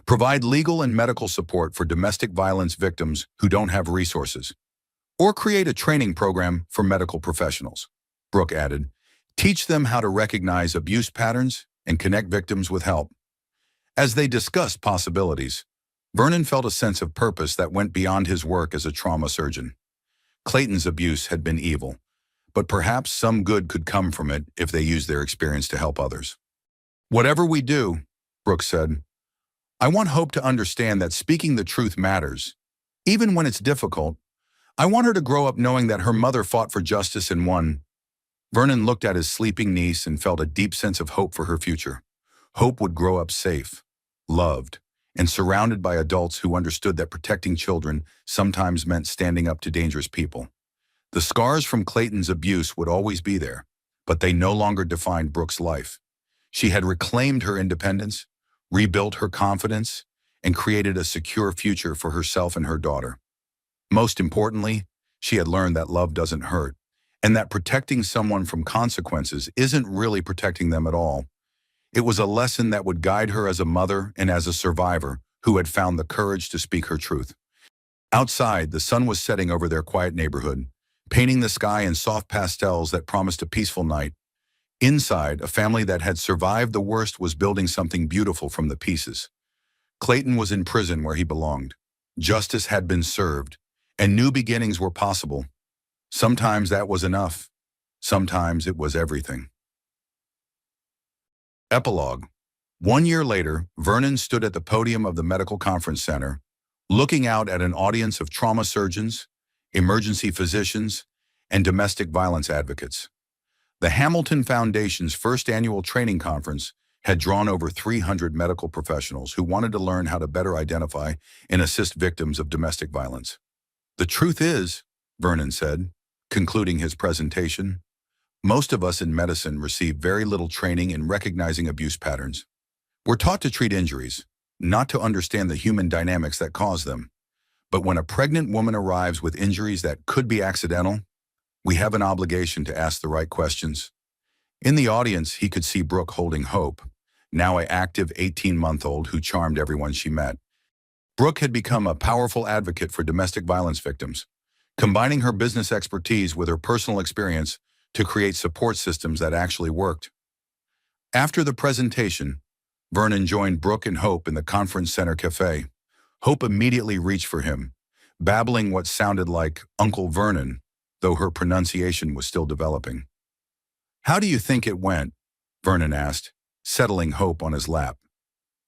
"Provide legal and medical support for domestic violence victims who don't have resources. Or create a training program for medical professionals," Brooke added. "Teach them how to recognize abuse patterns and connect victims with help." As they discussed possibilities, Vernon felt a sense of purpose that went beyond his work as a trauma surgeon. Clayton's abuse had been evil, but perhaps some good could come from it if they used their experience to help others. "Whatever we do," Brooke said, "I want Hope to understand that speaking the truth matters, even when it's difficult. I want her to grow up knowing that her mother fought for justice and won." Vernon looked at his sleeping niece and felt a deep sense of hope for her future. Hope would grow up safe, loved, and surrounded by adults who understood that protecting children sometimes meant standing up to dangerous people. The scars from Clayton's abuse would always be there, but they no longer defined Brooke's life. She had reclaimed her independence, rebuilt her confidence, and created a secure future for herself and her daughter. Most importantly, she had learned that love doesn't hurt, and that protecting someone from consequences isn't really protecting them at all. It was a lesson that would guide her as a mother and as a survivor who had found the courage to speak her truth. Outside, the sun was setting over their quiet neighborhood, painting the sky in soft pastels that promised a peaceful night. Inside, a family that had survived the worst was building something beautiful from the pieces. Clayton was in prison where he belonged. Justice had been served, and new beginnings were possible. Sometimes that was enough. Sometimes it was everything. Epilogue. 1 year later, Vernon stood at the podium of the medical conference center, looking out at an audience of trauma surgeons, emergency physicians, and domestic violence advocates. The Hamilton Foundation's first annual training conference had drawn over 300 medical professionals who wanted to learn how to better identify and assist victims of domestic violence. "The truth is," Vernon said, concluding his presentation, "most of us in medicine receive very little training in recognizing abuse patterns. We're taught to treat injuries, not to understand the human dynamics that cause them. But when a pregnant woman arrives with injuries that could be accidental, we have an obligation to ask the right questions." In the audience, he could see Brooke holding Hope, now an active 18-month-old who charmed everyone she met. Brooke had become a powerful advocate for domestic violence victims, combining her business expertise with her personal experience to create support systems that actually worked. After the presentation, Vernon joined Brooke and Hope in the conference center cafe. Hope immediately reached for him, babbling what sounded like Uncle Vernon, though her pronunciation was still developing. "How do you think it went?" Vernon asked, settling Hope on his lap.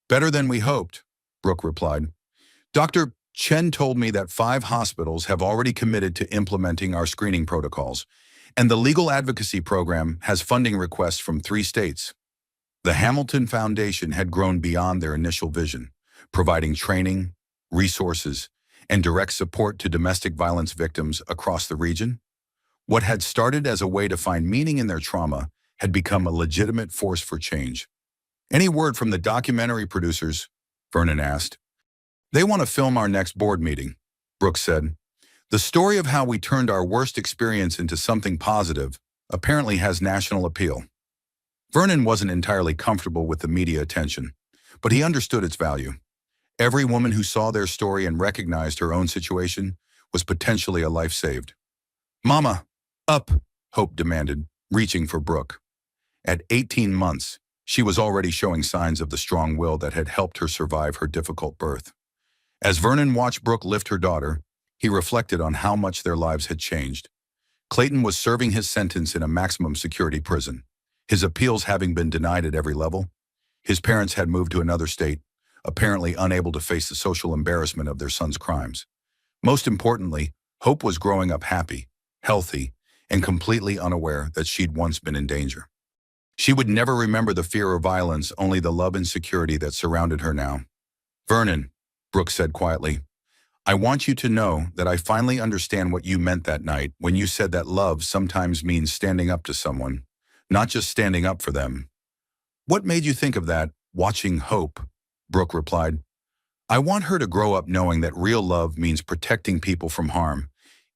"Better than we hoped," Brooke replied. "Dr. Chen told me that 5 hospitals have already committed to implementing our screening protocols, and the legal advocacy program has funding requests from 3 states. The Hamilton Foundation had grown beyond their initial vision, providing training, resources, and direct support to domestic violence victims across the region. What had started as a way to find meaning in their trauma had become a legitimate force for change. "Any word from the documentary producers?" Vernon asked. "They want to film our next board meeting," Brooke said. "The story of how we turned our worst experience into something positive apparently has national appeal." Vernon wasn't entirely comfortable with the media attention, but he understood its value. Every woman who saw their story and recognized her own situation was potentially a life saved. "Mama, up," Hope demanded, reaching for Brooke. At 18 months, she was already showing signs of the strong will that had helped her survive her difficult birth. As Vernon watched Brooke lift her daughter, he reflected on how much their lives had changed. Clayton was serving his sentence in a maximum security prison, his appeals having been denied at every level. His parents had moved to another state, apparently unable to face the social embarrassment of their son's crimes. Most importantly, Hope was growing up happy, healthy, and completely unaware that she'd once been in danger. She would never remember the fear or violence, only the love and security that surrounded her now. "Vernon," Brooke said quietly, "I want you to know that I finally understand what you meant that night when you said that love sometimes means standing up to someone, not just standing up for them." "What made you think of that, watching Hope?" Brooke replied. "I want her to grow up knowing that real love means protecting people from harm,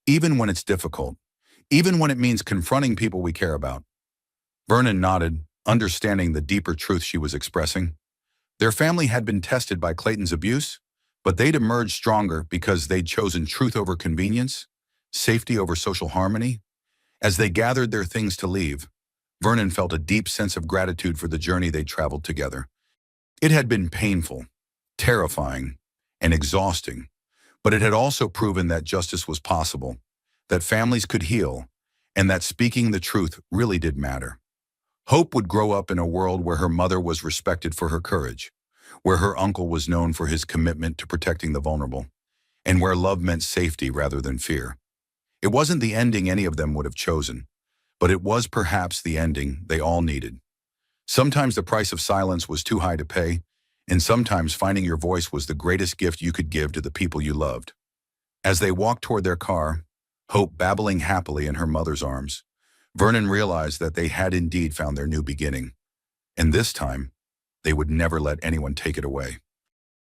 even when it's difficult, even when it means confronting people we care about." Vernon nodded, understanding the deeper truth she was expressing. Their family had been tested by Clayton's abuse, but they'd emerged stronger because they'd chosen truth over convenience, safety over social harmony. As they gathered their things to leave, Vernon felt a deep sense of gratitude for the journey they'd traveled together. It had been painful, terrifying, and exhausting, but it had also proven that justice was possible, that families could heal, and that speaking the truth really did matter. Hope would grow up in a world where her mother was respected for her courage, where her uncle was known for his commitment to protecting the vulnerable, and where love meant safety rather than fear. It wasn't the ending any of them would have chosen, but it was perhaps the ending they all needed. Sometimes the price of silence was too high to pay, and sometimes finding your voice was the greatest gift you could give to the people you loved. As they walked toward their car, Hope babbling happily in her mother's arms, Vernon realized that they had indeed found their new beginning, and this time, they would never let anyone take it away.